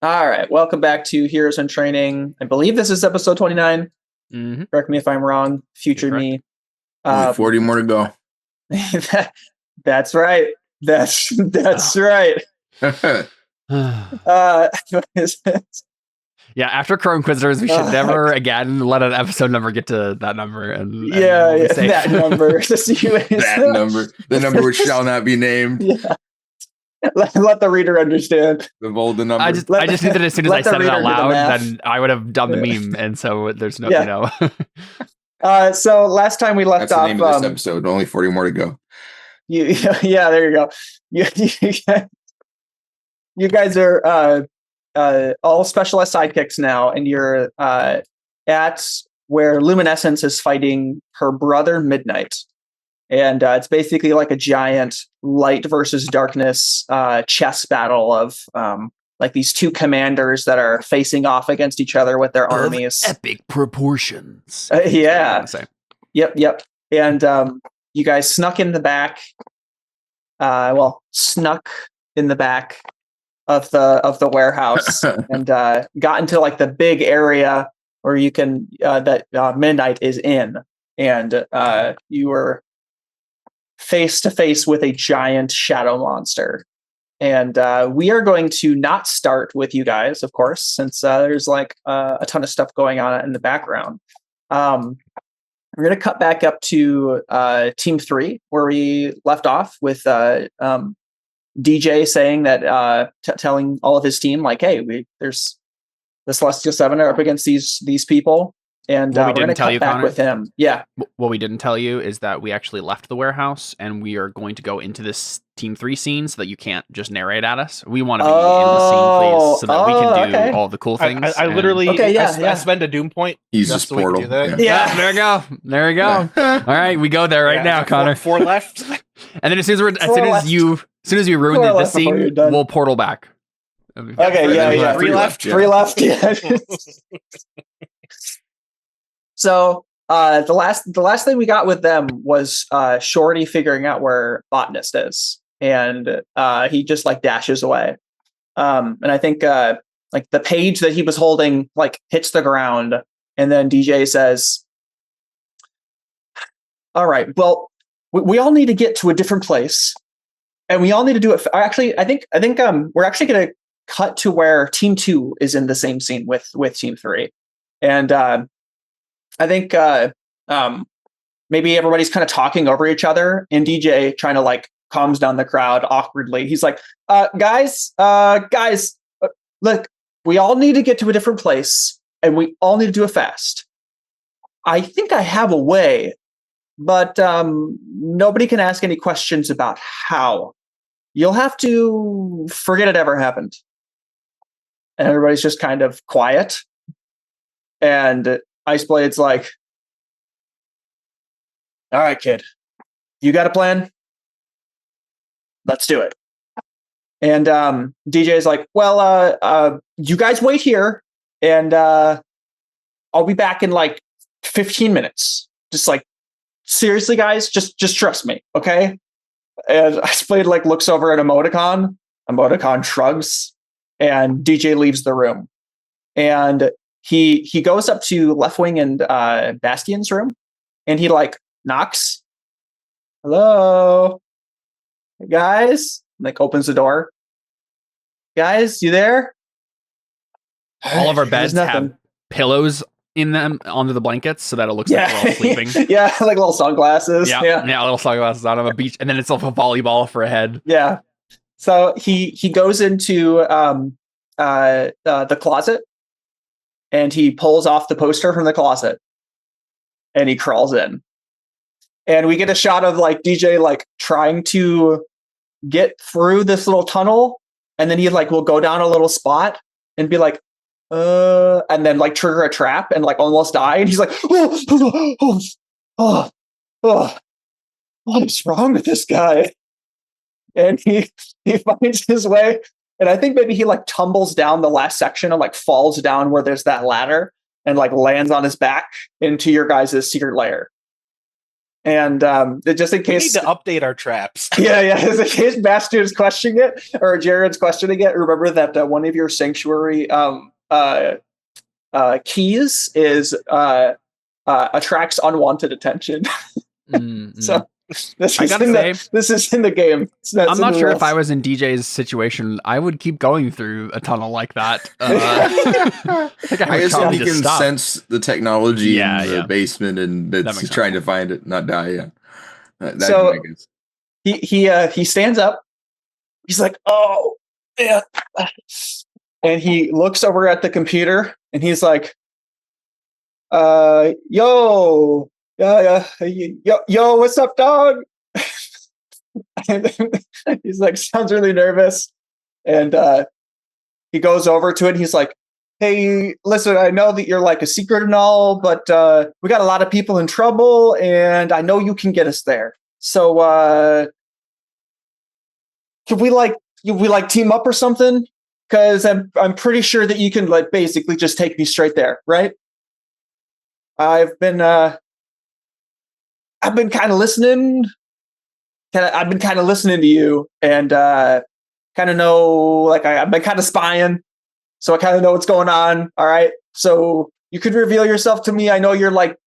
All right, welcome back to Heroes in Training. I believe this is episode 29. Mm-hmm. Correct me if I'm wrong, future me. Only 40 more to go. That's right. That's right. Yeah, after Crow Inquisitors, we should never again let an episode number get to that number. And that number. That number. The number which shall not be named. Yeah. Let the reader understand. The bold number. I just knew that as soon as I said it out loud, then I would have done the meme, and so there's no, So last time we left off. That's the name of this episode. Only 40 more to go. There you go. You guys are all specialized sidekicks now, and you're at where Luminescence is fighting her brother Midnight. And it's basically like a giant light versus darkness chess battle of like these two commanders that are facing off against each other with their armies. Epic proportions. Yeah. Yep. And you guys snuck in the back. Snuck in the back of the warehouse and got into like the big area where you can that Midnight is in, and you were face to face with a giant shadow monster. And we are going to not start with you guys, of course, since there's like a ton of stuff going on in the background. We're going to cut back up to Team 3, where we left off with DJ saying that, telling all of his team, like, hey, there's the Celestial Seven are up against these people. And we're going to cut back with him. Yeah. What we didn't tell you is that we actually left the warehouse and we are going to go into this Team 3 scene so that you can't just narrate at us. We want to be in the scene, please, so that we can do all the cool things. I literally, I spend a doom point. He's just portal. Yeah, there we go. All right, we go there right now, Connor. 4 left. And then as soon as you ruin this scene, we'll portal back. Okay, yeah. 3 left. 3 left. Yeah. So the last thing we got with them was Shorty figuring out where Botanist is, and he just like dashes away. And I think like the page that he was holding like hits the ground, and then DJ says, "All right, well, we all need to get to a different place, and we all need to do it." Actually, I think we're actually going to cut to where Team 2 is in the same scene with Team 3, and I think maybe everybody's kind of talking over each other, and DJ trying to like calms down the crowd awkwardly. He's like, guys, look, we all need to get to a different place, and we all need to do it fast. I think I have a way, but nobody can ask any questions about how. You'll have to forget it ever happened. And everybody's just kind of quiet. And Iceblade's like, all right, kid, you got a plan? Let's do it. And DJ's like, well, you guys wait here, and I'll be back in like 15 minutes. Just like, seriously, guys, just trust me, okay? And Iceblade like looks over at Emoticon. Emoticon shrugs, and DJ leaves the room. And he goes up to Leftwing and Bastion's room, and he like knocks. Hello, guys. Like opens the door. Guys, you there? All of our beds have pillows in them under the blankets, so that it looks like we're all sleeping. Yeah, like little sunglasses. Yeah, little sunglasses on a beach, and then it's like a volleyball for a head. Yeah. So he goes into the closet. And he pulls off the poster from the closet, and he crawls in. And we get a shot of like DJ like trying to get through this little tunnel, and then he like will go down a little spot and be like, and then like trigger a trap and like almost die. And he's like, what is wrong with this guy? And he finds his way. And I think maybe he like tumbles down the last section and like falls down where there's that ladder and like lands on his back into your guys' secret lair. And just in case, we need to update our traps. yeah. Just in case Bastion's questioning it or Jared's questioning it, remember that one of your sanctuary keys is attracts unwanted attention. So this is in the game. I'm not sure if I was in DJ's situation, I would keep going through a tunnel like that. I guess if you can sense the technology in the basement and it's trying to find it, not die. Yeah. So he stands up. He's like, "Oh, yeah," and he looks over at the computer and he's like, yo, what's up, dog?" He's like, sounds really nervous. And he goes over to it. And he's like, "Hey, listen, I know that you're like a secret and all, but we got a lot of people in trouble and I know you can get us there. So can we team up or something? Because I'm pretty sure that you can like basically just take me straight there, right? I've been kind of listening. I've been kind of listening to you, and kind of know, like, I've been kind of spying, so I kind of know what's going on. All right, so you could reveal yourself to me. I know you're like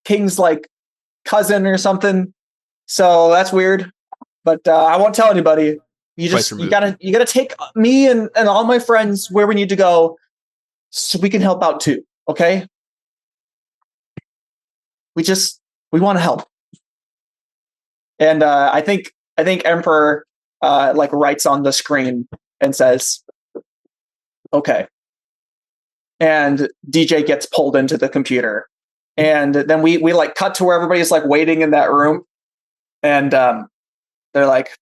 King's like cousin or something, so that's weird, but I won't tell anybody. You gotta take me and all my friends where we need to go, so we can help out too. Okay. We want to help. And I think Emperor like writes on the screen and says, "Okay." And DJ gets pulled into the computer. And then we like cut to where everybody's like waiting in that room. And they're like,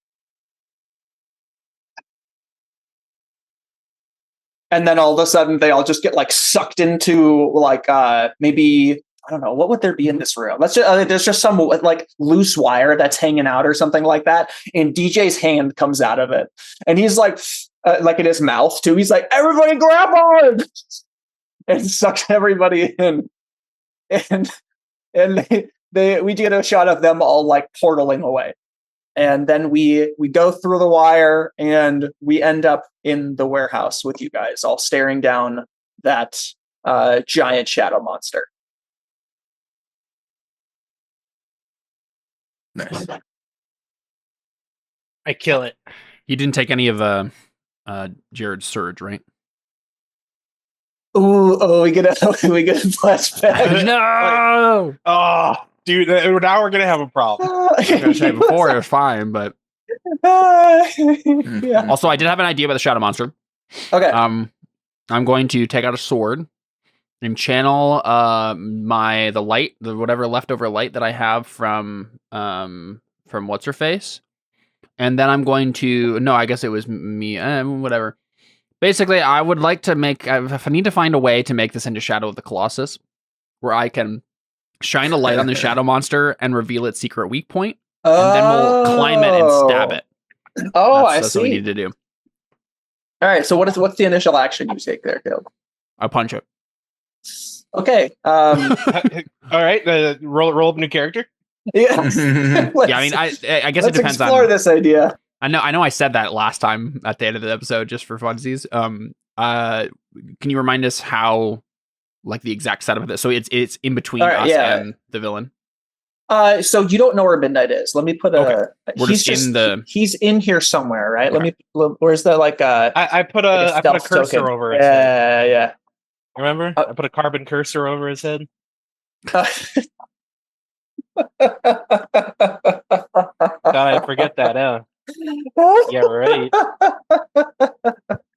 and then all of a sudden they all just get like sucked into like maybe, I don't know, what would there be in this room? Let's just, there's just some like loose wire that's hanging out or something like that. And DJ's hand comes out of it. And he's like in his mouth too. He's like, "Everybody grab on!" And sucks everybody in. And we get a shot of them all like portaling away. And then we go through the wire and we end up in the warehouse with you guys all staring down that giant shadow monster. Nice. I kill it. You didn't take any of Jared's surge, right? We get a flashback. No. Oh, dude, now we're gonna have a problem. I was gonna say before it was fine, but yeah. Also, I did have an idea about the shadow monster. Okay. I'm going to take out a sword and channel whatever leftover light that I have from what's her face, and then I'm going to I guess it was me, whatever. Basically, I would like to make, if I need to find a way to make this into Shadow of the Colossus, where I can shine a light on the shadow monster and reveal its secret weak point, and then we'll climb it and stab it. That's what we need to do. All right, so what's the initial action you take there, Caleb? I punch it. Okay. All right, roll up a new character. Yeah. Yeah, I mean, I guess it depends on. Let's explore this idea. I know I said that last time at the end of the episode just for funsies. Can you remind us how, like, the exact setup of this? So it's in between us and the villain. So you don't know where Midnight is. Let me put he's in here somewhere, right? Okay. Where's the like I put a cursor token over his head. Yeah. Remember? I put a carbon cursor over his head. God, I forget that, huh? Yeah, right.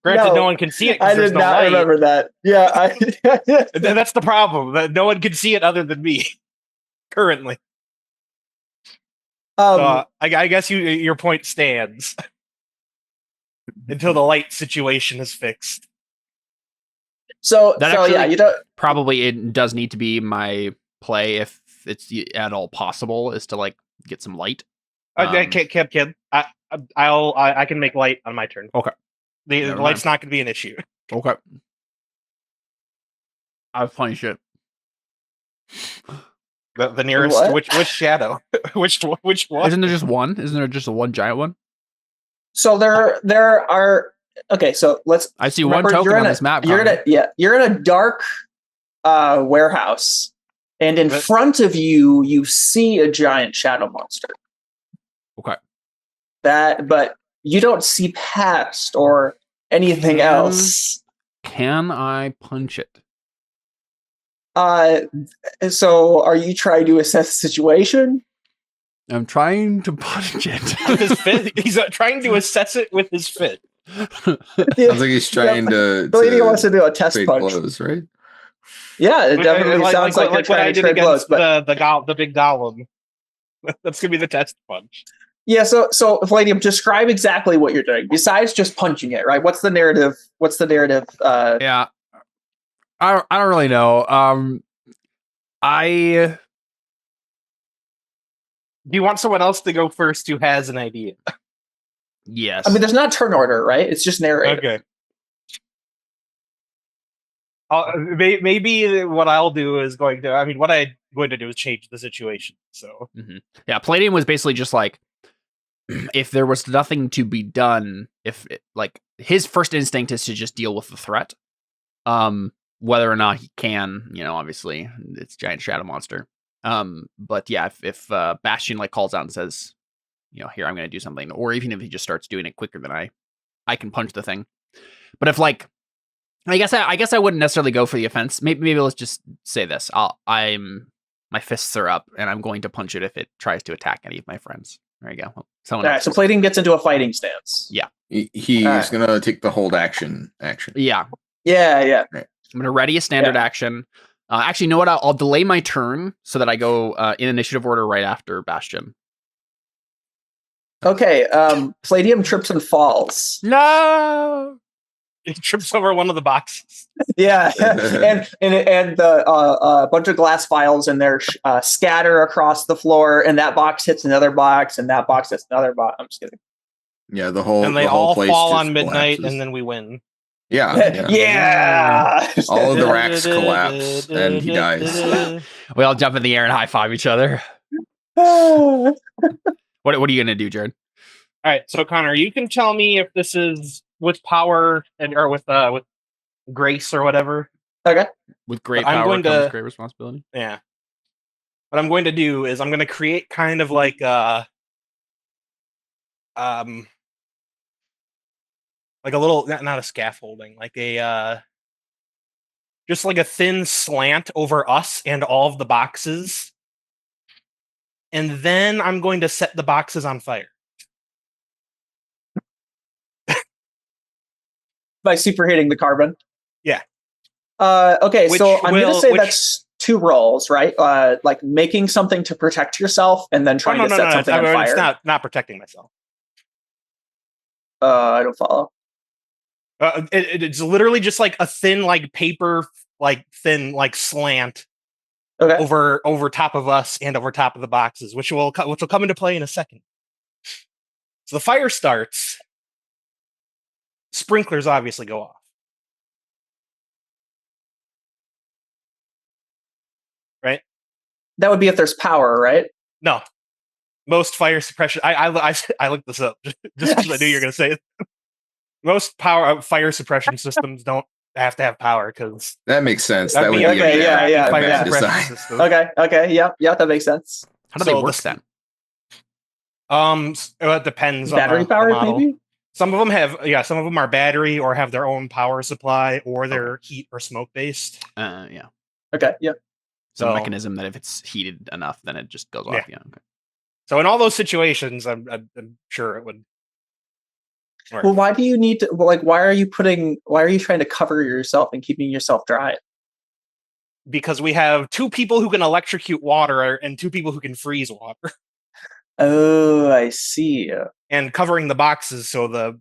Granted, no one can see it. I did not remember that. Yeah, that's the problem. That no one can see it other than me currently. So, I guess your point stands until the light situation is fixed. So you don't. Probably it does need to be my play if it's at all possible is to like get some light. Kid. I can make light on my turn. Okay. The light's not going to be an issue. Okay. I have plenty of shit. The nearest to which shadow? which one? Isn't there just one? Isn't there just one giant one? So there are. Okay, so let's. I see one token on this map. You're in a dark warehouse, and in front of you see a giant shadow monster. Okay. But you don't see past or anything else. Can I punch it? So are you trying to assess the situation? I'm trying to punch it. With his fit? He's trying to assess it with his fit. Sounds like he's trying to. He wants to do a test punch, blows, right? Yeah, it definitely sounds like you're trying to trade blows. But the big golem. That's gonna be the test punch. Yeah, so Palladium, describe exactly what you're doing besides just punching it, right? What's the narrative? Yeah, I don't really know. Do you want someone else to go first who has an idea? Yes. I mean, there's not turn order, right? It's just narrative. Okay. Maybe what I'll do is what I'm going to do is change the situation. So yeah, Palladium was basically just like, if there was nothing to be done, his first instinct is to just deal with the threat. Whether or not he can, obviously it's giant shadow monster. But yeah, if Bastion calls out and says, here, I'm going to do something, or even if he just starts doing it quicker than I can punch the thing. But if I guess I wouldn't necessarily go for the offense. Maybe let's just say this. My fists are up and I'm going to punch it if it tries to attack any of my friends. There you go. All right, so Palladium gets into a fighting stance. Yeah. He's going to take the hold action. Yeah. Right. I'm going to ready a standard action. Actually, you know what? I'll delay my turn so that I go in initiative order right after Bastion. Okay. Palladium trips and falls. No! He trips over one of the boxes. Yeah, and a bunch of glass vials in there scatter across the floor, and that box hits another box, and that box hits another box. I'm just kidding. Yeah, the whole and they the whole all place fall just on midnight, collapses. and then we win. Yeah. All of the racks collapse, and he dies. We all jump in the air and high five each other. What are you gonna do, Jared? All right, so Connor, you can tell me if this is with power or with grace or whatever. Okay. With great power comes great responsibility. Yeah. What I'm going to do is I'm going to create kind of like a little not a scaffolding, like a just like a thin slant over us and all of the boxes. And then I'm going to set the boxes on fire. By superheating the carbon. Yeah. Okay, so I'm going to say that's 2 rolls, right? Like making something to protect yourself and then trying to set something on fire. It's not protecting myself. I don't follow. It's literally just like a thin, like paper, like thin, like slant over top of us and over top of the boxes, which will come into play in a second. So the fire starts. Sprinklers obviously go off. Right? That would be if there's power, right? No. Most fire suppression. I looked this up just because I knew you were going to say it. Most fire suppression systems don't have to have power because that makes sense. That would be yeah. Fire suppression system. Okay, yeah, that makes sense. How do they work then? It depends on battery power, maybe. Some of them are battery or have their own power supply or they're heat or smoke based. Yeah. Okay, yeah. Some mechanism that if it's heated enough, then it just goes off. Yeah. Okay. So in all those situations, I'm sure it would work. Well, why do you need to? Why are you trying to cover yourself and keeping yourself dry? Because we have 2 people who can electrocute water and 2 people who can freeze water. Oh, I see. And covering the boxes so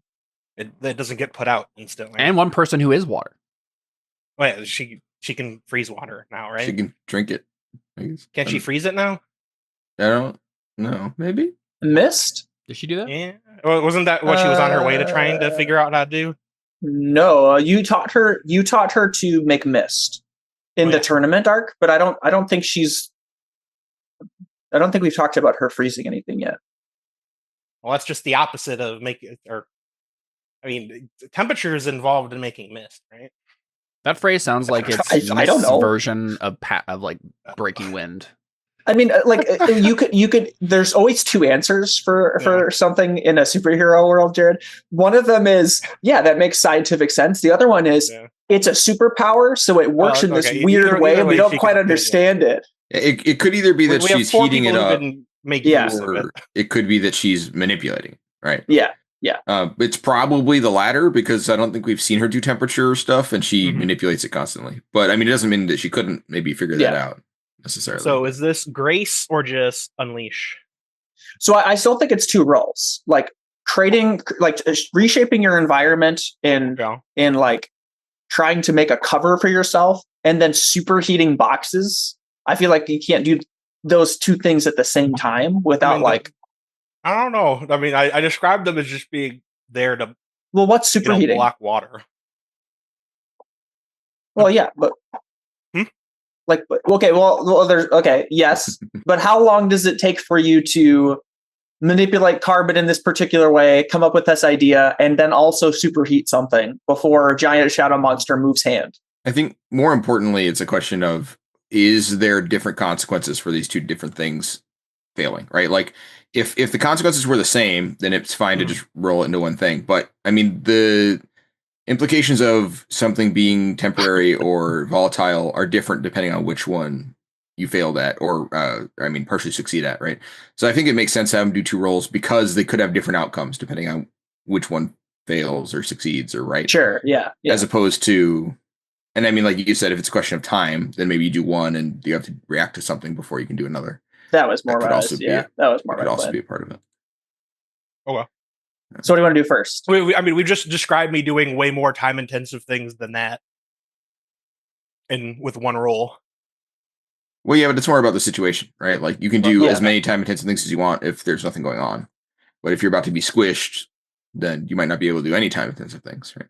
it doesn't get put out instantly. And 1 person who is water. Wait, she can freeze water now, right? She can drink it. Can't she freeze it now? I don't know. Maybe mist. Did she do that? Yeah. Well, wasn't that what she was on her way to trying to figure out how to do? No, you taught her to make mist in the tournament arc, but I don't think she's I don't think we've talked about her freezing anything yet. Well, that's just the opposite of temperature is involved in making mist, right? That phrase sounds like it's I don't know. version of like breaking wind. I mean, like you could. There's always two answers for something in a superhero world, Jared. One of them is that makes scientific sense. The other one is it's a superpower, so it works in this weird way, and we don't quite understand it. It could either be that she's heating it up, or it could be that she's manipulating, right? Yeah. It's probably the latter because I don't think we've seen her do temperature stuff, and she manipulates it constantly. But I mean, it doesn't mean that she couldn't maybe figure that out necessarily. So is this grace or just unleash? So I still think it's two roles, like creating, like reshaping your environment and like trying to make a cover for yourself, and then superheating boxes. I feel like you can't do those two things at the same time without I don't know. I mean, I described them as just being there to what's superheating? Block water. Well, yeah, but yes, but how long does it take for you to manipulate carbon in this particular way, come up with this idea, and then also superheat something before a giant shadow monster moves hand? I think more importantly, it's a question of, is there different consequences for these two different things failing, right? Like if the consequences were the same, then it's fine to just roll it into one thing. But I mean, the implications of something being temporary or volatile are different depending on which one you failed at or partially succeed at, right? So I think it makes sense to have them do two rolls because they could have different outcomes depending on which one fails or succeeds, or right? Sure, yeah. As opposed to, and I mean, like you said, if it's a question of time, then maybe you do one and you have to react to something before you can do another. That was more. That could also be a part of it. Oh well. So what do you want to do first? We just described me doing way more time-intensive things than that, and with one roll. Well, yeah, but it's more about the situation, right? Like you can do as many time-intensive things as you want if there's nothing going on, but if you're about to be squished, then you might not be able to do any time-intensive things, right?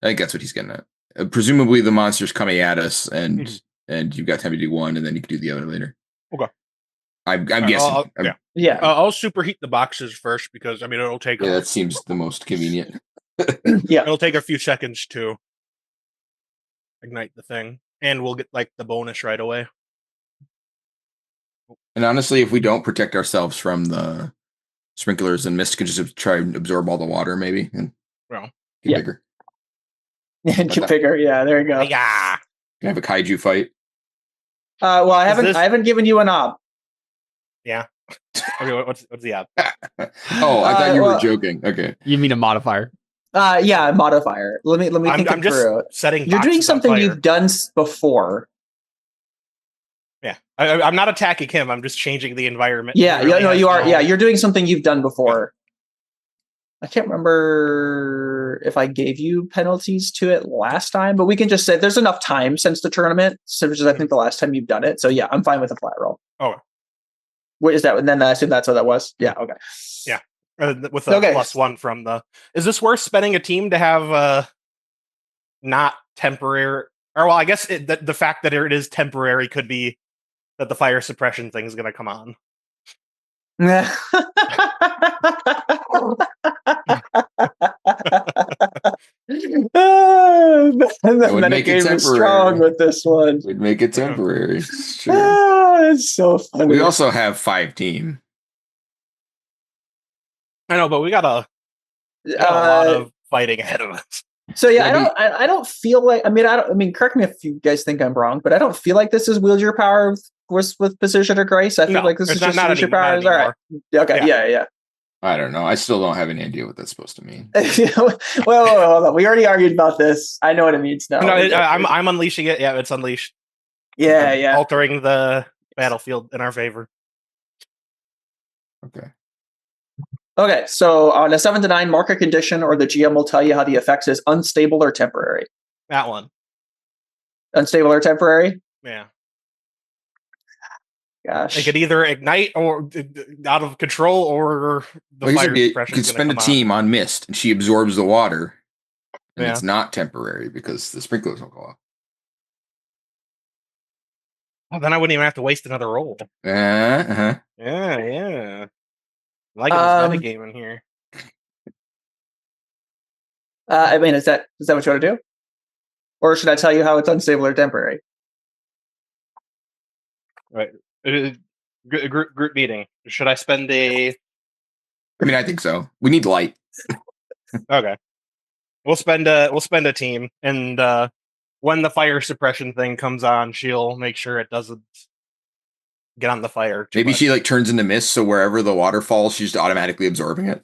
I think that's what he's getting at. Presumably, the monster's coming at us, and you've got time to do one, and then you can do the other later. Okay. I'm guessing. I'll superheat the boxes first because it'll take. Yeah, that seems the most convenient. It'll take a few seconds to ignite the thing, and we'll get the bonus right away. And honestly, if we don't protect ourselves from the sprinklers, then Mist can just try and absorb all the water, maybe, and get bigger. And get bigger. Yeah, there you go. Yeah. Can have a kaiju fight. Well, I haven't given you a knob. Yeah. Okay, what's the app? I thought you were joking. Okay. You mean a modifier? Yeah, modifier. Let me think I'm just through. Setting. You're doing something you've done before. Yeah, I'm not attacking him. I'm just changing the environment. You are. Yeah, you're doing something you've done before. I can't remember if I gave you penalties to it last time, but we can just say there's enough time since the tournament, which is I think the last time you've done it. So yeah, I'm fine with a flat roll. Oh. What is that? And then I assume that's what that was. Yeah. Okay. Yeah. With a +1 from the. Is this worth spending a team to have not temporary? Or well, I guess the fact that it is temporary could be that the fire suppression thing is going to come on. The metagame is strong with this one. We'd make it temporary. Sure. It's so funny. We also have 5 team. I know, but we got a lot of fighting ahead of us. So yeah, I don't feel like. Correct me if you guys think I'm wrong, but I don't feel like this is wield your power with precision or grace. I feel like this is just wield your powers. All right. Okay. Yeah. I don't know. I still don't have any idea what that's supposed to mean. Well, hold on. We already argued about this. I know what it means now. No, I'm unleashing it. Yeah, it's unleashed. Yeah. Altering the battlefield in our favor. Okay, so on a 7 to 9, mark a condition, or the GM will tell you how the effect is unstable or temporary. That one. Unstable or temporary? Yeah. Gosh. It could either ignite or out of control, or the fire suppression. You could spend a team on Mist, and she absorbs the water, and it's not temporary because the sprinklers will go off. Oh, then I wouldn't even have to waste another roll. Uh-huh. Yeah. Liking this metagame in here. I mean, is that what you want to do? Or should I tell you how it's unstable or temporary? Right. Group meeting. Should I spend a... I mean, I think so. We need light. Okay. We'll spend a team, and when the fire suppression thing comes on, she'll make sure it doesn't get on the fire. Maybe much. she like turns into mist, so wherever the water falls, she's just automatically absorbing it.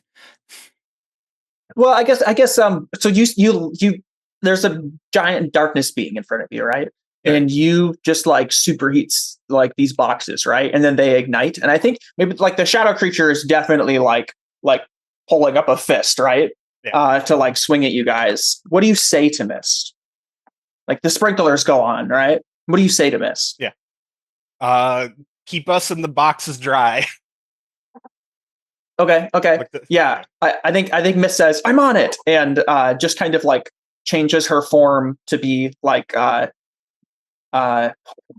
Well, I guess. So you there's a giant darkness being in front of you, right? Okay. And you just like superheats like these boxes, right? And then they ignite. And I think maybe like the shadow creature is definitely like pulling up a fist, right? Yeah. To like swing at you guys. What do you say to Mist? Like the sprinklers go on, right? What do you say to Mist? Yeah. Keep us in the boxes dry. Okay. Yeah. I think Mist says, I'm on it. And just kind of like changes her form to be like I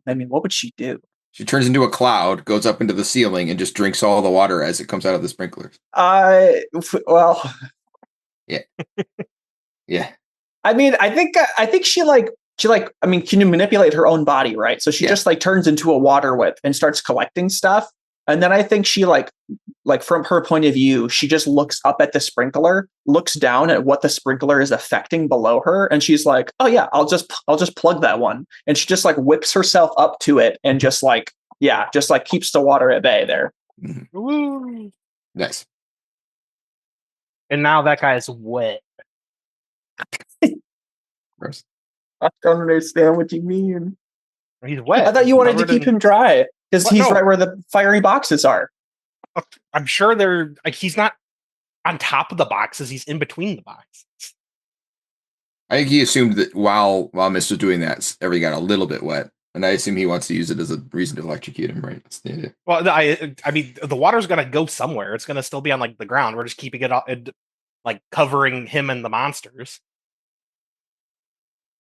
mean, what would she do? She turns into a cloud, goes up into the ceiling, and just drinks all the water as it comes out of the sprinklers. Well, Yeah. I mean, I think she I mean, can you manipulate her own body, right? So she just like turns into a water whip and starts collecting stuff. And then I think she like from her point of view, she just looks up at the sprinkler, looks down at what the sprinkler is affecting below her, and she's like, "Oh yeah, I'll just plug that one." And she just like whips herself up to it and just like keeps the water at bay there. Mm-hmm. Nice. And now that guy is wet. Gross. I don't understand what you mean. He's wet. I thought you wanted to keep him dry because he's right where the fiery boxes are. I'm sure he's not on top of the boxes. He's in between the boxes. I think he assumed that while Mist was doing that, everything got a little bit wet. And I assume he wants to use it as a reason to electrocute him, right? That's the idea. Well, I mean, the water's going to go somewhere. It's going to still be on like the ground. We're just keeping it like covering him and the monsters.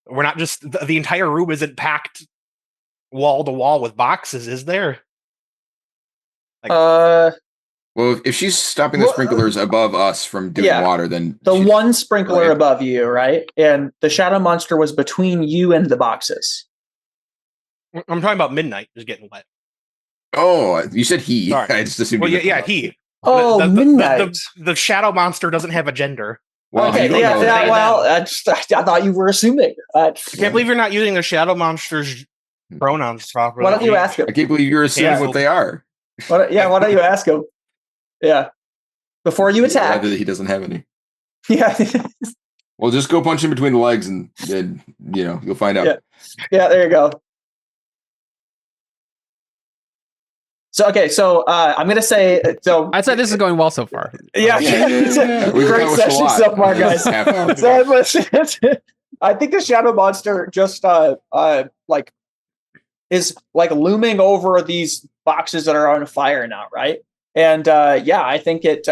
We're not just the entire room isn't packed wall to wall with boxes, is there? Well, if she's stopping the sprinklers above us from doing water, then the one sprinkler above you, right? And the shadow monster was between you and the boxes. I'm talking about Midnight is getting wet. Oh, you said he. Sorry. I just assumed. Well, yeah, he. Oh, Midnight. The shadow monster doesn't have a gender. Well, okay, I thought you were assuming. I can't believe you're not using the shadow monster's pronouns properly. Why don't you ask him? I can't believe you're assuming what they are. Why don't you ask him? Yeah. Before you attack. He doesn't have any. Yeah. Well, just go punch him between the legs and you'll find out. Yeah, there you go. So, I'm going to say, I'd say this is going well so far. Yeah. Great session so far, guys. I think the shadow monster just, is like looming over these boxes that are on fire now, right? And I think it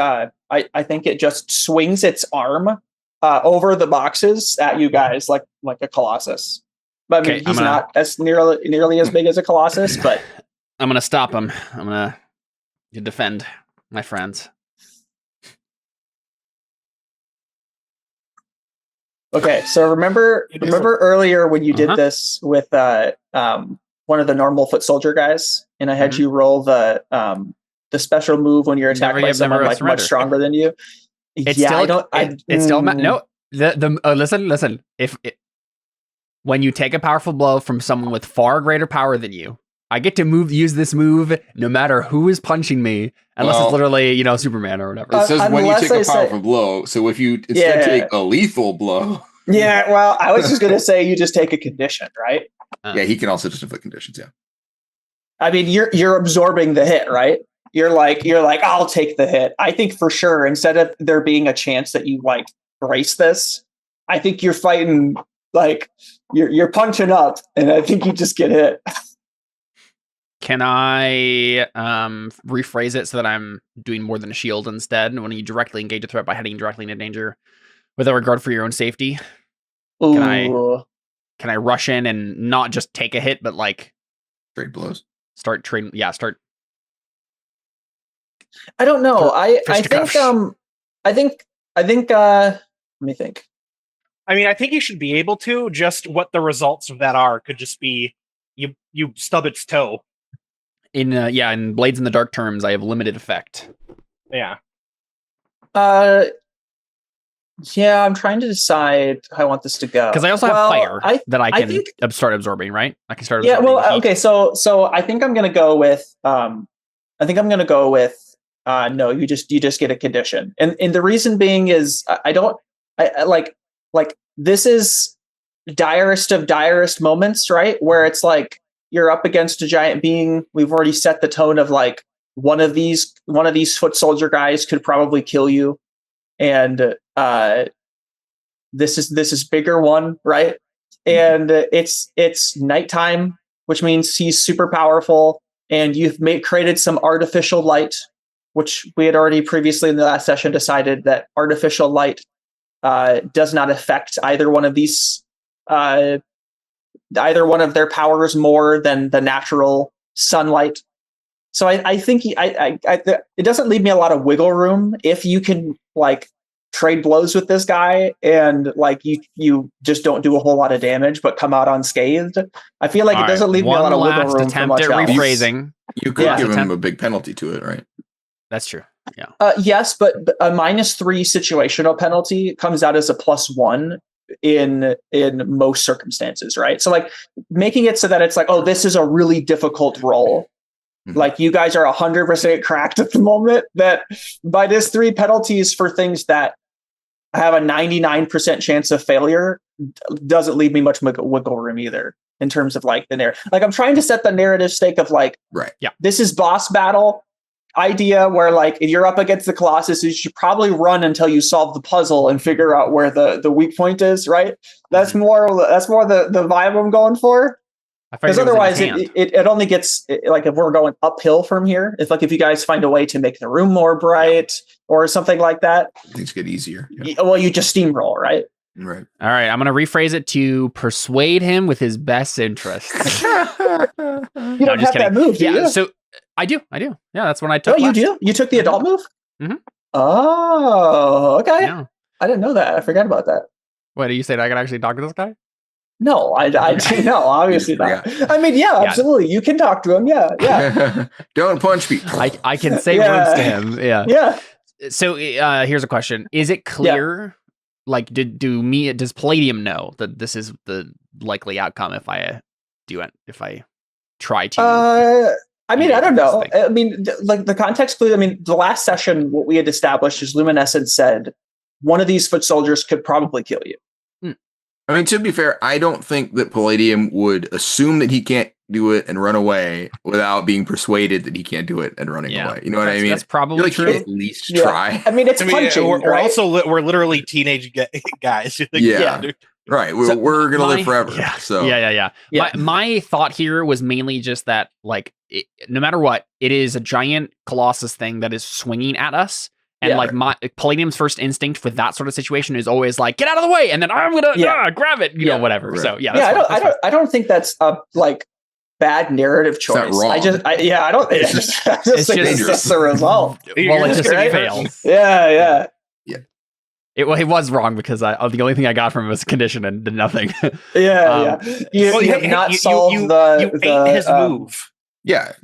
just swings its arm over the boxes at you guys like a colossus. But I mean, he's not as nearly as big as a colossus, but I'm gonna stop him. I'm gonna defend my friends. Okay, so remember earlier when you did this with one of the normal foot soldier guys, and I had you roll the special move when you're attacked by someone like much stronger than you. Listen. When you take a powerful blow from someone with far greater power than you, I get to use this move no matter who is punching me, unless it's literally Superman or whatever. It says when you take a powerful blow. So if you instead take a lethal blow. Yeah, well, I was just gonna say you just take a condition, right? Yeah, he can also just inflict conditions. Yeah. I mean, you're absorbing the hit, right? You're like, I'll take the hit. I think for sure, instead of there being a chance that you like brace this, I think you're fighting like you're punching up, and I think you just get hit. Can I rephrase it so that I'm doing more than a shield instead? When you directly engage a threat by heading directly into danger, without regard for your own safety, can I rush in and not just take a hit, but like Trade blows. Start trading. Yeah, start. I don't know. I think let me think. I mean, I think you should be able to. Just what the results of that are could just be you stub its toe. In Blades in the Dark terms, I have limited effect. Yeah. Yeah, I'm trying to decide how I want this to go. Because I also have fire that I can start absorbing, right? I can start absorbing. Yeah, well, okay, so I think I'm gonna go with no, you just get a condition. And the reason being is I like this is direst of direst moments, right? Where it's like you're up against a giant being. We've already set the tone of like one of these foot soldier guys could probably kill you. And this is bigger one, right? And it's nighttime, which means he's super powerful, and you've created some artificial light, which we had already previously in the last session decided that artificial light does not affect either one of these either one of their powers more than the natural sunlight. So I think it doesn't leave me a lot of wiggle room if you can like trade blows with this guy and like you just don't do a whole lot of damage but come out unscathed. I feel like it doesn't leave me a lot of wiggle room for much else. Rephrasing. You could give him a big penalty to it, right? That's true. Yeah. Yes, but a -3 situational penalty comes out as a +1 in most circumstances, right? So like making it so that it's like, oh, this is a really difficult roll. Like you guys are 100% cracked at the moment, that -3 penalties for things that have a 99% chance of failure doesn't leave me much wiggle room either in terms of like the narrative. Like I'm trying to set the narrative stake of like, right, yeah, this is boss battle idea where like if you're up against the Colossus, you should probably run until you solve the puzzle and figure out where the weak point is, right? That's more the vibe I'm going for. Because otherwise it only gets like if we're going uphill from here, it's like if you guys find a way to make the room more bright or something like that, things get easier. Yeah. Well, you just steamroll, right? Right. All right. I'm going to rephrase it to persuade him with his best interests. You don't have that move, do you? So I do. Yeah, that's when I took. Oh, you do? You took the adult move? Mm-hmm. Oh, okay. Yeah. I didn't know that. I forgot about that. Wait, you said I can actually talk to this guy? No, I no, obviously not. I mean, yeah, absolutely. You can talk to him. Yeah. Don't punch people. I can say words to him. Yeah. Yeah. So here's a question. Is it clear, like, does Palladium know that this is the likely outcome if I do it, if I try to? I mean, I don't know. I mean, like the context clue, I mean, the last session, what we had established is Luminescent said, one of these foot soldiers could probably kill you. I mean, to be fair, I don't think that Palladium would assume that he can't do it and run away without being persuaded that he can't do it and running away. You know what I mean? That's probably like true. At least try. I mean, it's punching. We're also we're literally teenage guys. Yeah. Right. We're going to live forever. Yeah. So Yeah. My thought here was mainly just that, like, no matter what, it is a giant Colossus thing that is swinging at us. And my Palladium's first instinct for that sort of situation is always like, get out of the way, and then I'm gonna grab it, you know, whatever. Right. So I don't think that's a like bad narrative choice. It's not wrong. I don't. It's just dangerous. the result. Well, it just fails. Yeah. It was wrong because the only thing I got from it was a condition and did nothing. You have not solved his move. Yeah,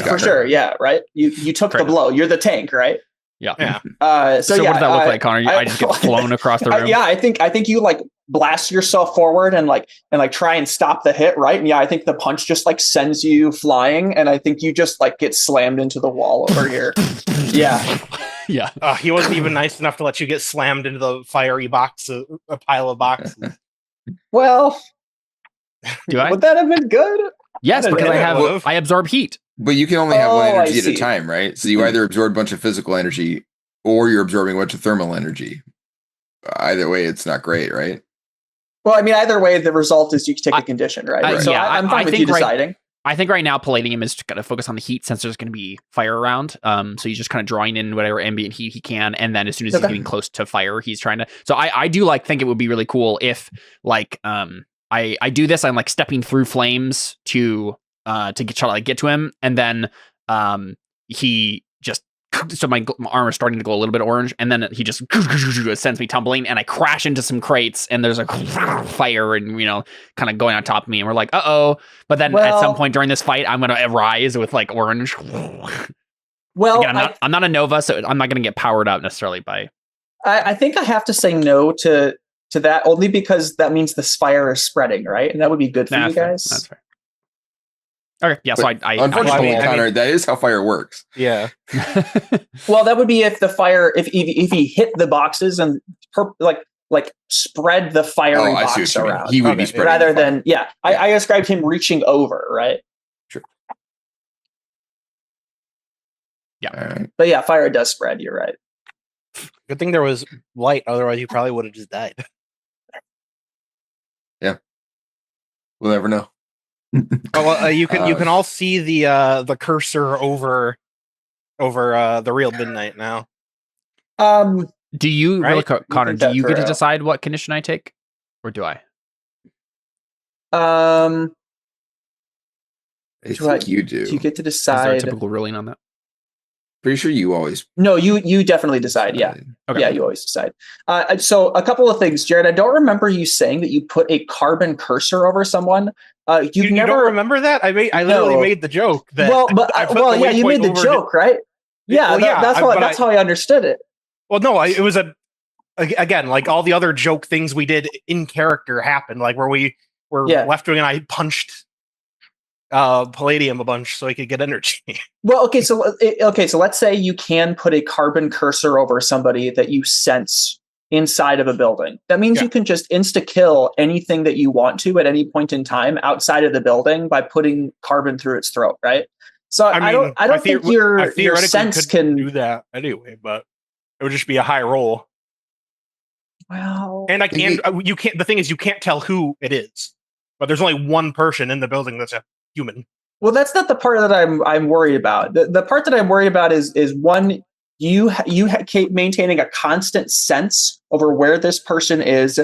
for sure. Yeah, right. You took the blow. You're the tank, right? Yeah. So what does that look like, Connor? I just get flown across the room. I think you like blast yourself forward and try and stop the hit, right? And I think the punch just like sends you flying, and I think you just like get slammed into the wall over here. Yeah. He wasn't even nice enough to let you get slammed into the fiery box, a pile of boxes. Well, would that have been good? Yes, because I absorb heat. But you can only have one energy at a time, right? So you either absorb a bunch of physical energy or you're absorbing a bunch of thermal energy. Either way, it's not great, right? Well, I mean, either way, the result is you take a condition, right? So I'm fine with you deciding. I think right now Palladium is going to focus on the heat since there's going to be fire around. So he's just kind of drawing in whatever ambient heat he can, and then as soon as he's getting close to fire, he's trying to. So I do think it would be really cool if I do this. I'm like stepping through flames to to get to him, and then he just so my armor is starting to go a little bit orange, and then he just sends me tumbling, and I crash into some crates, and there's a fire, and kind of going on top of me, and we're like, uh-oh. But then at some point during this fight, I'm gonna rise with like orange. Well, again, I'm not a Nova, so I'm not gonna get powered up necessarily by. I think I have to say no to that, only because that means the fire is spreading, right? And that would be good for you guys. That's fair. Okay, yeah. So I unfortunately, Connor, that is how fire works. Yeah. Well, that would be if the fire, if he hit the boxes and like spread the fiery box around. He would be spreading rather than I described him reaching over, right? Sure. Yeah. Right. But yeah, fire does spread. You're right. Good thing there was light, otherwise you probably would have just died. Yeah. We'll never know. You can all see the cursor over the real midnight now. Do you really, Connor? Do you get to decide what condition I take, or do I? I think you do. Do you get to decide? Is there a typical ruling on that? Pretty sure you always. No, you definitely decide. Yeah. Okay. Yeah, you always decide. So a couple of things, Jared. I don't remember you saying that you put a carbon cursor over someone. You never don't remember that? I literally made the joke. That you made the joke, right? Yeah, that's how I understood it. Well, no, it was again, like all the other joke things we did in character happened, like where we were left wing and I punched Palladium a bunch so he could get energy. Well, okay, so let's say you can put a carbon cursor over somebody that you sense inside of a building. That means you can just insta-kill anything that you want to at any point in time outside of the building by putting carbon through its throat, right? So I don't think your sense can do that anyway, but it would just be a high roll. Well, and you can't. The thing is, you can't tell who it is, but there's only one person in the building that's a human. Well, that's not the part that I'm worried about. The part that I'm worried about is one, you maintaining a constant sense over where this person is,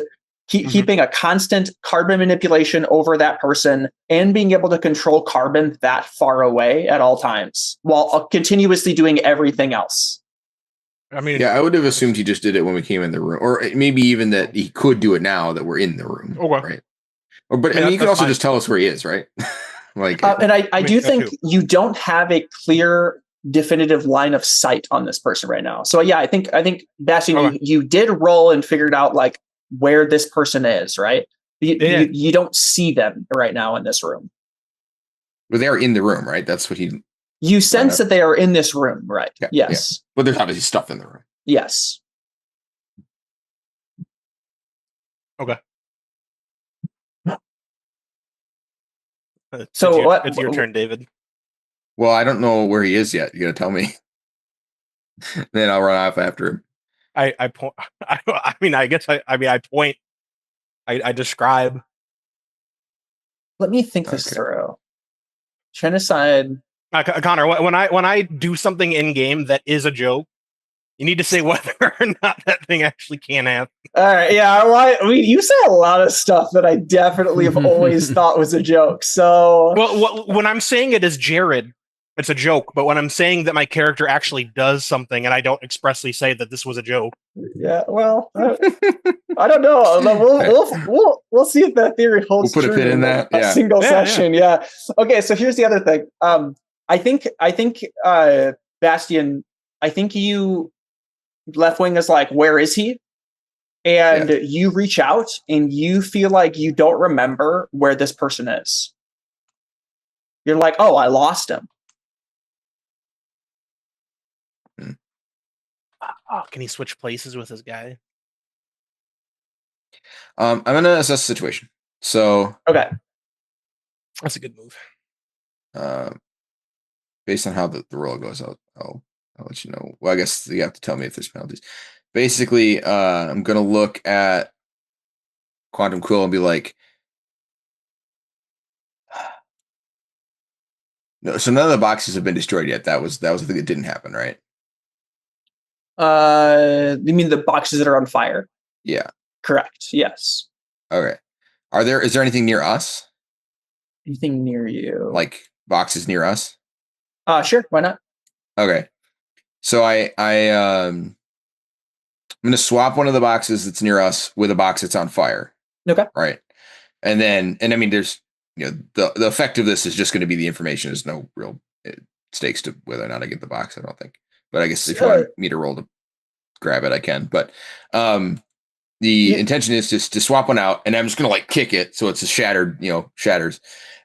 keeping a constant carbon manipulation over that person, and being able to control carbon that far away at all times while continuously doing everything else. I mean, I would have assumed he just did it when we came in the room, or maybe even that he could do it now that we're in the room, right? But you could also just tell us where he is, right? And I do think you don't have a clear, definitive line of sight on this person right now. So yeah, I think Bastion, you did roll and figured out like where this person is, right? You don't see them right now in this room. But they are in the room, right? That's what he. You sense that they are in this room, right? Yeah, yes. Yeah. But there's obviously stuff in the room. Yes. Okay. So it's your turn, David. Well, I don't know where he is yet. You gotta tell me. Then I'll run off after him. I point. I point. I describe. Let me think this through. Trying to decide. Connor, when I do something in game that is a joke, you need to say whether or not that thing actually can happen. All right, yeah. I mean, you say a lot of stuff that I definitely have always thought was a joke. So, when I'm saying it as Jared, it's a joke. But when I'm saying that my character actually does something, and I don't expressly say that this was a joke. Yeah, well, I don't know. We'll see if that theory holds true. We'll put a pin in that. A single session. Yeah. Okay. So here's the other thing. I think Bastion, I think you left wing is like, where is he? And you reach out and you feel like you don't remember where this person is. You're like, oh, I lost him. Oh, can he switch places with his guy? I'm gonna assess the situation. So okay, that's a good move. Based on how the roll goes, I'll let you know. Well, I guess you have to tell me if there's penalties. Basically, I'm gonna look at Quantum Quill and be like, no. So none of the boxes have been destroyed yet. That was the thing that didn't happen, right? You mean the boxes that are on fire? Yeah. Correct. Yes. Okay. Is there anything near us? Anything near you? Like boxes near us? Sure. Why not? Okay. So I'm going to swap one of the boxes that's near us with a box that's on fire. Okay. Right. And I mean, there's, the effect of this is just going to be the information. There's no real stakes to whether or not I get the box, I don't think. But I guess if you want me to roll to grab it, I can. But the intention is just to swap one out, and I'm just going to like kick it so it's a shattered, shatters.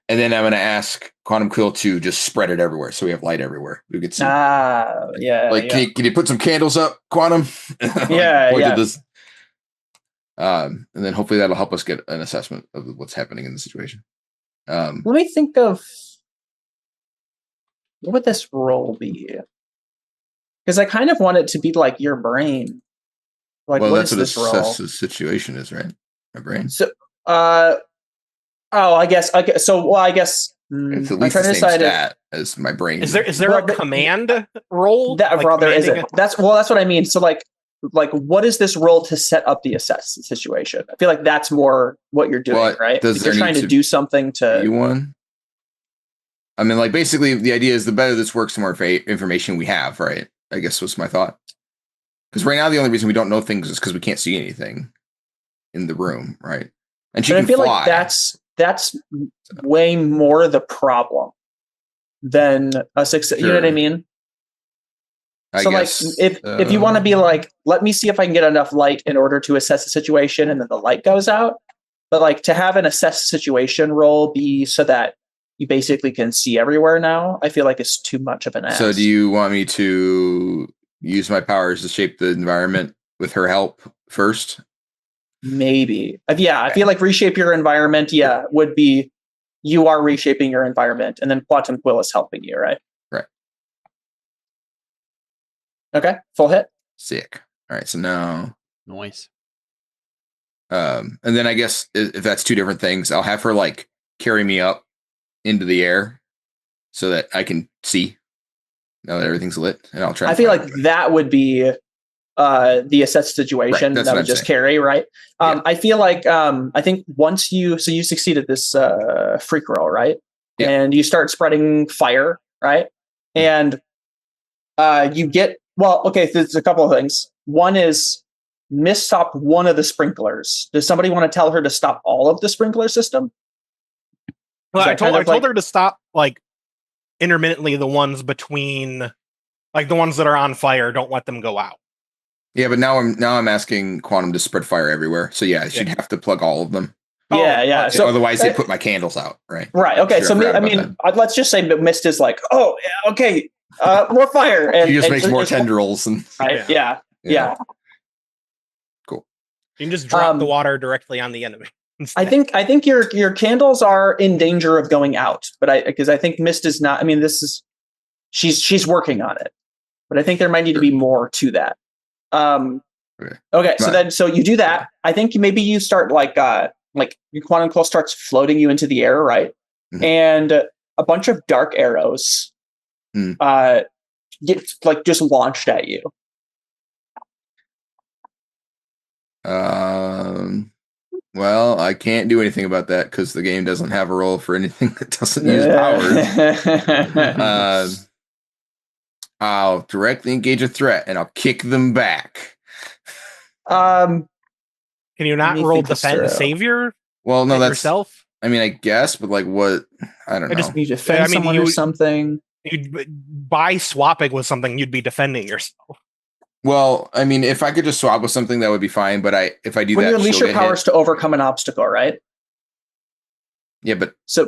And then I'm going to ask Quantum Quill to just spread it everywhere, so we have light everywhere. We could see. Yeah. Like, can you put some candles up, Quantum? Yeah. This. And then hopefully that'll help us get an assessment of what's happening in the situation. Let me think of what would this role be? Because I kind of want it to be like your brain. Like, well, what that's is what this role? the situation is, right? My brain. So, I guess. Okay, so, well, I guess. It's at I'm least trying the to same decide stat as my brain. Is there a command role? There isn't. That's what I mean. So, like, what is this role to set up the assess situation? I feel like that's more what you're doing, right? You're trying to do something to. You one. I mean, like, basically, the idea is the better this works, the more information we have, right? I guess was my thought. Because right now, the only reason we don't know things is because we can't see anything in the room, right? And she can fly. Like that's way more the problem than a success. Sure. You know what I mean? I guess, like, if you want to be like, let me see if I can get enough light in order to assess the situation, and then the light goes out. But like to have an assess situation role be so that you basically can see everywhere now, I feel like it's too much of an ask. So do you want me to use my powers to shape the environment with her help first? Maybe. I feel like reshape your environment, would be you are reshaping your environment, and then Quantum Quill is helping you, right? Right. Okay, full hit. Sick. All right, so now... Nice. And then I guess if that's two different things, I'll have her like carry me up into the air so that I can see now that everything's lit, and I'll try. I feel like that would be the assess situation. Right, that would just carry, right? I feel like I think once you succeeded this freak roll, right? Yeah. And you start spreading fire, right? Mm-hmm. And you get okay. There's a couple of things. One is stop one of the sprinklers. Does somebody want to tell her to stop all of the sprinkler system? Well, I told her to stop like intermittently the ones between, like the ones that are on fire. Don't let them go out. Yeah, but now I'm asking Quantum to spread fire everywhere. So she'd have to plug all of them. Yeah. So otherwise, they put my candles out, right? Right. Okay. So let's just say Mist is like, okay, more fire, and she just makes more tendrils and. Right? Yeah. Cool. You can just drop the water directly on the enemy. I think your candles are in danger of going out, but because I think Mist is not. I mean, she's working on it, but I think there might need to be more to that. Okay. So you do that. I think maybe you start like your Quantum Quill starts floating you into the air, right? Mm-hmm. And a bunch of dark arrows get like just launched at you. Well, I can't do anything about that because the game doesn't have a role for anything that doesn't use powers. I'll directly engage a threat and I'll kick them back. Can you not roll defend savior? Well, no, that's yourself. I mean, I guess, but like what? I don't know. Just you defend someone or something. By swapping with something, you'd be defending yourself. Well, I mean, if I could just swap with something, that would be fine. But if I do when that, you unleash your powers to overcome an obstacle, right? Yeah, but so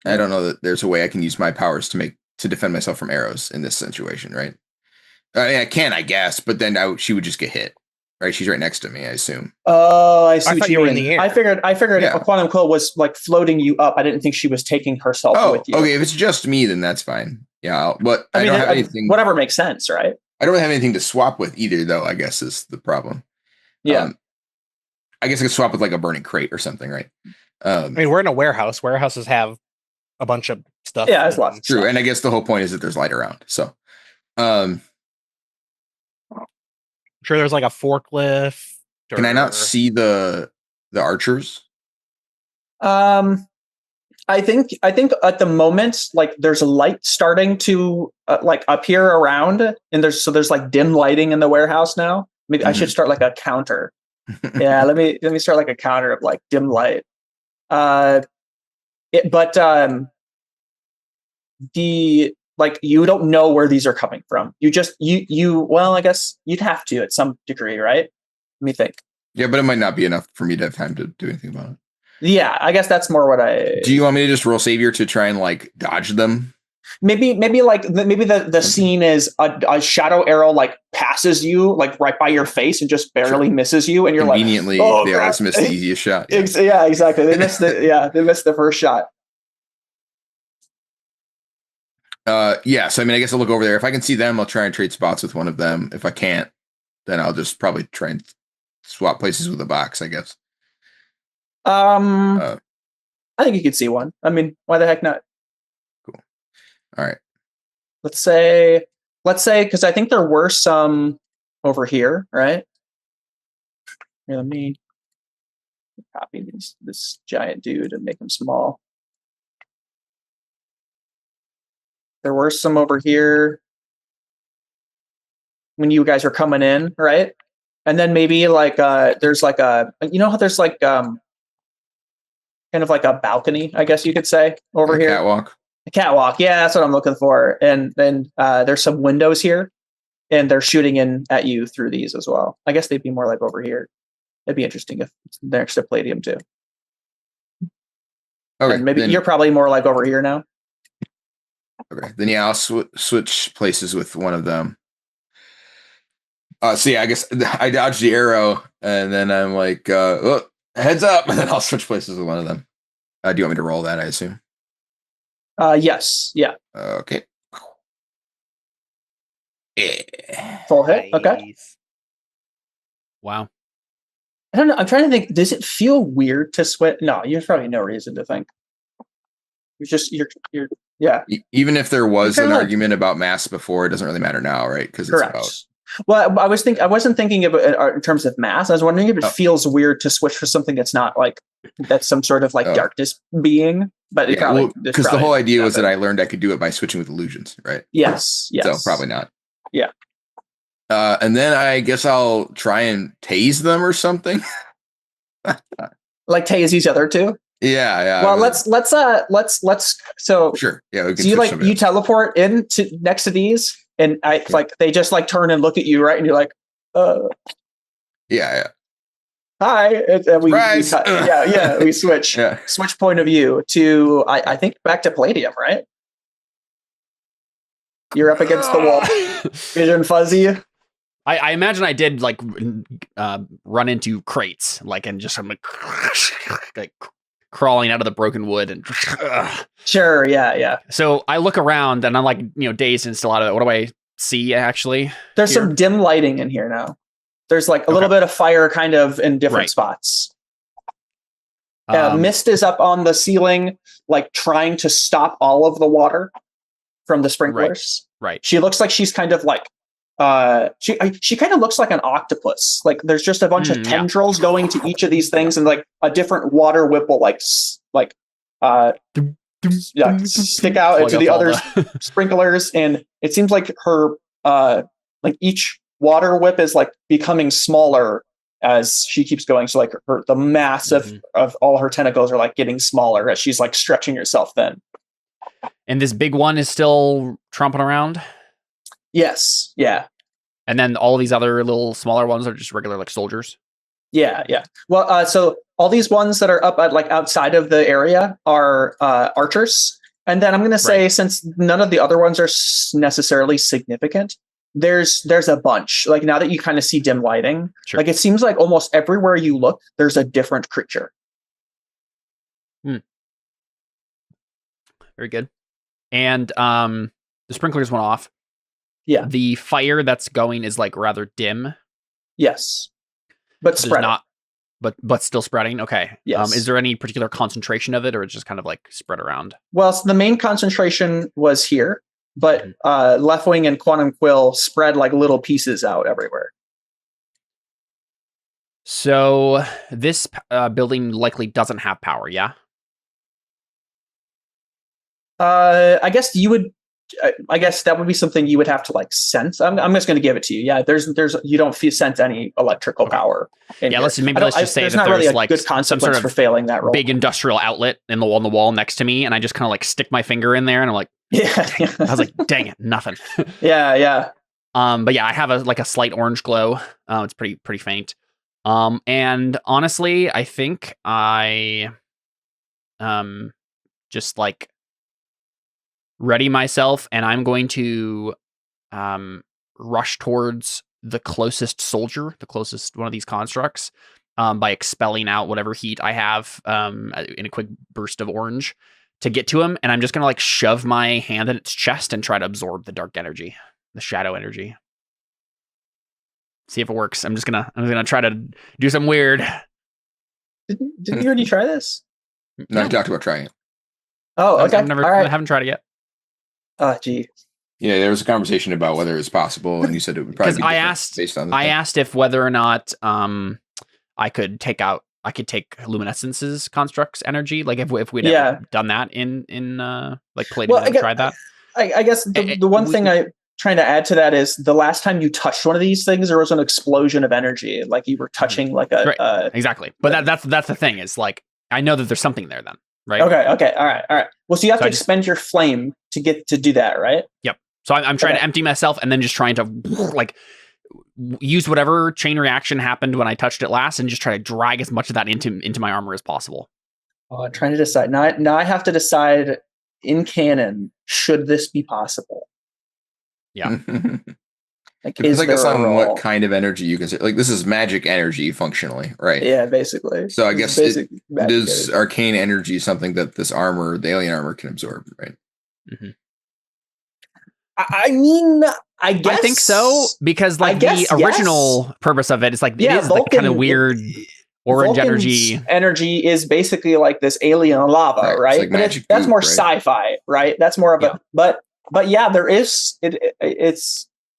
I don't know that there's a way I can use my powers to defend myself from arrows in this situation, right? I mean, I can, I guess, but then she would just get hit, right? She's right next to me, I assume. Oh, I see. I thought you were in the air. I figured a Quantum Quill was like floating you up. I didn't think she was taking herself with you. Okay. If it's just me, then that's fine. Yeah, but I don't have anything. Whatever makes sense, right? I don't have anything to swap with either, though, I guess is the problem. Yeah. I guess I could swap with like a burning crate or something, right? I mean, we're in a warehouse. Warehouses have a bunch of stuff. Yeah, there's lots of true. stuff. And I guess the whole point is that there's light around. So sure there's like a forklift. Can I not see the archers? I think at the moment, like there's a light starting to like appear around, and there's like dim lighting in the warehouse now. Maybe I should start like a counter. Yeah, let me start like a counter of like dim light. The like you don't know where these are coming from. You just well, I guess you'd have to at some degree, right? Let me think. Yeah, but it might not be enough for me to have time to do anything about it. Yeah, I guess that's more what I. Do you want me to just roll savior to try and like dodge them? Maybe the scene is a shadow arrow like passes you like right by your face and just barely misses you, and you're conveniently, like, they always miss the easiest shot. Yeah, yeah exactly. They missed the first shot. Yeah, so I mean, I guess I'll look over there. If I can see them, I'll try and trade spots with one of them. If I can't, then I'll just probably try and swap places with a box, I guess. I think you could see one. I mean, why the heck not? Cool. All right. Let's say, because I think there were some over here, right? Here, let me copy this giant dude and make him small. There were some over here when you guys are coming in, right? And then maybe like there's like how there's like kind of like a balcony, I guess you could say, over here. Catwalk. A catwalk, yeah, that's what I'm looking for. And then there's some windows here, and they're shooting in at you through these as well. I guess they'd be more like over here. It'd be interesting if it's next to Palladium too. Okay, and maybe you're probably more like over here now. Okay, then yeah, I'll switch places with one of them. So yeah, I guess I dodged the arrow, and then I'm like, heads up, and then I'll switch places with one of them. Do you want me to roll that, I assume? Yes. Yeah. Okay. Yeah. Full hit. Okay. Wow. I don't know. I'm trying to think. Does it feel weird to switch? No, there's probably no reason to think. You're yeah. Even if there was an argument about mass before, it doesn't really matter now, right? Because it's about. Well, I wasn't thinking of it in terms of mass. I was wondering if it feels weird to switch for something that's not like that's some sort of like darkness being. But it probably because the whole idea was that I learned I could do it by switching with illusions, right? Yes. So probably not. Yeah. And then I guess I'll try and tase them or something. Like tase each other too. Yeah. Well, let's. So sure. Yeah. So you teleport in to next to these, and like they just like turn and look at you, right? And you're like, Yeah. Hi, and we cut. Yeah. We switch. Switch point of view to I think back to Palladium, right? You're up against the wall, vision fuzzy. I imagine I did like run into crates, like, and just I'm like crawling out of the broken wood and. Sure. Yeah. So I look around and I'm like, dazed and still out of it. What do I see actually? There's some dim lighting in here now. There's like a little bit of fire kind of in different spots. Mist is up on the ceiling, like trying to stop all of the water from the sprinklers. Right. She looks like she's kind of like, she kind of looks like an octopus. Like there's just a bunch of tendrils going to each of these things, and like a different water whip will stick out into the other sprinklers. And it seems like her, like each water whip is like becoming smaller as she keeps going. So like the mass of all her tentacles are like getting smaller as she's like stretching herself thin. And this big one is still tromping around? Yes. Yeah. And then all these other little smaller ones are just regular like soldiers? Yeah. Well, so all these ones that are up at like outside of the area are archers. And then I'm going to say, since none of the other ones are necessarily significant, there's a bunch. Like now that you kind of see dim lighting, like it seems like almost everywhere you look, there's a different creature. Very good. And the sprinklers went off. Yeah. The fire that's going is like rather dim. Yes. But spreading. But still spreading. Okay. Yes. Is there any particular concentration of it, or it's just kind of like spread around? Well, so the main concentration was here, but Leftwing and Quantum Quill spread like little pieces out everywhere. So this building likely doesn't have power, yeah? I guess you would. I guess that would be something you would have to like sense. I'm just going to give it to you. Yeah, there's you don't sense any electrical power. Yeah, let's just say there's that not there's really a like good some consequence sort of for failing that roll. big industrial outlet on the wall next to me, and I just kind of like stick my finger in there, and I'm like, yeah. I was like, dang it, nothing. yeah. But yeah, I have a slight orange glow. It's pretty faint. And honestly, I think I just like ready myself, and I'm going to rush towards the closest soldier, the closest one of these constructs, by expelling out whatever heat I have in a quick burst of orange to get to him. And I'm just gonna like shove my hand in its chest and try to absorb the dark energy, the shadow energy. See if it works. I'm gonna try to do something weird. Didn't you already try this? No, I talked about trying it. Oh, okay. I haven't tried it yet. Oh, gee. Yeah, there was a conversation about whether it's possible, and you said it would probably be based on. I asked if whether or not I could take Luminescence's constructs energy, like if we'd ever done that in like Palladium, tried that. I guess the one thing I'm trying to add to that is the last time you touched one of these things, there was an explosion of energy, like you were touching like a exactly. But that's the thing is like I know that there's something there then, right? Okay, all right. Well, so you have to expend your flame to get to do that, right? Yep. So I'm trying to empty myself and then just trying to like use whatever chain reaction happened when I touched it last and just try to drag as much of that into my armor as possible. Oh, I'm trying to decide. Now I have to decide in canon, should this be possible? Yeah. Like, I guess on what kind of energy you can say. Like, this is magic energy functionally, right? Yeah, basically. So I guess does arcane energy something that this armor, the alien armor, can absorb, right? Mm-hmm. I mean, I guess I think so, because like the original purpose of it is like it is like kind of weird orange energy. Energy is basically like this alien lava, right? Like magic that's more sci-fi, right? That's more of a but yeah, there is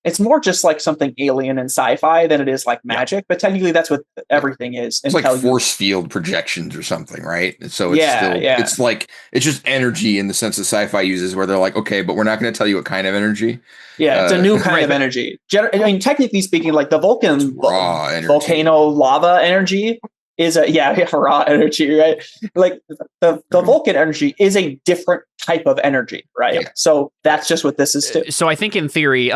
it's more just like something alien and sci-fi than it is like magic, but technically that's what everything is. It's like force field projections or something, right? So it's it's like it's just energy in the sense that sci-fi uses, where they're like, okay, but we're not going to tell you what kind of energy. Yeah, it's a new kind of energy. I mean, technically speaking, like the volcano lava energy is raw energy, right? Like the Vulcan energy is a different type of energy, right? Yeah. So that's just what this is too. So I think in theory,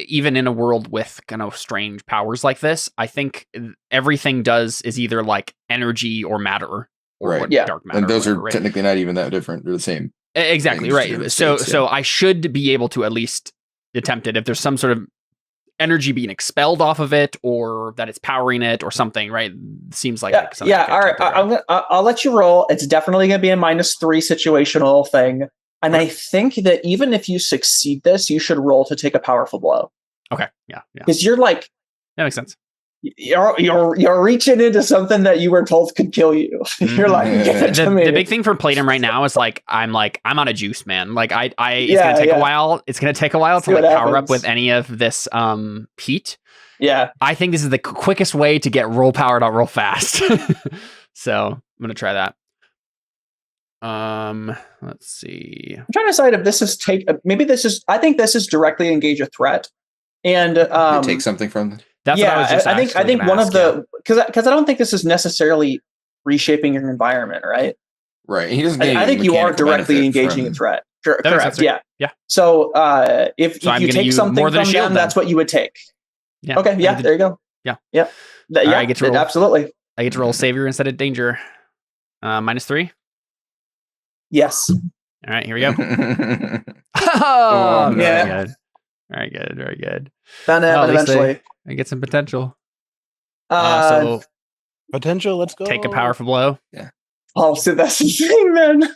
even in a world with kind of strange powers like this, I think everything is either like energy or matter or dark matter. And those are technically not even that different. They're the same. Exactly, right. So I should be able to at least attempt it if there's some sort of energy being expelled off of it, or that it's powering it, or something. Right? Seems like All right. I'll let you roll. It's definitely going to be a -3 situational thing, and I think that even if you succeed this, you should roll to take a powerful blow. Okay. Yeah. Because you're like that makes sense. You're reaching into something that you were told could kill you. You're like, the big thing for Palladium right now is like I'm out of juice, man. Like it's gonna take a while. It's gonna take a while to like power up with any of this heat. Yeah, I think this is the quickest way to get roll powered out real fast. So I'm gonna try that. Let's see. I'm trying to decide if this is I think this is directly engage a threat, and take something from them. That's what I was just I think one of the because I don't think this is necessarily reshaping your environment, right? Right. He doesn't. I think you are directly engaging a threat. Correct. Yeah. So if you take something from them, that's what you would take. Yeah. Okay. Yeah. There you go. Yeah. Yeah. I get to roll. Absolutely. I get to roll savior instead of danger. -3. Yes. All right. Here we go. Oh, yeah. Very good. Very good. Found out eventually. I get some potential. So potential. Let's go. Take a powerful blow. Yeah. Oh, so that's the thing, then.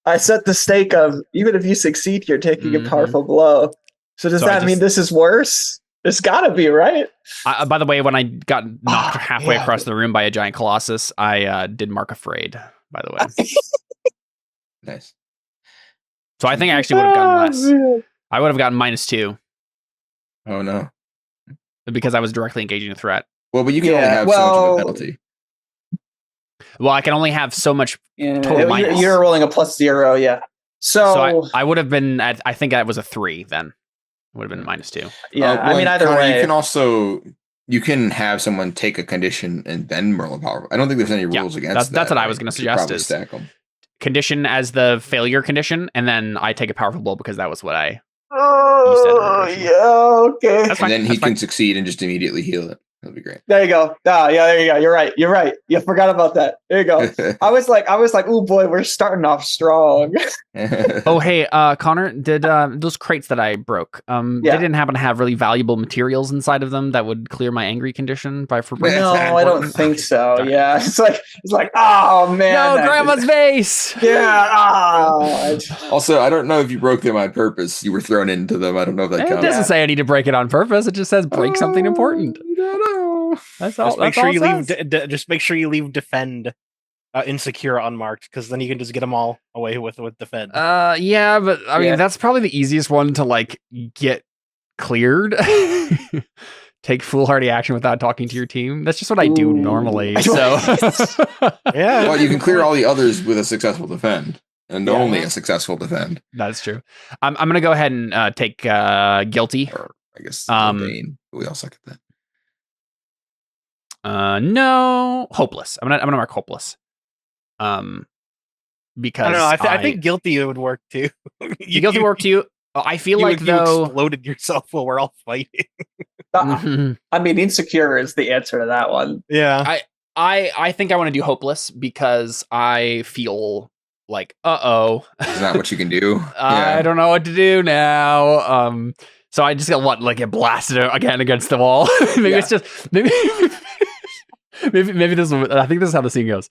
I set the stake of even if you succeed, you're taking a powerful blow. So does that mean this is worse? It's got to be, right? By the way, when I got knocked halfway across the room by a giant colossus, I did mark afraid. By the way. Nice. So I think I actually would have gotten less. Man. I would have gotten -2. Oh no! Because I was directly engaging a threat. Well, but you can only have so much of a penalty. Well, I can only have so much total minus. You're rolling a +0, yeah. So I would have been at, I think that was a 3 then. Would have been -2. Yeah, I mean, either Connor, way. You can have someone take a condition and then roll a power. I don't think there's any rules against that. That's what I was going to suggest is stack them. Condition as the failure condition, and then I take a powerful blow because that was what I. Oh, yeah, okay. And then he can succeed and just immediately heal it. That'd be great. There you go. Yeah, there you go. You're right. You forgot about that. There you go. I was like, oh boy, we're starting off strong. Oh, hey, Connor, did those crates that I broke? They didn't happen to have really valuable materials inside of them that would clear my angry condition by for? No, I don't think so. Yeah, it's like, oh man, no, Grandma's vase. Yeah. Also, I don't know if you broke them on purpose. You were thrown into them. I don't know if that counts. It doesn't say I need to break it on purpose. It just says break something important. That's all. Just make sure you leave defend insecure unmarked, because then you can just get them all away with defend. Yeah, but I mean that's probably the easiest one to like get cleared. Take foolhardy action without talking to your team. That's just what I do normally. So yeah. Well, you can clear all the others with a successful defend, and only a successful defend. That's true. I'm gonna go ahead and take guilty. Or I guess we all suck at that. No, hopeless. I'm gonna mark hopeless. Because I don't know. I think guilty would work too. Guilty would work too. I feel like though exploded yourself while we're all fighting. I mean, insecure is the answer to that one. Yeah. I think I want to do hopeless because I feel like is that what you can do? I don't know what to do now. So I just got get blasted again against the wall. Maybe it's just maybe this is, I think this is how the scene goes.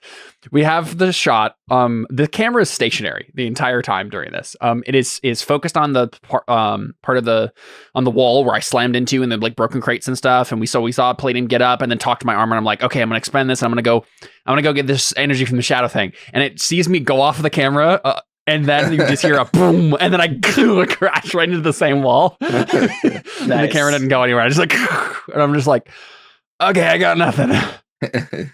We have the shot. The camera is stationary the entire time during this. It is focused on the part of on the wall where I slammed into and the like broken crates and stuff. And we saw Palladium get up and then talk to my armor. And I'm like, okay, I'm gonna expend this. And I'm gonna go get this energy from the shadow thing. And it sees me go off of the camera. And then you just hear a boom, and then I crash right into the same wall. Nice. And the camera didn't go anywhere. I just and I'm just like, okay, I got nothing. Okay.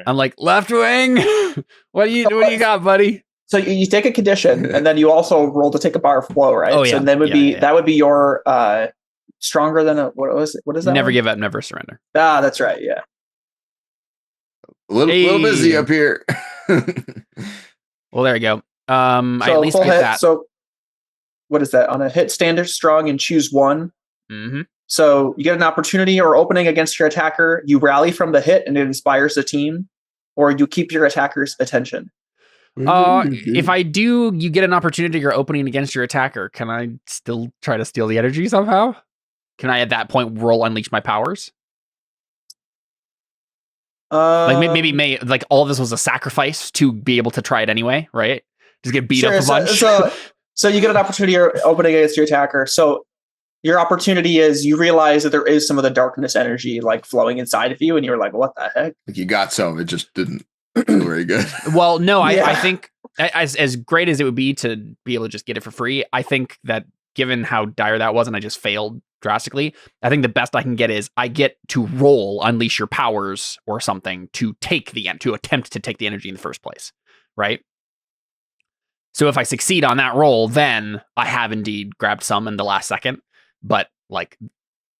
I'm like, left wing. What do you got, buddy? So you take a condition, and then you also roll to take a powerful blow, right? Oh yeah. So then that would be your stronger than a what is that? Never give up, never surrender. Ah, that's right. Yeah. A little busy up here. Well, there you go. I at least get that. So, what is that? On a hit, standard, strong, and choose one. Mm-hmm. So you get an opportunity or opening against your attacker. You rally from the hit, and it inspires the team, or you keep your attacker's attention. If I do, you get an opportunity or opening against your attacker. Can I still try to steal the energy somehow? Can I at that point roll unleash my powers? Maybe like all this was a sacrifice to be able to try it anyway, right? Just get beat up a bunch. So you get an opportunity or opening against your attacker. So your opportunity is you realize that there is some of the darkness energy like flowing inside of you, and you're like, what the heck? Like you got some, it just didn't feel very good. Well, no, I think as great as it would be to be able to just get it for free, I think that given how dire that was and I just failed drastically, I think the best I can get is I get to roll unleash your powers or something to attempt to take the energy in the first place, right? So if I succeed on that roll, then I have indeed grabbed some in the last second. But like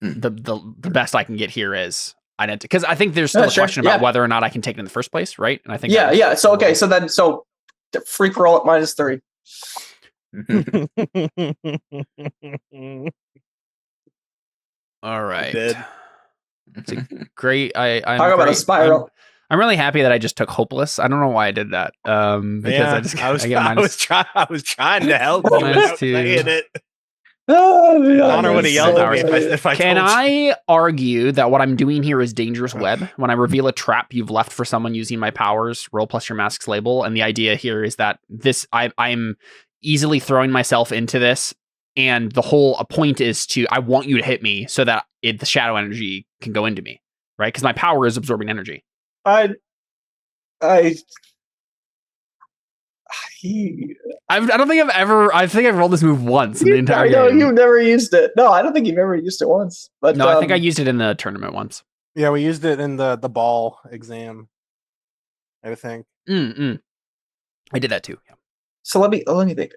the best I can get here is because I think there's still a question about whether or not I can take it in the first place, right? And I think So okay, so freak roll at -3. All right. It's great. I'm talk about a spiral. I'm really happy that I just took hopeless. I don't know why I did that. Because I was trying to help you without saying it. Connor would have yelled at me if I Can told I argue that what I'm doing here is dangerous web? When I reveal a trap you've left for someone using my powers, roll plus your mask's label, and the idea here is that I'm easily throwing myself into this, and the whole point is I want you to hit me so that the shadow energy can go into me, right? Because my power is absorbing energy. I don't think I think I've rolled this move once in the entire game. You've never used it. No, I don't think you've ever used it once. But no, I think I used it in the tournament once. Yeah, we used it in the ball exam. I think. I did that too. Yeah. So let me think.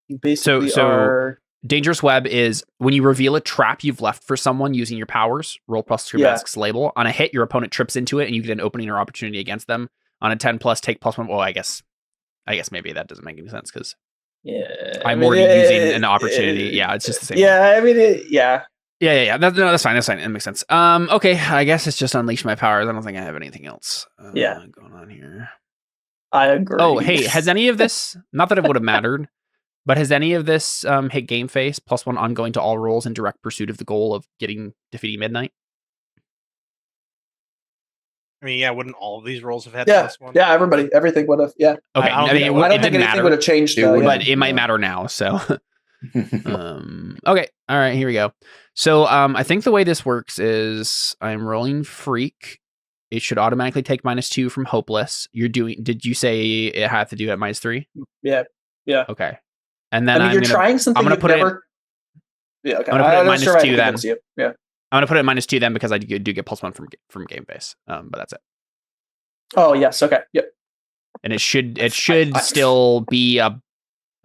You basically are. Dangerous Web is when you reveal a trap you've left for someone using your powers, roll plus your mask's label. On a hit, your opponent trips into it and you get an opening or opportunity against them. On a 10 plus, take +1. Well, I guess maybe that doesn't make any sense because I'm already using an opportunity. Yeah, it's just the same. Yeah, Yeah. That's fine. It makes sense. Okay, I guess it's just unleash my powers. I don't think I have anything else going on here. I agree. Oh, hey, has any of this, not that it would have mattered, but has any of this hit game face +1 ongoing to all rolls in direct pursuit of the goal of defeating Midnight? I mean, yeah, wouldn't all of these rolls have had +1? Yeah, everything would have. Yeah. Okay, I don't think anything would have changed, but it might matter now. So, okay, all right, here we go. So, I think the way this works is I'm rolling Freak. It should automatically take -2 from Hopeless. Did you say it had to do at -3? Yeah. Okay. And then you're trying something. I'm going to put it. Yeah, okay. I'm going to put it at -2 then. Yeah. I'm going to put it at -2 then because I do get +1 from game face. But that's it. Oh yes. Okay. Yep. And it should still be I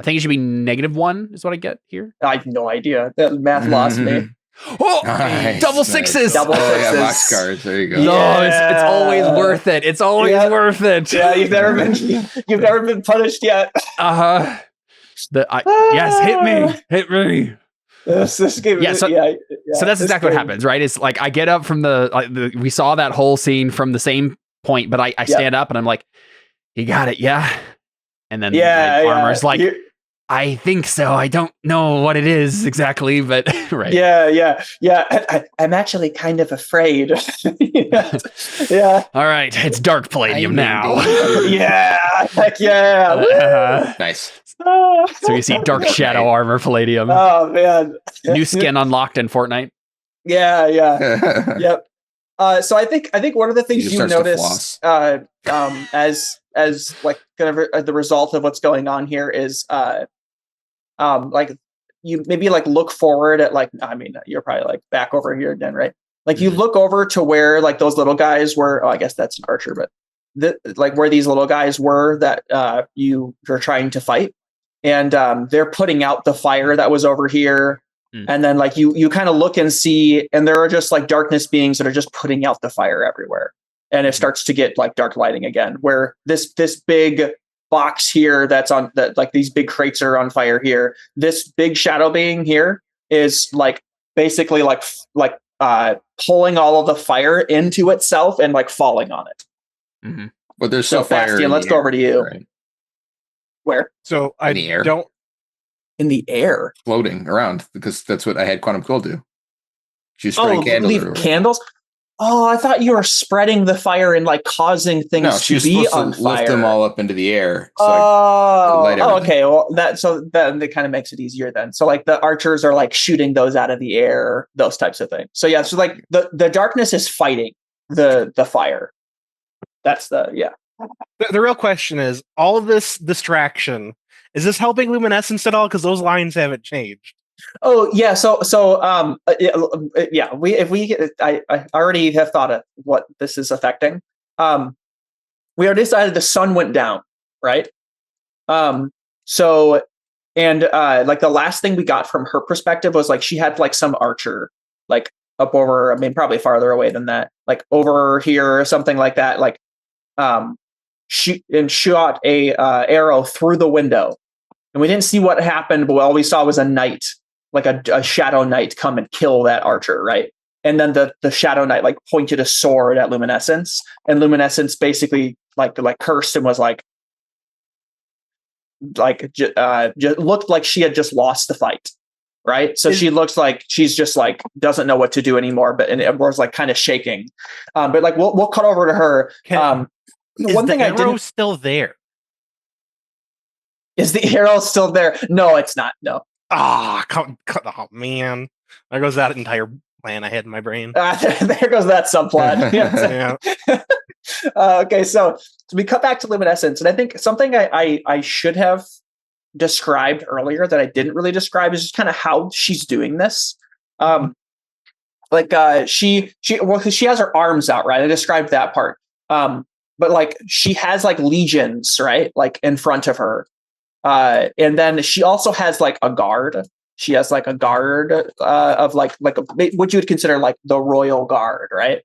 think it should be -1 is what I get here. I have no idea. That math lost me. Oh, nice, double sixes. Double sixes. Yeah, box cards. There you go. No, it's always worth it. It's always worth it. Yeah, you've never been punished yet. Yes, hit me. This game. Yeah, so that's exactly what happens, right? It's like I get up from we saw that whole scene from the same point, but I stand up and I'm like, you got it, yeah. And then Armor's like, I think so. I don't know what it is exactly, but right. Yeah. I'm actually kind of afraid. Yeah. All right, it's Dark Palladium now. Yeah. Heck yeah. Nice. So you see Dark Shadow Armor Palladium. Oh man. New skin unlocked in Fortnite. Yeah. Yep. So I think one of the things you notice as like kind of the result of what's going on here is like you maybe like look forward at you're probably like back over here again, right? Like you look over to where like those little guys were. I guess that's an archer, but like where these little guys were that you're trying to fight, and they're putting out the fire that was over here. And then like you kind of look and see, and there are just like darkness beings that are just putting out the fire everywhere. And it starts to get like dark lighting again, where this big box here that's on that, like these big crates are on fire here. This big shadow being here is like basically like pulling all of the fire into itself and like falling on it. Mm-hmm. But there's still fire. Bastian, let's go over to you. Right. Where? So in the air. In the air, floating around, because that's what I had Quantum Cold do. She's spraying candles. Oh, I thought you were spreading the fire and like causing things to be on fire. Lift them all up into the air. So okay. Well, that kind of makes it easier then. So like the archers are like shooting those out of the air, those types of things. So yeah, so like the darkness is fighting the fire. That's the real question is, all of this distraction, is this helping Luminescence at all? Because those lines haven't changed. Oh yeah, I already have thought of what this is affecting. We already decided the sun went down, right? Like the last thing we got from her perspective was like she had like some archer like up over, I mean probably farther away than that, like over here or something like that, like shot a arrow through the window. And we didn't see what happened, but all we saw was a knight, like a shadow knight, come and kill that archer, right? And then the shadow knight like pointed a sword at Luminescence, and Luminescence basically like cursed and was just looked like she had just lost the fight, right? So she looks like she's just like doesn't know what to do anymore, and it was like kind of shaking. But like we'll cut over to her. One thing I didn't still there. Is the arrow still there? No, it's not. No. Oh man. There goes that entire plan I had in my brain. There goes that subplot. Yeah. Okay, so we cut back to Luminescence, and I think something I should have described earlier that I didn't really describe is just kind of how she's doing this. She has her arms out, right? I described that part. but like she has like legions, right? Like in front of her. And then she also has like a guard. She has like a guard of like what you would consider like the royal guard, right?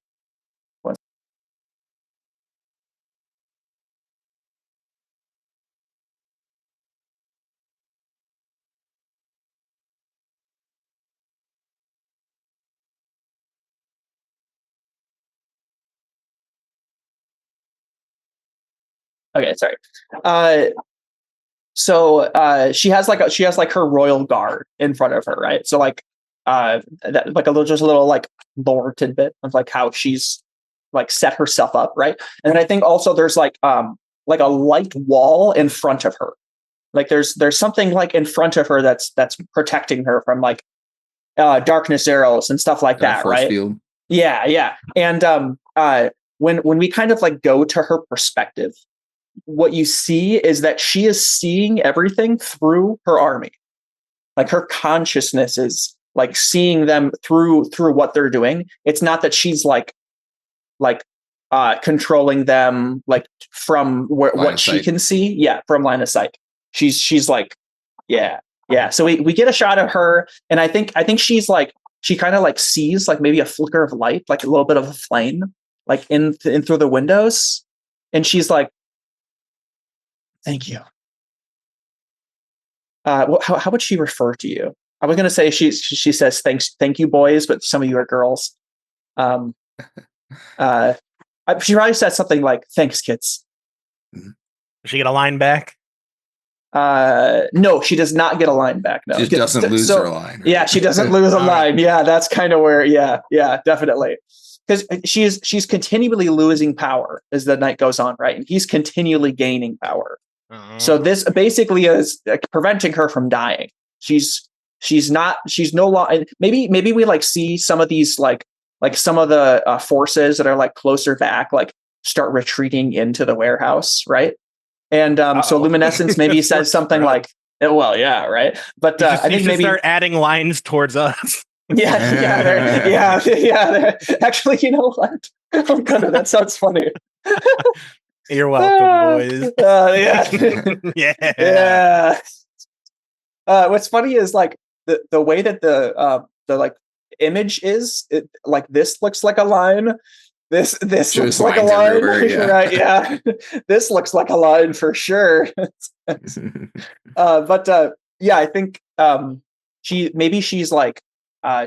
Okay, sorry. So she has like her royal guard in front of her, right? So like like just a little like lore tidbit of like how she's like set herself up, right? And then I think also there's like a light wall in front of her. Like there's something like in front of her that's protecting her from like darkness arrows and stuff like that, force right? field. Yeah. And when we kind of like go to her perspective, what you see is that she is seeing everything through her army. Like her consciousness is like seeing them through what they're doing. It's not that she's like controlling them like from what she can see. Yeah, from line of sight. She's like, yeah. So we get a shot of her, and I think she's like, she kind of like sees like maybe a flicker of light, like a little bit of a flame, like in through the windows, and she's like, thank you. How would she refer to you? I was going to say she says thank you, boys, but some of you are girls. She probably says something like thanks, kids. Does she get a line back? No, she does not get a line back. No, she doesn't lose her line. Right? Yeah, she doesn't lose a line. Yeah, that's kind of where. Yeah, definitely. Because she's continually losing power as the night goes on, right? And he's continually gaining power. So this basically is preventing her from dying. She's no longer. Maybe we like see some of these like some of the forces that are like closer back like start retreating into the warehouse, right? And so Luminescence maybe says something like, well, yeah, right. But I think maybe start adding lines towards us. Yeah. Actually, you know what? I'm gonna. That sounds funny. You're welcome, boys. Yeah. What's funny is like the way that the like image is, like this looks like a line. This looks like a line, right? Yeah. This looks like a line for sure. But yeah, I think she's like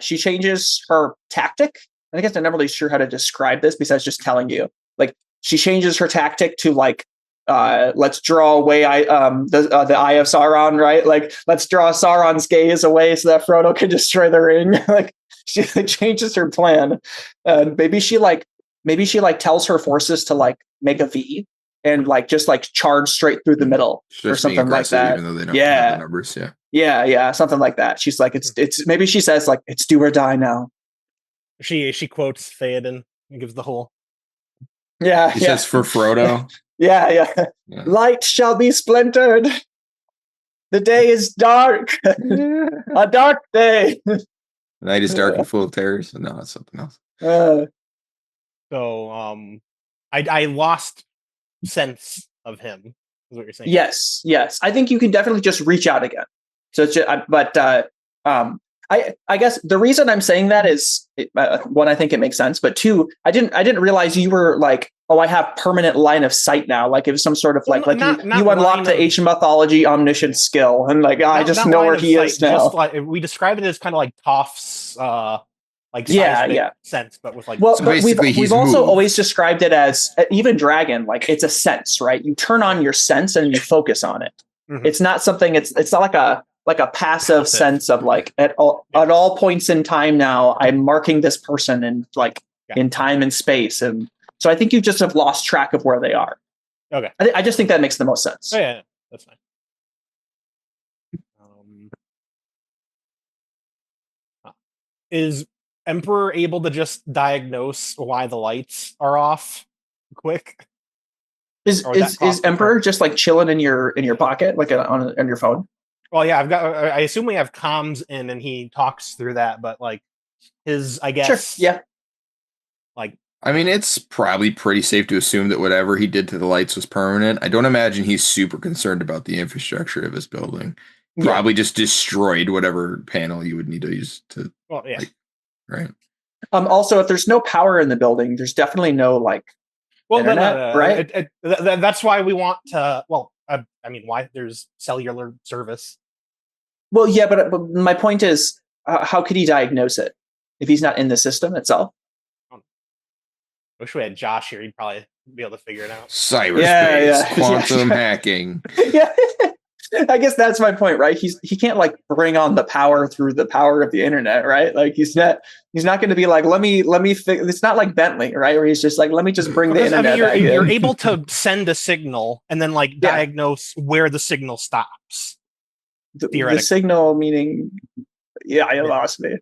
she changes her tactic. I guess I'm not really sure how to describe this besides just telling you. Like she changes her tactic to like let's draw away the eye of Sauron, right? Like let's draw Sauron's gaze away so that Frodo can destroy the ring. Like she changes her plan. Maybe she tells her forces to like make a V and like just like charge straight through the middle or something like that. Even though they don't have the numbers, yeah, something like that. She's like, it's maybe she says like it's do or die now. She quotes Theoden and gives the whole. Yeah, she says for Frodo. Yeah. Light shall be splintered. The day is dark. A dark day. The night is dark and full of terrors. No, that's something else. So I lost sense of him, is what you're saying. Yes. I think you can definitely just reach out again. So it's just, I guess the reason I'm saying that is one, I think it makes sense, but two, I didn't realize you were like, oh, I have permanent line of sight now. Like it was some sort of like you unlocked the ancient mythology omniscient skill, and like I just know where he is now. Just like, we describe it as kind of like Toph's sense, but with like so we've also always described it as even Dragon, like it's a sense, right? You turn on your sense and you focus on it. Mm-hmm. It's not something. It's not like a passive sense of like at all points in time now I'm marking this person in like in time and space, and so I think you just have lost track of where they are. Okay, I just think that makes the most sense. Oh, yeah, that's fine. Is Emperor able to just diagnose why the lights are off quick? Is Emperor just like chilling in your pocket, like on your phone? Well, yeah, I assume we have comms in, and he talks through that. But like his, I guess, sure, yeah, like I mean, it's probably pretty safe to assume that whatever he did to the lights was permanent. I don't imagine he's super concerned about the infrastructure of his building. Probably just destroyed whatever panel you would need to use to. Well, yeah. Right. Also, if there's no power in the building, there's definitely no internet, right? That's why we want to. Well, I mean, why there's cellular service. Well, yeah, but my point is, how could he diagnose it if he's not in the system itself? Wish we had Josh here. He'd probably be able to figure it out. Cyberspace, quantum hacking. Yeah, I guess that's my point, right? He can't bring on the power through the power of the internet, right? Like he's not going to be like, let me it's not like Bentley, right? Where he's just like, let me just bring the internet. I mean, you're able to send a signal and then diagnose where the signal stops. The signal meaning, you lost me.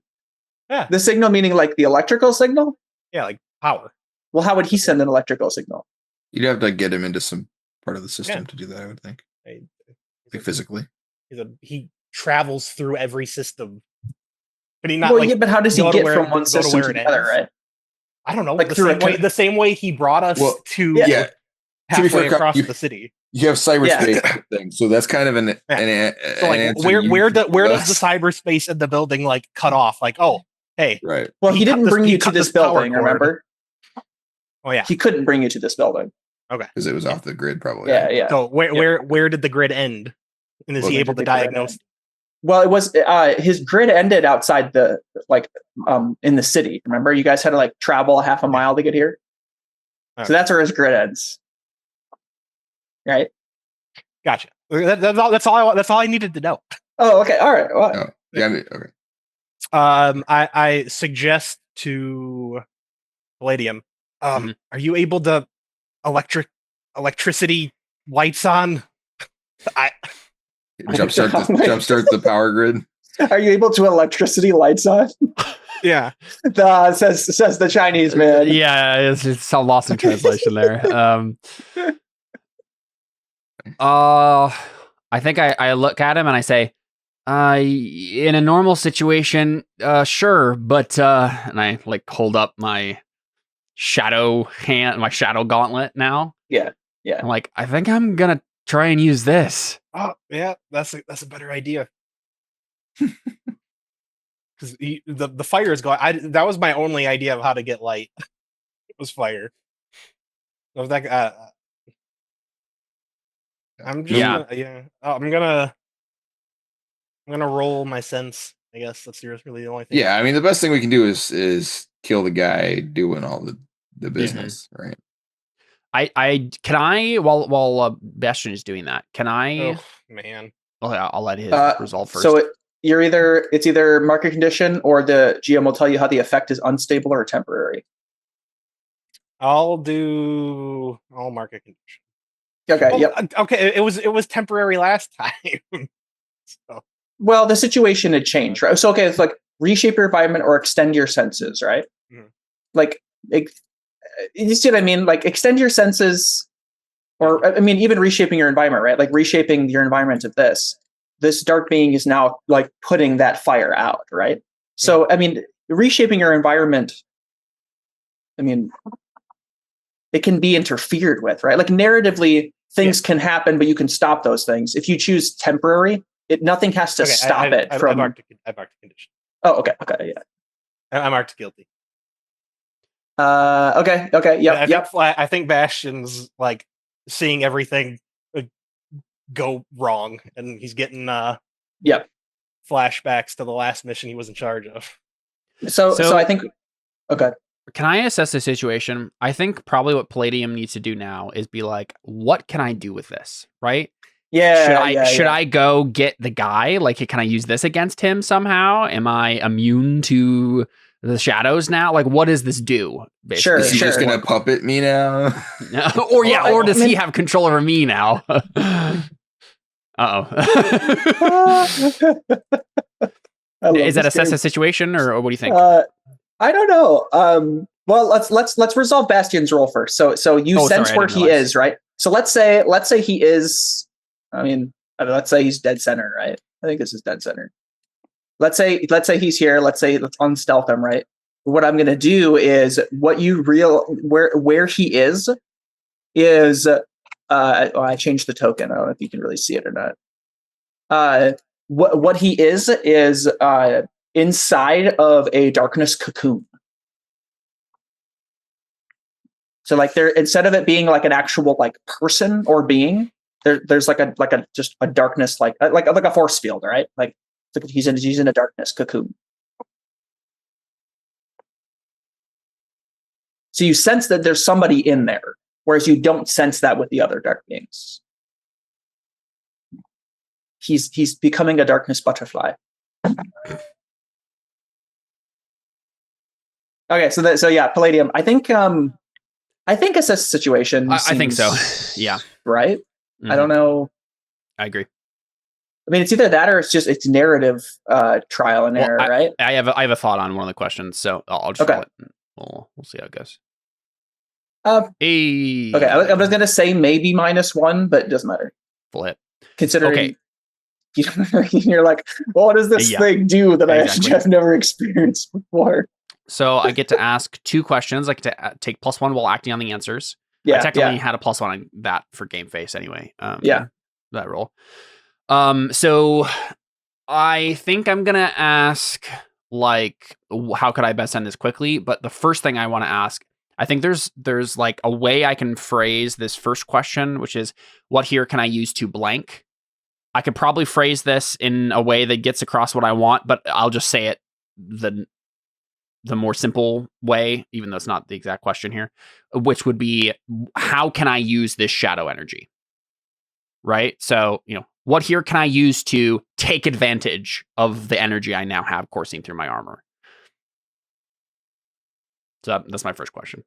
Yeah. The signal meaning like the electrical signal? Yeah, like power. Well, how would he send an electrical signal? You'd have to get him into some part of the system to do that, I would think. Like physically. He travels through every system. But he not but how does he get from one system to the other, right? I don't know. The same way he brought us to halfway across the city. You have cyberspace thing, so that's kind of an where does the cyberspace in the building cut off? Like, oh, hey, right. Well, he didn't bring you to this building, remember? Oh yeah, he couldn't bring you to this building. Okay, because it was off the grid, probably. Yeah. So where did the grid end? And is he able to diagnose? Well, it was his grid ended outside the in the city. Remember, you guys had to travel half a mile to get here. Okay. So that's where his grid ends. Right. Gotcha. That's all I needed to know. Oh, okay. All right. Well, oh, yeah. Okay. I suggest to Palladium. Are you able to electricity lights on? Jumpstart the power grid. Are you able to electricity lights on? Yeah. Says the Chinese man. Yeah, it's so lost in translation there. I think I look at him and I say, in a normal situation, sure, but and I hold up my shadow gauntlet now. Yeah. I'm like, I think I'm gonna try and use this. Oh yeah, that's a better idea. Because the fire is going. That was my only idea of how to get light. It was fire. So that I'm just I'm gonna roll my sense. I guess that's really the only thing. Yeah, I mean the best thing we can do is kill the guy doing all the business, right? Can I while Bastion is doing that, can I? Oh man. Oh, I'll let his resolve first. So it's either market condition or the GM will tell you how the effect is unstable or temporary. I'll market condition. Okay. Well, yep. Okay. It was temporary last time. So. Well, the situation had changed, right? So it's reshape your environment or extend your senses, right? Mm-hmm. You see what I mean? Extend your senses, or I mean, even reshaping your environment, right? Reshaping your environment of this dark being is now putting that fire out, right? So, I mean, reshaping your environment, I mean, it can be interfered with, right? Narratively, things can happen, but you can stop those things. If you choose temporary, nothing has to stop it from... I marked a condition. Oh, okay, yeah. I marked guilty. Okay, yep. I think Bastion's seeing everything go wrong, and he's getting flashbacks to the last mission he was in charge of. So I think okay. Can I assess the situation? I think probably what Palladium needs to do now is be like, what can I do with this? Right? Yeah. Should I go get the guy? Can I use this against him somehow? Am I immune to the shadows now? What does this do? Basically? Sure. Is he just gonna puppet me now? or does he have control over me now? Is that assess the situation, or what do you think? I don't know. Well, let's resolve Bastion's role first. So you sense where he is, right? So let's say he is. I mean, let's say he's dead center, right? I think this is dead center. Let's say he's here. Let's unstealth him, right? what I'm going to do is where he is I changed the token. I don't know if you can really see it or not. What he is inside of a darkness cocoon. So like there, instead of it being like an actual like person or being, there's like a just a darkness like a force field, right? Like he's in a darkness cocoon. So you sense that there's somebody in there, whereas you don't sense that with the other dark beings. He's becoming a darkness butterfly. Okay, so yeah, Palladium. I think it's a situation. I think so. Yeah. Right. Mm-hmm. I don't know. I agree. I mean, it's either that or it's narrative trial and error, right? I have a thought on one of the questions, so I'll just roll it. We'll see how it goes. Okay, I was gonna say maybe -1, but it doesn't matter. Full hit. Considering you're like, well, what does this thing do that I actually have never experienced before? So I get to ask 2 questions. I get to take +1 while acting on the answers. I technically had a +1 on that for game face anyway. That roll. So I think I'm gonna ask like, how could I best end this quickly? But the first thing I want to ask, I think there's like a way I can phrase this first question, which is, what here can I use to blank? I could probably phrase this in a way that gets across what I want, but I'll just say it the more simple way, even though it's not the exact question here, which would be, how can I use this shadow energy? Right? So, what here can I use to take advantage of the energy I now have coursing through my armor? So that's my first question.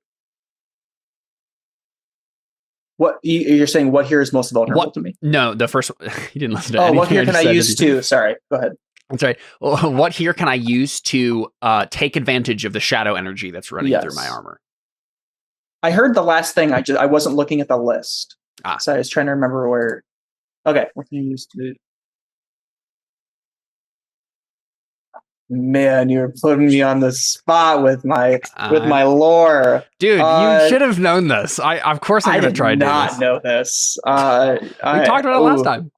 What you're saying? What here is most vulnerable to me? No, the first. You didn't listen to. What here can I use to? Sorry, go ahead. That's right. Well, what here can I use to take advantage of the shadow energy that's running through my armor? I heard the last thing. I wasn't looking at the list, so I was trying to remember where. Okay, what can you use to? Man, you're putting me on the spot with my lore, dude. You should have known this. Of course I'm gonna try to do this. I did not know this. We talked about it last time.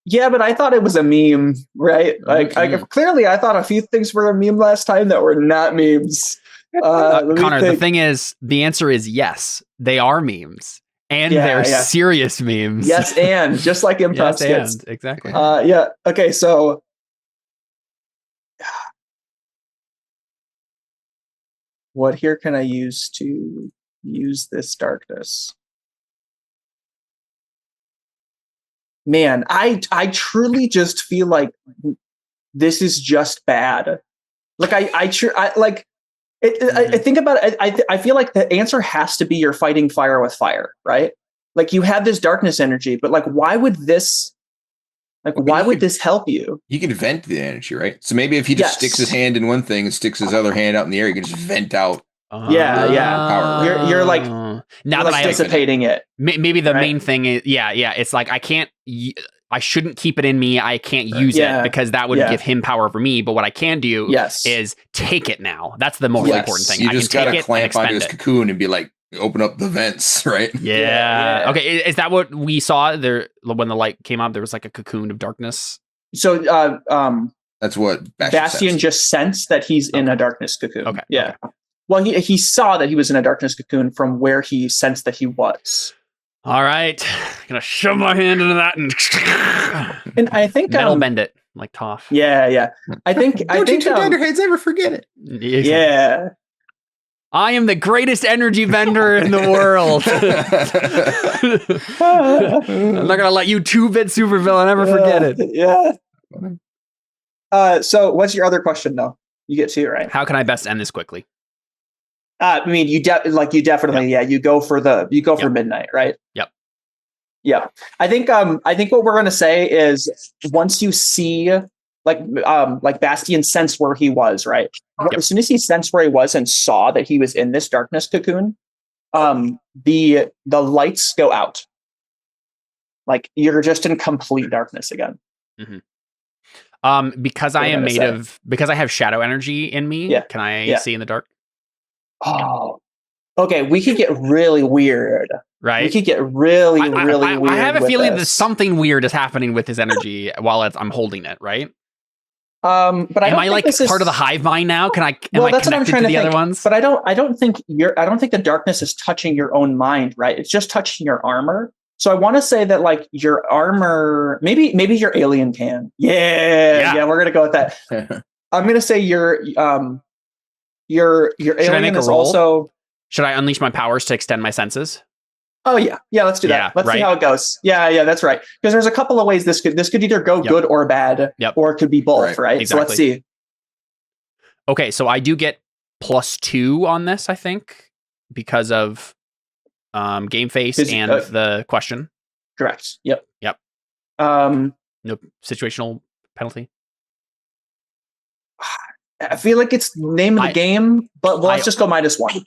Yeah, but I thought it was a meme, right? Like, clearly, I thought a few things were a meme last time that were not memes. Connor, the thing is, the answer is yes. They are memes, and they're serious memes. Yes, and just like improv skits. Exactly. Yeah. Okay, so. What here can I use to use this darkness? Man, I truly just feel like this is just bad. Like I think about it. I feel like the answer has to be you're fighting fire with fire, right? Like you have this darkness energy, but like why would this? Like, why would this help you? He can vent the energy, right? So maybe if he just sticks his hand in one thing and sticks his other hand out in the air, he can just vent out. Power. You're like now that I'm dissipating it. Maybe the main thing is it's like I shouldn't keep it in me. I can't use it because that would give him power over me. But what I can do is take it now. That's the most important thing. You just gotta clamp onto his cocoon and be like, open up the vents, right? Yeah. Okay. Is that what we saw there when the light came up? There was like a cocoon of darkness. So that's what Bastian just sensed that he's in a darkness cocoon. Okay. Yeah. Okay. Well, he saw that he was in a darkness cocoon from where he sensed that he was. All right. I'm gonna shove my hand into that and I think metal bend it like Toph. Yeah. I think you two dunderheads ever forget it. Yeah. I am the greatest energy bender in the world. I'm not gonna let you 2-bit supervillain ever forget it. Yeah. So what's your other question though? You get 2, right? How can I best end this quickly? I mean, you definitely you go for midnight, right? Yep. Yeah. I think what we're gonna say is once you see like Bastian sensed where he was, right? Yep. As soon as he sensed where he was and saw that he was in this darkness cocoon, the lights go out. Like you're just in complete darkness again. Mm-hmm. Because I am made of because I have shadow energy in me. Yeah. Can I see in the dark? Oh, okay. We could get really weird. Right. We could get really weird. I have a feeling that this. something weird is happening with his energy while I'm holding it. Right. But am I like part of the hive mind now? Can I? Well, that's what I'm trying to think. Other ones? But I don't think the darkness is touching your own mind, right? It's just touching your armor. So I want to say that like your armor, maybe your alien can. Yeah, we're gonna go with that. I'm gonna say your alien is also. Should I unleash my powers to extend my senses? Oh yeah, let's do that. Let's see how it goes. Yeah, that's right. Because there's a couple of ways this could either go good or bad, or it could be both, right? Exactly. So let's see. Okay, so I do get +2 on this, I think, because of game face and the question. Correct. Yep. No situational penalty. I feel like it's name of the game, but let's just go -1.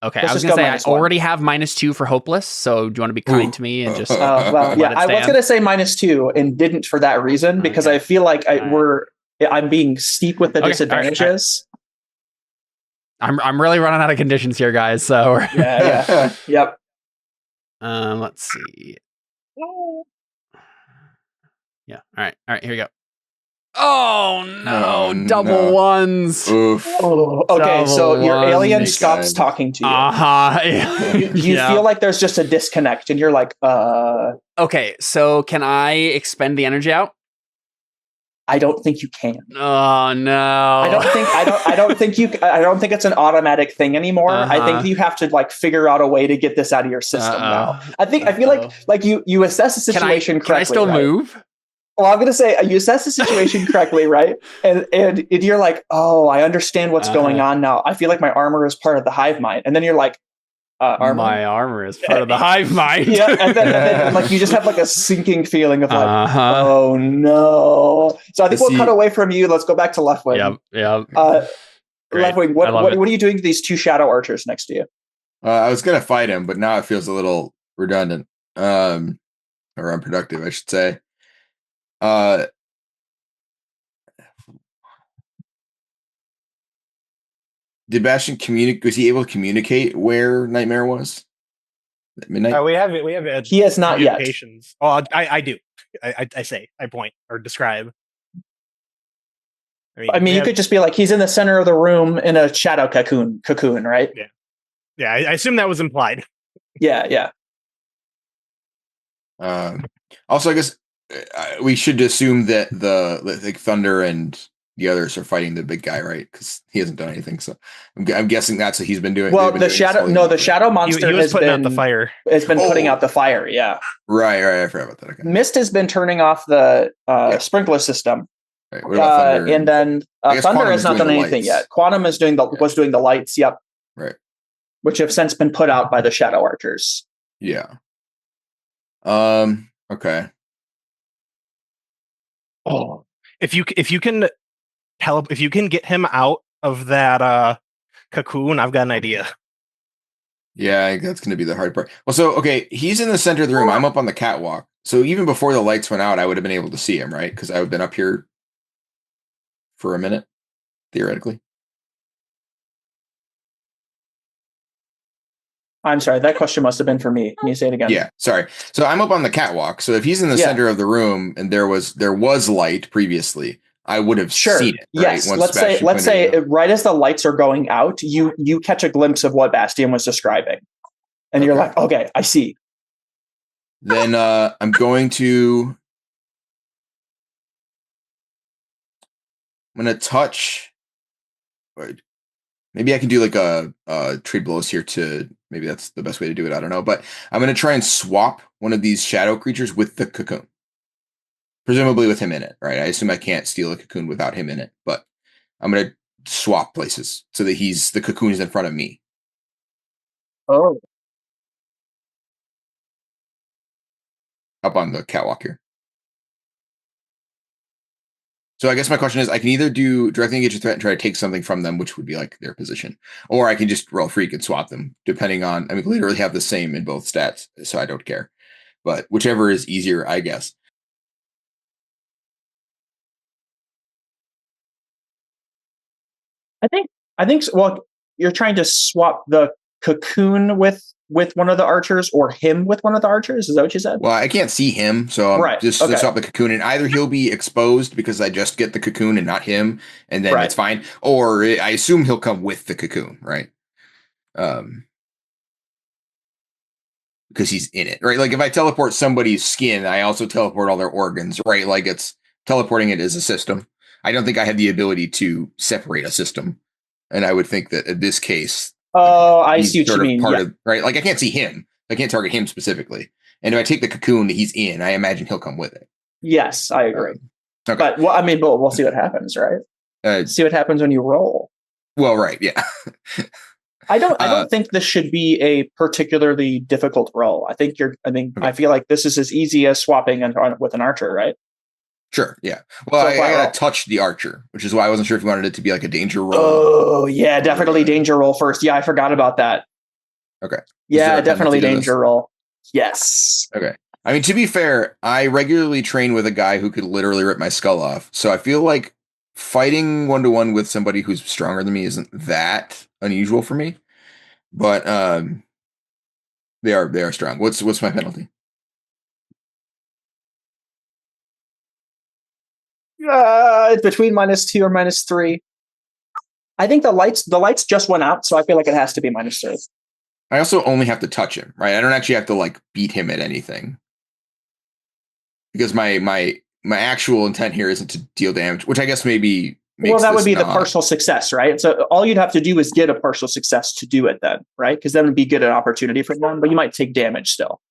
Okay, I was going to say I already have -2 for hopeless, so do you want to be kind to me and just I was going to say -2 and didn't for that reason, because I feel like I'm being steep with the disadvantages. I'm really running out of conditions here, guys, so yep. Let's see. Yeah, all right, here we go. Oh no, double ones. Oof. Oh, okay, so your alien stops talking to you. You feel like there's just a disconnect and you're like, Okay, so can I expend the energy out? I don't think you can. Oh no. I don't think it's an automatic thing anymore. I think you have to like figure out a way to get this out of your system now. I feel like you assess the situation correctly. Can I still move? Well, I'm going to say you assess the situation correctly, right? And you're like, oh, I understand what's going on now. I feel like my armor is part of the hive mind. And then you're like, armor? My armor is part of the hive mind. And then like you just have like a sinking feeling of like, oh no. So I think we'll cut away from you. Let's go back to Left Wing. Yep. Left Wing, what are you doing to these 2 shadow archers next to you? I was going to fight him, but now it feels a little redundant, or unproductive, I should say. Did Bastion was he able to communicate where Nightmare was at midnight? We have he has not yet. Oh, I do. I say, I point or describe. I mean, you could just be like, he's in the center of the room in a shadow cocoon, right? Yeah. I assume that was implied. Yeah. Also, I guess we should assume that like Thunder and the others are fighting the big guy, right? Because he hasn't done anything. So I'm guessing that's what he's been doing. Well, the shadow monster has putting out the fire. It's been putting out the fire. Yeah. Right. I forgot about that. Okay. Mist has been turning off the sprinkler system. Right. What about Thunder? And then Thunder has not done anything yet. Quantum is was doing the lights. Yep. Right. Which have since been put out by the shadow archers. Yeah. Okay. Oh, if you can get him out of that cocoon, I've got an idea. Yeah, I think that's going to be the hard part. Well, so okay, he's in the center of the room. I'm up on the catwalk. So even before the lights went out, I would have been able to see him, right? Because I would have been up here for a minute, theoretically. I'm sorry, that question must have been for me. Can you say it again? Yeah, sorry. So I'm up on the catwalk. So if he's in the center of the room and there was light previously, I would have seen it. Right? Yes. Let's say right as the lights are going out, you catch a glimpse of what Bastian was describing, and you're like, okay, I see. Then I'm going to touch. Maybe I can do like a trade blows here to, maybe that's the best way to do it. I don't know, but I'm going to try and swap one of these shadow creatures with the cocoon, presumably with him in it, right? I assume I can't steal a cocoon without him in it, but I'm going to swap places so that the cocoon is in front of me. Oh. Up on the catwalk here. So I guess my question is, I can either do directly engage a threat and try to take something from them, which would be like their position, or I can just roll freak and swap them, depending on, we literally have the same in both stats, so I don't care. But whichever is easier, I guess. I think. Well, you're trying to swap the cocoon with one of the archers, or him with one of the archers. Is that what you said? Well, I can't see him, so I'm Right. just Okay. swap the cocoon, and either he'll be exposed because I just get the cocoon and not him, and then Right. it's fine, or I assume he'll come with the cocoon, right? Because he's in it, right? Like if I teleport somebody's skin, I also teleport all their organs, right? Like it's teleporting it as a system. I don't think I have the ability to separate a system, and I would think that in this case, Oh, I see what you mean. Part of, right? Like I can't see him. I can't target him specifically. And if I take the cocoon that he's in, I imagine he'll come with it. Yes, I agree. Okay. But well, I mean, we'll see what happens, right? See what happens when you roll. Well, right, yeah. I don't think this should be a particularly difficult roll. I feel like this is as easy as swapping with an archer, right? Sure, yeah. Well, So I gotta touch the archer, which is why I wasn't sure if you wanted it to be like a danger roll. Oh, yeah, definitely danger roll first. Yeah, I forgot about that. Okay. Yeah, definitely danger roll. Yes. Okay. I mean, to be fair, I regularly train with a guy who could literally rip my skull off. So I feel like fighting 1-to-1 with somebody who's stronger than me isn't that unusual for me. But they are strong. What's my penalty? It's between -2 or -3. I think the lights just went out, so I feel like it has to be -3. I also only have to touch him, right? I don't actually have to like beat him at anything. Because my actual intent here isn't to deal damage, which I guess maybe makes well, that would be the partial success, right? So all you'd have to do is get a partial success to do it then, right? Because then would be good an opportunity for them, but you might take damage still.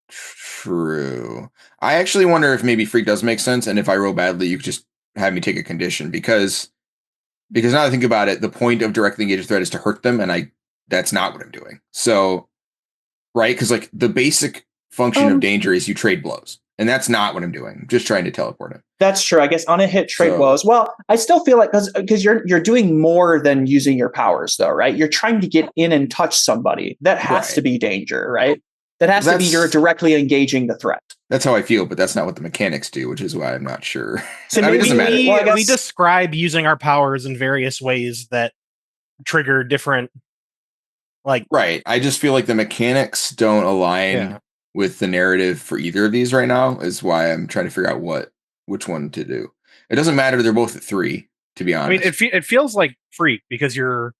True. I actually wonder if maybe freak does make sense, and if I roll badly, you could just have me take a condition because now that I think about it, the point of directly engaged threat is to hurt them, and that's not what I'm doing. So, right? Because like the basic function of danger is you trade blows. And that's not what I'm doing. I'm just trying to teleport him. That's true. I guess on a hit, trade blows. Well, I still feel like because you're doing more than using your powers, though, right? You're trying to get in and touch somebody. That has to be danger, right? That has to be you're directly engaging the threat. That's how I feel, but that's not what the mechanics do, which is why I'm not sure. So I mean, it doesn't matter. We describe using our powers in various ways that trigger different, like right. I just feel like the mechanics don't align with the narrative for either of these right now. Is why I'm trying to figure out which one to do. It doesn't matter. They're both at 3, to be honest. I mean, it feels like freak because you're.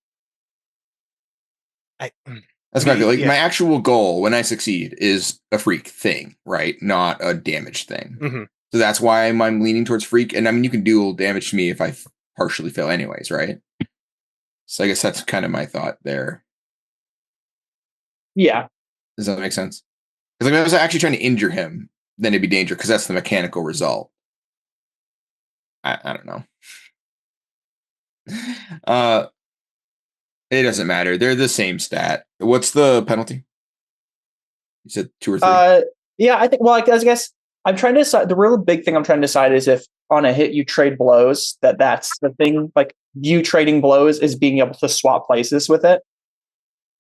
That's my feel. Like my actual goal when I succeed is a freak thing, right? Not a damage thing. Mm-hmm. So that's why I'm leaning towards freak. And I mean, you can do damage to me if I partially fail anyways, right? So I guess that's kind of my thought there. Yeah. Does that make sense? Because if I was actually trying to injure him, then it'd be danger because that's the mechanical result. I don't know. It doesn't matter. They're the same stat. What's the penalty? You said 2 or 3. Yeah, I think. Well, I guess I'm trying to decide. The real big thing I'm trying to decide is if on a hit you trade blows. That's the thing. Like you trading blows is being able to swap places with it.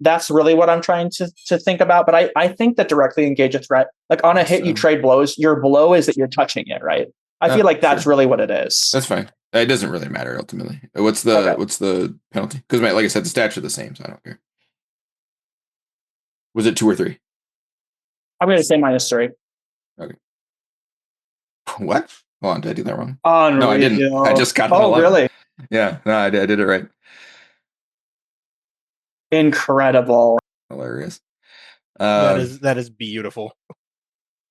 That's really what I'm trying to think about. But I think that directly engage a threat. Like on a hit, you trade blows. Your blow is that you're touching it, right? I feel like that's really what it is. That's fine. It doesn't really matter ultimately. What's the penalty? Because like I said, the stats are the same, so I don't care. Was it 2 or 3? I'm going to say -3. Okay. What? Hold on, did I do that wrong? Unreal. No, I didn't. I just got. Oh, really? Yeah, no, I did it right. Incredible. Hilarious. That is beautiful.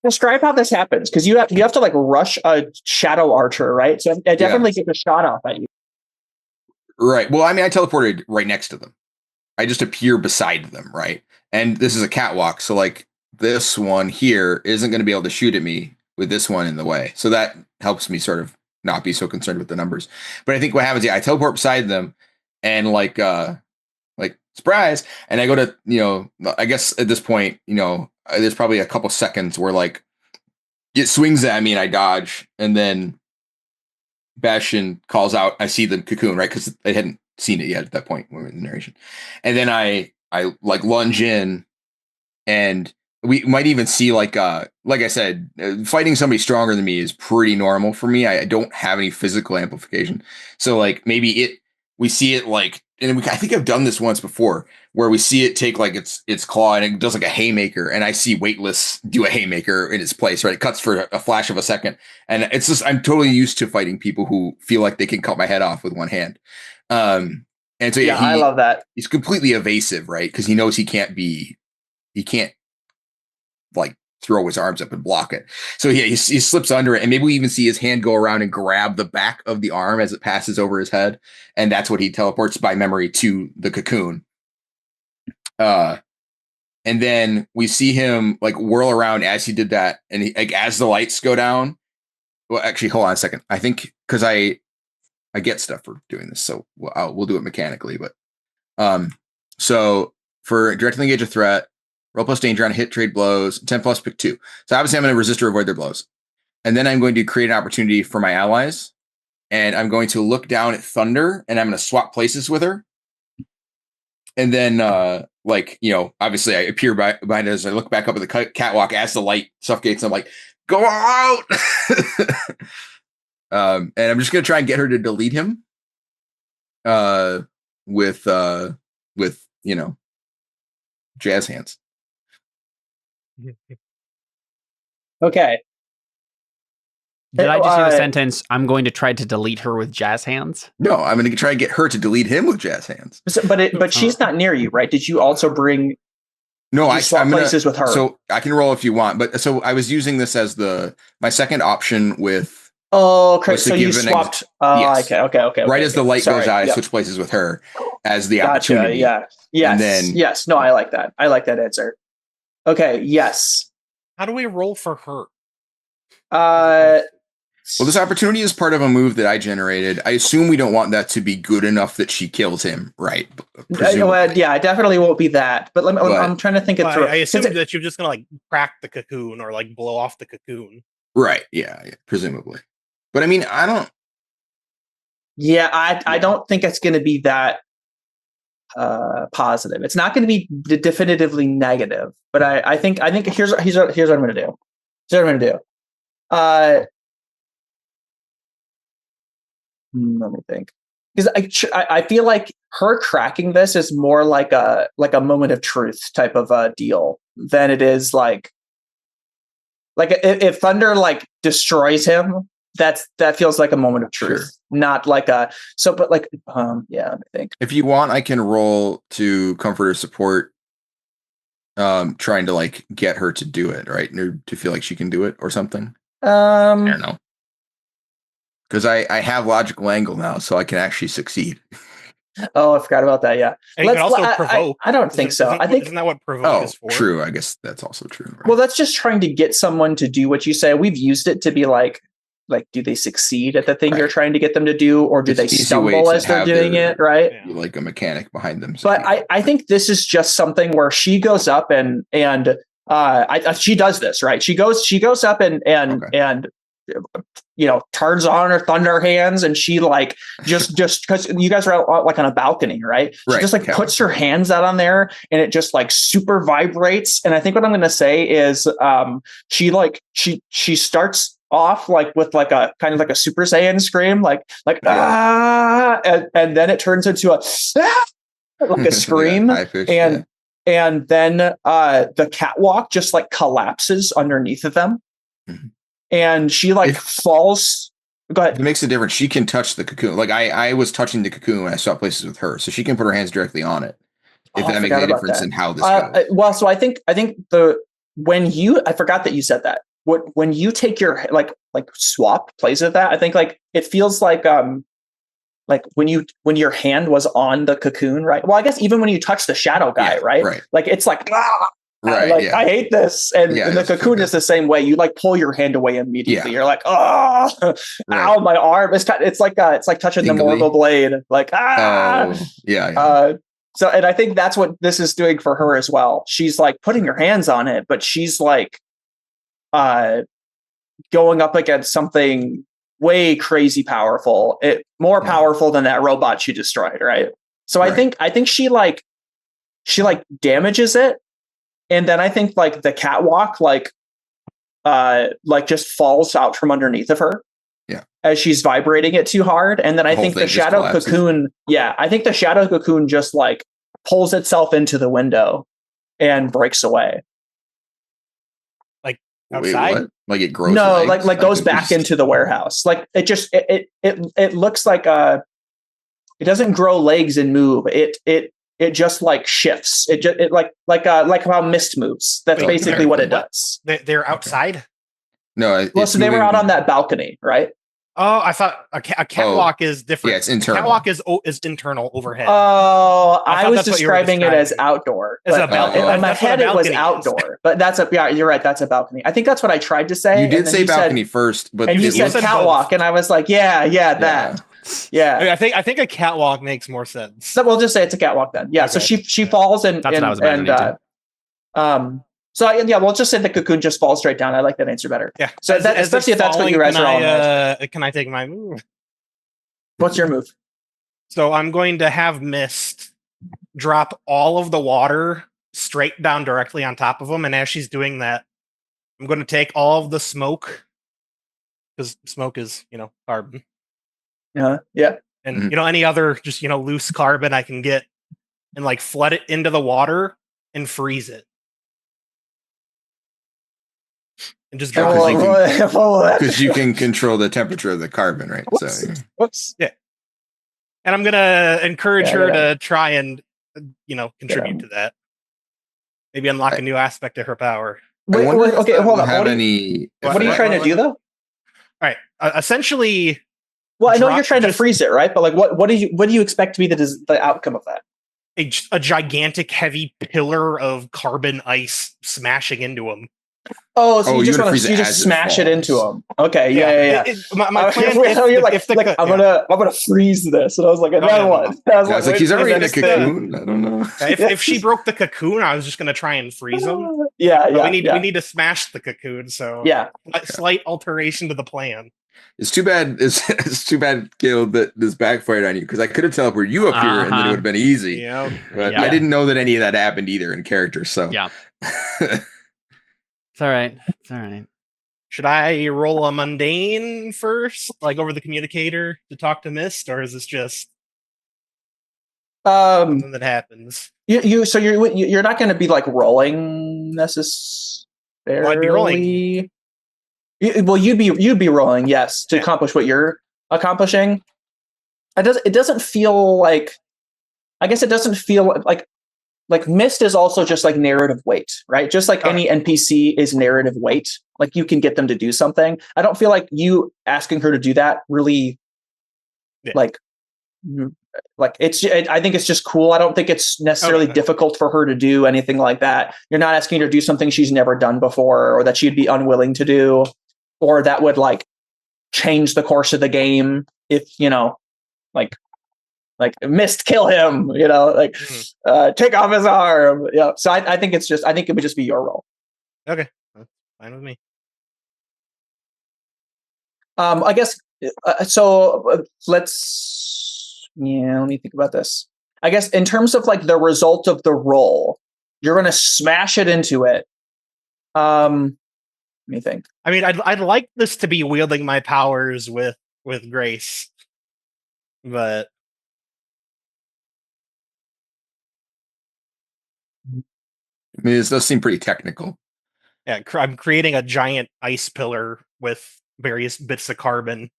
Describe how this happens, because you have to like rush a shadow archer, right? So I definitely get a shot off at you. Right. Well, I mean, I teleported right next to them. I just appear beside them, right? And this is a catwalk, so like this one here isn't going to be able to shoot at me with this one in the way. So that helps me sort of not be so concerned with the numbers. But I think what happens, I teleport beside them, and like surprise, and I go to I guess at this point there's probably a couple seconds where like it swings at me and I dodge, and then Bastion calls out. I see the cocoon, right? Because I hadn't seen it yet at that point when we were in the narration, and then I like lunge in, and we might even see like I said, fighting somebody stronger than me is pretty normal for me. I don't have any physical amplification, so like maybe we see it like, and I think I've done this once before, where we see it take like its claw and it does like a haymaker, and I see Weightless do a haymaker in its place, right? It cuts for a flash of a second, and it's just, I'm totally used to fighting people who feel like they can cut my head off with one hand. And so yeah, I love that. He's completely evasive, right? Because he knows he can't like throw his arms up and block it. So yeah, he slips under it, and maybe we even see his hand go around and grab the back of the arm as it passes over his head, and that's what he teleports by memory to the cocoon. And then we see him like whirl around as he did that, and he, like as the lights go down. Well, actually, hold on a second. I think because I get stuff for doing this, so we'll do it mechanically. But so for directly engage a threat, roll plus danger on hit, trade blows, 10 plus, pick 2. So obviously I'm going to resist or avoid their blows. And then I'm going to create an opportunity for my allies. And I'm going to look down at Thunder, and I'm going to swap places with her. And then, obviously I appear behind her as I look back up at the catwalk as the light suffocates. I'm like, go out! And I'm just going to try and get her to delete him with jazz hands. Okay. Did I just hear the sentence, I'm going to try to delete her with jazz hands? No, I'm going to try and get her to delete him with jazz hands. But she's not near you, right? Did you also bring... No, I'm places with her? So I can roll if you want. But so I was using this as my second option with... Oh, okay. So you swapped... yes. Okay. Right as the light goes out, I switch places with her as the opportunity. Yeah. Yes. And then, yes. No, I like that. I like that answer. Okay. Yes. How do we roll for her? Well, this opportunity is part of a move that I generated. I assume we don't want that to be good enough that she kills him, right? Yeah, it definitely won't be that. But I'm trying to think it through. I assume that you're just going to crack the cocoon or blow off the cocoon. Right. Yeah, presumably. But I mean, I don't. Yeah, I don't think it's going to be that positive. It's not going to be definitively negative. But I think here's what I'm going to do. Let me think, because I feel like her cracking this is more like a moment of truth type of a deal than it is like if Thunder destroys him, that feels like a moment of truth, sure. Not like a but yeah. Let me think. If you want, I can roll to comfort or support, trying to get her to do it, right, or to feel like she can do it or something. I don't know. Because I have logical angle now, so I can actually succeed. Oh, I forgot about that. Yeah, and you can also provoke. I don't think so. I think isn't that what provoke is for? True. I guess that's also true. Right? Well, that's just trying to get someone to do what you say. We've used it to be like, do they succeed at the thing you're trying to get them to do, or do they stumble as they're doing it? Right, like a mechanic behind them. But I think this is just something where she goes up and she does this, right? She goes up and turns on her thunder hands, and she just because you guys are out, on a balcony, right? She just puts her hands out on there, and it just super vibrates. And I think what I'm going to say is she starts off with a kind of a Super Saiyan scream, and then it turns into a a scream, and then the catwalk just collapses underneath of them. Mm-hmm. And she falls. Go ahead. It makes a difference. She can touch the cocoon. I was touching the cocoon when I swap places with her, so she can put her hands directly on it. If that makes any difference in how this goes. Well, so I think I forgot that you said that. When you take your swap places with that, I think it feels like when your hand was on the cocoon, right? Well, I guess even when you touch the shadow guy, right? It's Right, I hate this, and the cocoon is the same way. You pull your hand away immediately. Yeah. You're like, oh, ow, my arm! It's like touching the Morgul blade. So, and I think that's what this is doing for her as well. She's putting her hands on it, but she's going up against something way crazy powerful. More powerful than that robot she destroyed, right? So I think she damages it. And then I think the catwalk just falls out from underneath of her, as she's vibrating it too hard, and then I think the shadow cocoon. Yeah, I think the shadow cocoon just like pulls itself into the window and breaks away. Like outside? Wait, what? Like it grows? No, legs? like goes back into the warehouse. Like it just it looks like it doesn't grow legs and move. It just like shifts. It like how mist moves. That's basically what it does. They're outside. Okay. No, well, so they were out on that balcony, right? Oh, I thought a catwalk is different. Yeah, it's internal. Catwalk is internal overhead. Oh, I was describing it as outdoor. It's a balcony. In my head, it was outdoor. But you're right. That's a balcony. I think that's what I tried to say. You did say balcony first, but you said catwalk, and I was like, that. Yeah, I think a catwalk makes more sense. So we'll just say it's a catwalk then. Yeah. Okay. So she falls and that's what I was imagining too. So we'll just say the cocoon just falls straight down. I like that answer better. Yeah. So especially if that's what you guys are all. Can I take my move? What's your move? So I'm going to have Mist drop all of the water straight down directly on top of them, and as she's doing that, I'm going to take all of the smoke, because smoke is carbon. Yeah. And any other just loose carbon I can get, and like flood it into the water and freeze it. And just drop because you can control the temperature of the carbon, right? Whoops. Yeah. And I'm gonna encourage her to try and contribute to that. Maybe unlock a new aspect of her power. Okay, hold on. What are you trying to do though? All right. Essentially. Well, I know you're trying to freeze it, right? But like, what do you expect to be the outcome of that? A gigantic, heavy pillar of carbon ice smashing into him. Oh, so you just smash it into them. Okay, yeah. My plan is you're like I'm gonna freeze this, and I was like, another one. I was like, he's already in a cocoon. I don't know. If she broke the cocoon, I was just gonna try and freeze him. Yeah. We need to smash the cocoon. So slight alteration to the plan. It's too bad. It's too bad, Caleb, that this backfired on you, because I could have teleported you up here and then it would have been easy. Yeah. But I didn't know that any of that happened either in character. So yeah. It's all right. Should I roll a mundane first, like over the communicator to talk to Mist, or is this just something that happens? You're not going to be like rolling necessarily. Well, I'd be rolling. You'd be rolling, yes, to accomplish what you're accomplishing. It doesn't feel like. I guess it doesn't feel like Mist is also just like narrative weight, right? Just like any NPC is narrative weight. Like you can get them to do something. I don't feel like you asking her to do that really like it's, I think it's just cool. I don't think it's necessarily difficult for her to do anything like that. You're not asking her to do something she's never done before, or that she'd be unwilling to do, or that would like change the course of the game. If, like Mist, kill him, take off his arm. Yeah. So I think it would just be your role. Okay. That's fine with me. I guess, so let me think about this. I guess in terms of like the result of the roll, you're going to smash it into it. Let me think. I mean, I'd like this to be wielding my powers with grace, but I mean, this does seem pretty technical. Yeah, I'm creating a giant ice pillar with various bits of carbon.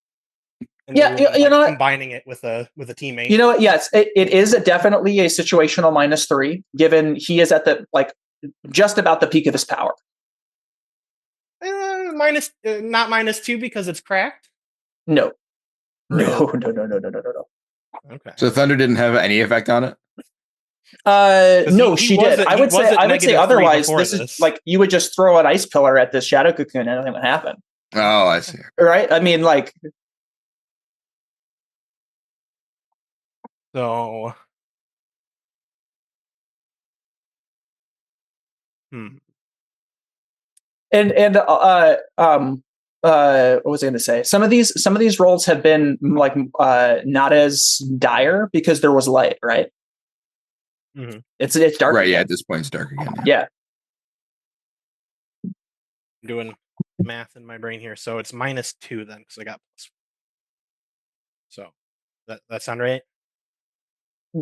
And combining it with a teammate. You know what? Yes, it is definitely a situational -3, given he is at the just about the peak of his power. Not -2 because it's cracked. No. Really? No. Okay. So Thunder didn't have any effect on it. No, she did. I would say otherwise. This is like you would just throw an ice pillar at this shadow cocoon and nothing would happen. Oh, I see. Right? I mean, like. So. And what was I going to say? Some of these rolls have been like not as dire because there was light, right? Mm-hmm. It's dark. Right. Again. Yeah. At this point, it's dark again. Yeah. I'm doing math in my brain here, so it's -2 then because I got So that sound right?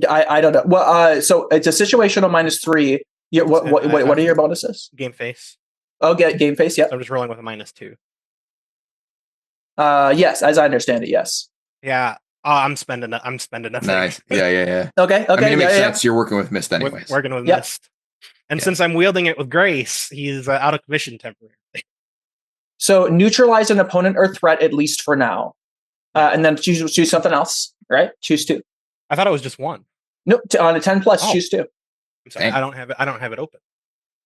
I don't know. Well, so it's a situational -3. Yeah. What are your bonuses? Game face. Oh, game face. Yeah. So I'm just rolling with a -2. Yes, as I understand it, yes. Yeah. I'm spending a Nice. thing. Yeah. Okay. I mean, it makes sense. You're working with Mist anyways. Working with Mist. And since I'm wielding it with Grace, he's out of commission temporarily. So neutralize an opponent or threat, at least for now. And then choose something else, right? Choose 2. I thought it was just 1. Nope. On a 10+, choose 2. I'm sorry. I don't have it open.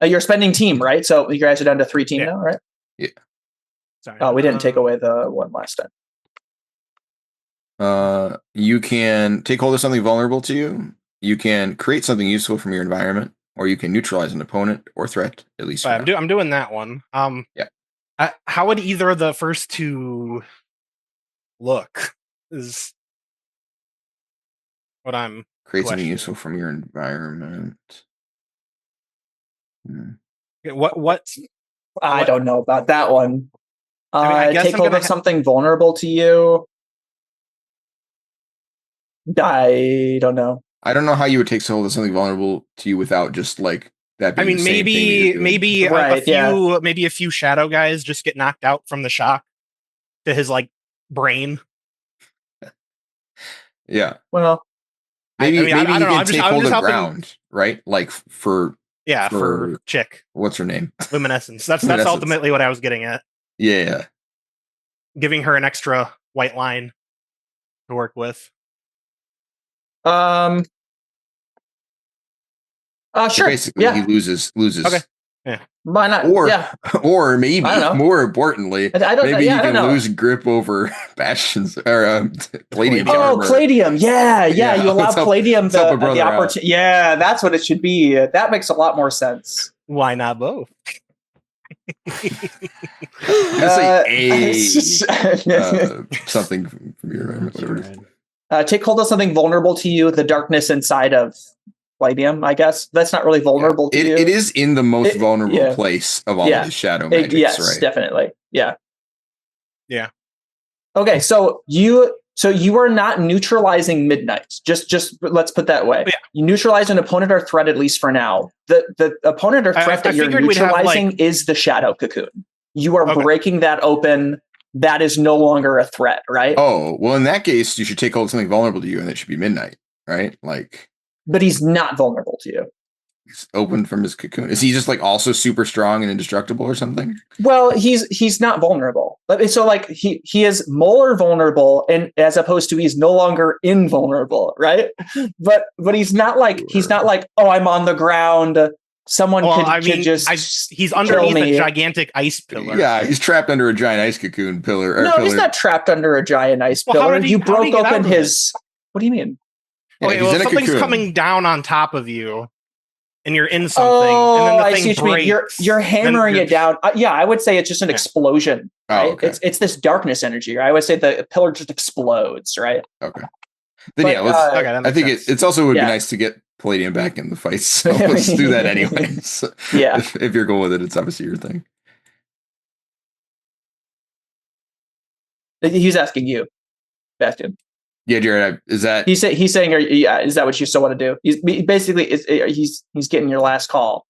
You're spending team, right? So you guys are down to 3 team now, right? Yeah. Sorry. Oh, we didn't take away the one last time. You can take hold of something vulnerable to you. You can create something useful from your environment, or you can neutralize an opponent or threat, at least. I'm doing that one. How would either of the first 2 look? Is what I'm create something useful from your environment. What? I don't know about that one. I guess take hold of something vulnerable to you. I don't know. I don't know how you would take hold of something vulnerable to you without just like that being the same thing maybe right, maybe a few shadow guys just get knocked out from the shock to his like brain. Yeah. Well, maybe you can take hold of ground, right? Like for Chick. What's her name? Luminescence. That's ultimately what I was getting at. Yeah. Giving her an extra white line to work with. Sure. So basically, he loses. Okay. Yeah. Why not? Or maybe more importantly, maybe you can lose grip over Bastion's or Palladium's armor. Palladium. Yeah. You allow Palladium the opportunity. Yeah, that's what it should be. That makes a lot more sense. Why not both? Something from your environment. Take hold of something vulnerable to you, the darkness inside of Palladium, I guess. That's not really vulnerable to you. It is in the most vulnerable place of all of the shadow magics, yes, right? Definitely. Yeah. Yeah. Okay, so you are not neutralizing Midnight. Just let's put that way. Yeah. You neutralize an opponent or threat, at least for now. The opponent or threat that you're neutralizing is the Shadow Cocoon. You are breaking that open. That is no longer a threat, right? Oh, well, in that case, you should take hold of something vulnerable to you, and that should be Midnight, right? Like, but he's not vulnerable to you. He's open from his cocoon. Is he just like also super strong and indestructible or something? Well, he's not vulnerable. So like he is more vulnerable, and as opposed to he's no longer invulnerable, right? But he's not like oh, I'm on the ground. Someone could just he's underneath a gigantic ice pillar. Yeah, he's trapped under a giant ice cocoon pillar. No, he's not trapped under a giant ice pillar. You broke open his. What do you mean? Okay, well, something's coming down on top of you, and you're in something. And then the thing breaks. You're hammering it down. I would say it's just an explosion. Right? Oh, okay. It's this darkness energy. Right? I would say the pillar just explodes. Right? Okay. Then I think it's also would be nice to get Palladium back in the fight. So let's do that anyways. Yeah. If you're going with it, it's obviously your thing. He's asking you, Bastion. Yeah, Jared, is that he's saying? Is that what you still want to do? He's basically he's getting your last call.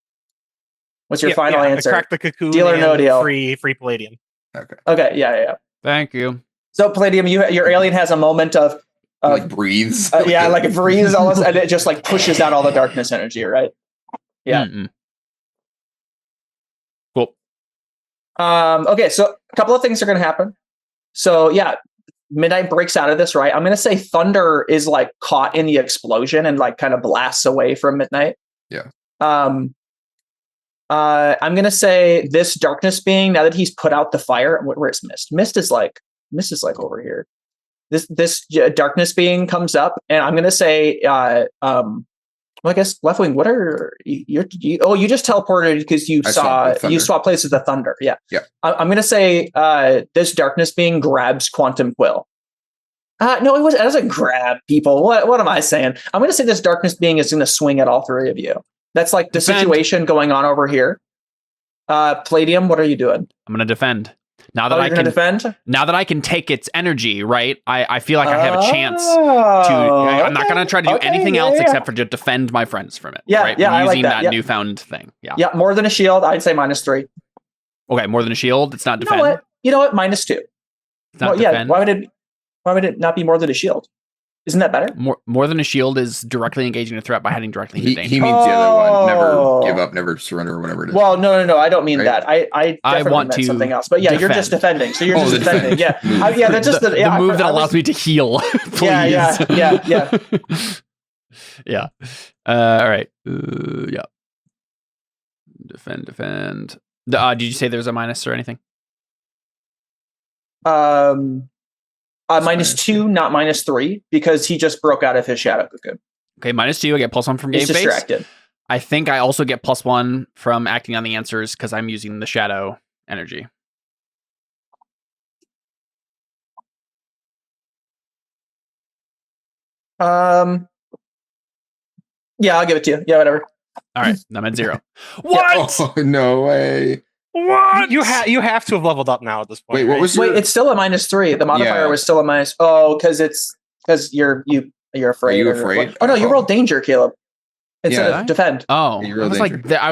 What's your final answer? Crack the cocoon. Deal or no deal? Free Palladium. Okay. Yeah. Thank you. So Palladium, your alien has a moment of like breathes. Like it breathes almost, and it just like pushes out all the darkness energy. Right? Yeah. Mm-mm. Cool. Okay. So a couple of things are going to happen. So Midnight breaks out of this, right? I'm going to say Thunder is like caught in the explosion and like kind of blasts away from Midnight. Yeah. I'm going to say this darkness being, now that he's put out the fire, where's Mist? Mist is like over here. This darkness being comes up, and I'm going to say, well, I guess Leftwing, what are you just teleported because you saw places of the thunder. Yeah. I'm going to say this darkness being grabs Quantum Quill. No, it doesn't grab people. What am I saying? I'm going to say this darkness being is going to swing at all three of you. That's like the situation going on over here. Palladium, what are you doing? I'm going to defend. Now that I can defend. Now that I can take its energy, right? I feel like I have a chance to. I'm not going to try to do anything else except for to defend my friends from it. Yeah, right? yeah, Using I like that. newfound thing. Yeah. Yeah, more than a shield. I'd say -3. Okay, more than a shield. It's not defend. You know what? -2. It's not defend. Yeah. Why would it not be more than a shield? Isn't that better? More than a shield is directly engaging a threat by heading directly into danger. He means the other one. Never give up, never surrender, or whatever it is. Well, no. I don't mean that. I definitely want meant to something else. But yeah, you're just defending. So you're just defending. Yeah. Yeah, that's just the move that allows me to heal. Please. Yeah. Yeah. All right. Yeah. Defend. Did you say there's a minus or anything? -2, not -3, because he just broke out of his shadow cocoon. Okay, -2. I get +1 from game He's face. distracted. I think I also get +1 from acting on the answers because I'm using the shadow energy. Yeah, I'll give it to you. Yeah, whatever. All right, I'm at 0. What? Oh, no way. What? You have to have leveled up now at this point. Wait, what was your... Wait, it's still a -3. The modifier was still a minus. Oh, because you're afraid. Are you afraid? Oh no, you rolled danger, Caleb. Instead of defend. Oh, you I was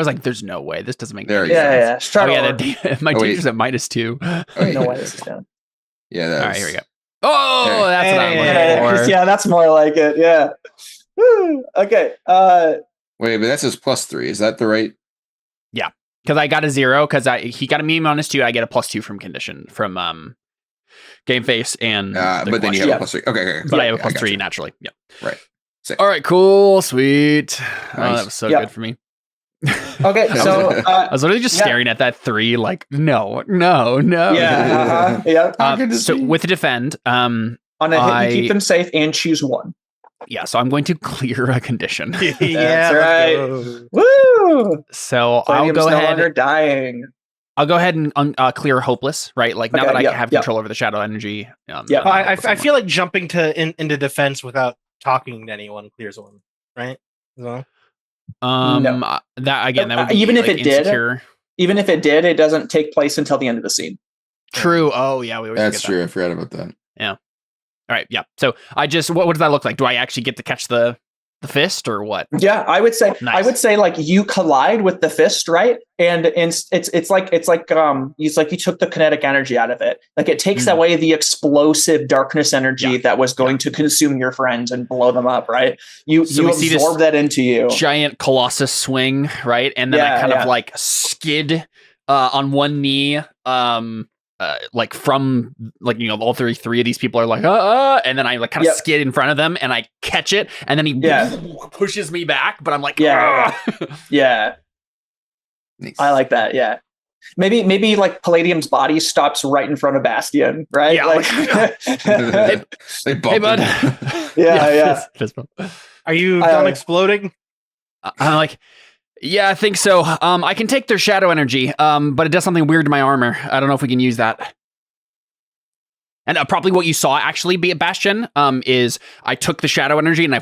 like, there's no way. This doesn't make sense. Yeah. My danger's at -2. No way this is down. Yeah, that's... All right, here we go. Oh, that's what I'm looking for. Yeah, that's more like it. Yeah. Woo. Okay. Wait, but that says +3. Is that the right? Yeah, because I got a 0 because he got a me -2. I get a +2 from condition from game face and. But then you have a +3. Okay. But I have a +3 naturally. Yeah. Right. Sick. All right. Cool. Sweet. Nice. Oh, that was so good for me. Okay, so I was literally just staring at that 3, like no. Yeah. Yeah. So with the defend, on a hit, you keep them safe and choose 1. Yeah, so I'm going to clear a condition. Yeah, that's right. Woo! So I'll go ahead. No longer dying. I'll go ahead and clear hopeless, right? Like now that I have control over the shadow energy. I feel like jumping into defense without talking to anyone clears 1, right? No. That again, that would be even if like, it insecure. Even if it did, it doesn't take place until the end of the scene. True. Oh yeah, we always That's forget true. that. I forgot about that. Yeah. All right, yeah. So I just what does that look like? Do I actually get to catch the fist or what? Yeah, I would say like you collide with the fist, right? And it's like you took the kinetic energy out of it. Like it takes away the explosive darkness energy that was going to consume your friends and blow them up, right? You absorb that into you. Giant colossus swing, right? And then I kind of like skid on one knee like from like all 33 of these people are like and then I like kind of skid in front of them and I catch it and then he pushes me back, but I'm like yeah. Nice. I like that. Yeah, maybe like Palladium's body stops right in front of Bastion, right? Yeah, like, they bump hey bud. Yeah. Are you done exploding? I'm like, yeah, I think so. I can take their shadow energy, but it does something weird to my armor. I don't know if we can use that. And probably what you saw actually be at Bastion is I took the shadow energy and I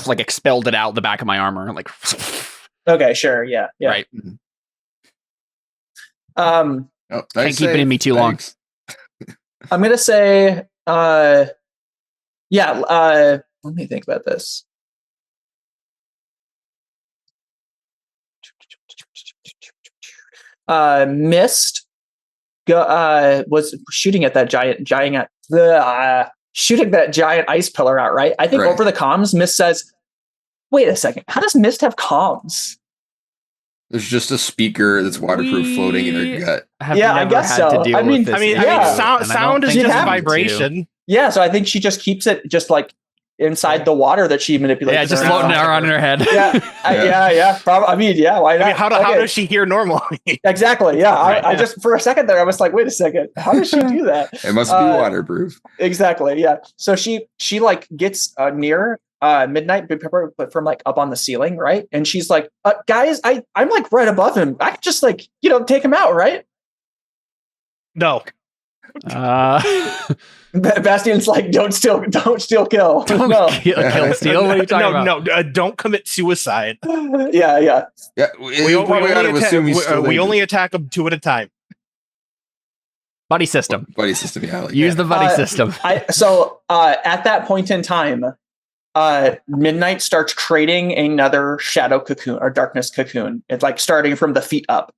like expelled it out the back of my armor. Like, okay, sure, yeah. Right. Can't keep it in me too long. I'm gonna say, let me think about this. Mist was shooting at that shooting that giant ice pillar out, right? I think over the comms, Mist says, wait a second, how does Mist have comms? There's just a speaker that's waterproof floating in her gut. I guess so. Sound is just vibration. Yeah, so I think she just keeps it just like inside the water that she manipulates. Yeah, just floating around in her head. Yeah. Probably. I mean, why not? How does she hear normally? Exactly. Yeah. I just for a second there, I was like, wait a second, how does she do that? It must be waterproof. Exactly. Yeah. So she like gets near Midnight but from like up on the ceiling, right? And she's like, guys, I'm like right above him. I could just like take him out, right? No. Bastion's like, don't steal, kill. Kill, steal. What are you talking about? No, don't commit suicide. Yeah. We only attack them 2 at a time. Buddy system. Buddy system, yeah. Like Use the buddy system. At that point in time, Midnight starts creating another shadow cocoon or darkness cocoon. It's like starting from the feet up.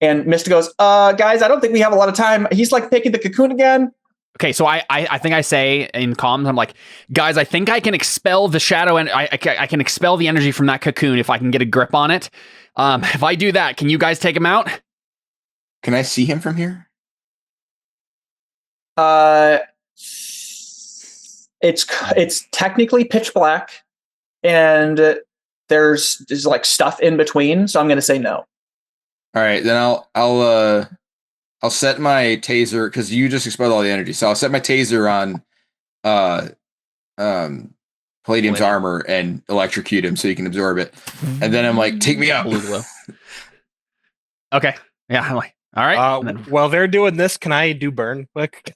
And Mist goes, guys, I don't think we have a lot of time. He's like picking the cocoon again. Okay, so I think I say in comms, I'm like, guys, I think I can expel the shadow and I can expel the energy from that cocoon if I can get a grip on it. If I do that, can you guys take him out? Can I see him from here? It's technically pitch black, and there's like stuff in between. So I'm going to say no. All right, then I'll set my taser because you just expelled all the energy. So I'll set my taser on Palladium's armor and electrocute him so you can absorb it. And then I'm like, take me out. Okay. Yeah, I'm like, all right. While they're doing this, can I do burn quick?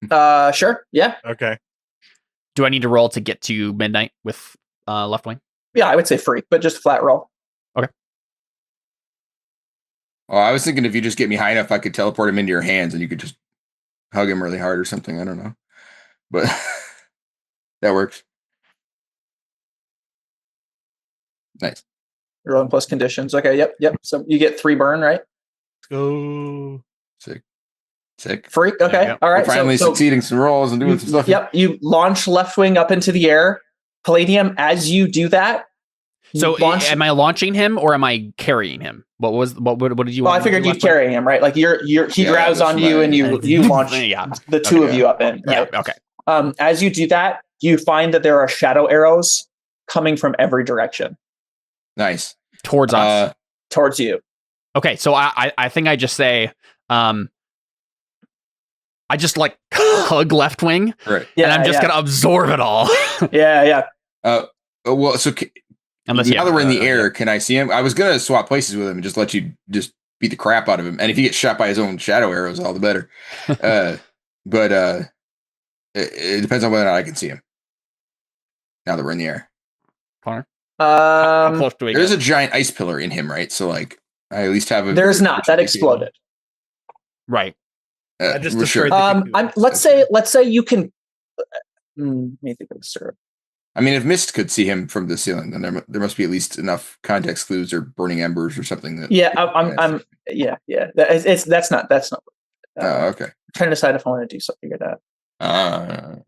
Sure. Yeah. Okay. Do I need to roll to get to Midnight with left wing? Yeah, I would say free, but just flat roll. Okay. Oh, I was thinking if you just get me high enough, I could teleport him into your hands and you could just hug him really hard or something. I don't know. But that works. Nice. Rolling plus conditions. Okay. Yep. So you get 3 burn, right? Let's go. Sick. Free. Okay. Yep. All right. We're finally succeeding some rolls and doing some stuff. Yep. You launch left wing up into the air. Palladium, as you do that. So am I launching him or am I carrying him? What did you want? Well, I figured you'd carry him, right? Like he grabs on you and you launch the two of you up in. Right? Yeah. Okay. As you do that, you find that there are shadow arrows coming from every direction. Nice. Towards us. Towards you. Okay. So I think I just say, I just like hug left wing, right? Yeah, and I'm just gonna absorb it all. Yeah. Well, so now that we're in the air, can I see him? I was gonna swap places with him and just let you just beat the crap out of him. And if he gets shot by his own shadow arrows, all the better. But it depends on whether or not I can see him. Now that we're in the air, Connor. How close do we there's a giant ice pillar in him, right? So like, I at least have a. There's not. That exploded. Right. I just destroyed let's say you can. Let me think of the syrup. I mean, if Mist could see him from the ceiling, then there must be at least enough context clues or burning embers or something. That That's not. Oh, okay. I'm trying to decide if I want to do something or not.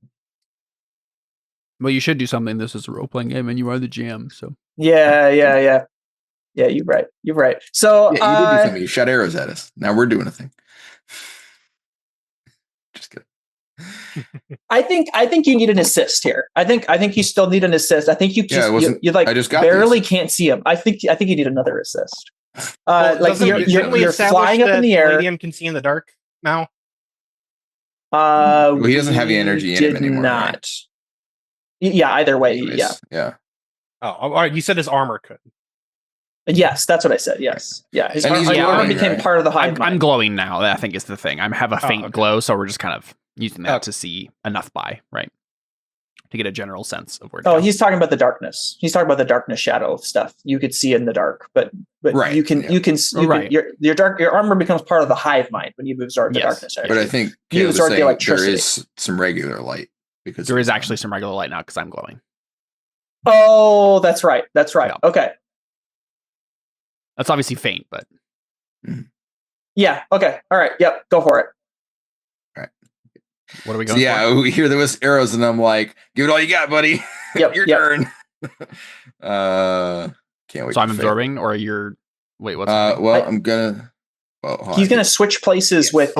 Well, you should do something. This is a role playing game, and you are the GM. So yeah. You're right. So you did do something. You shot arrows at us. Now we're doing a thing. Just kidding. I think you need an assist here. I think you still need an assist. I think you barely can't see him. I think you need another assist. You're flying up in the air. Palladium can see in the dark now. Well, he doesn't have the energy in him anymore. Not. Right? Yeah. Either way. Anyways, yeah. Oh, all right. You said his armor could. Yes, that's what I said. Yes. Yeah. His armor became part of the hive. I'm glowing now. That I think is the thing. I have a faint glow, so we're just kind of using that to see enough right? To get a general sense of where to go. He's talking about the darkness. He's talking about the darkness shadow stuff. You could see in the dark, but right. you can your armor becomes part of the hive mind when you absorb the darkness. But I think you absorb the electricity. There is some regular light because there is actually some regular light now because I'm glowing. Oh, that's right. Yeah. Okay. That's obviously faint, but yeah. Okay. All right. Yep. Go for it. All right. What are we going? So, we hear there was arrows, and I'm like, "Give it all you got, buddy. Your turn." Can't wait. So I'm absorbing, or you're. Wait, what's? I'm gonna. He's gonna switch places with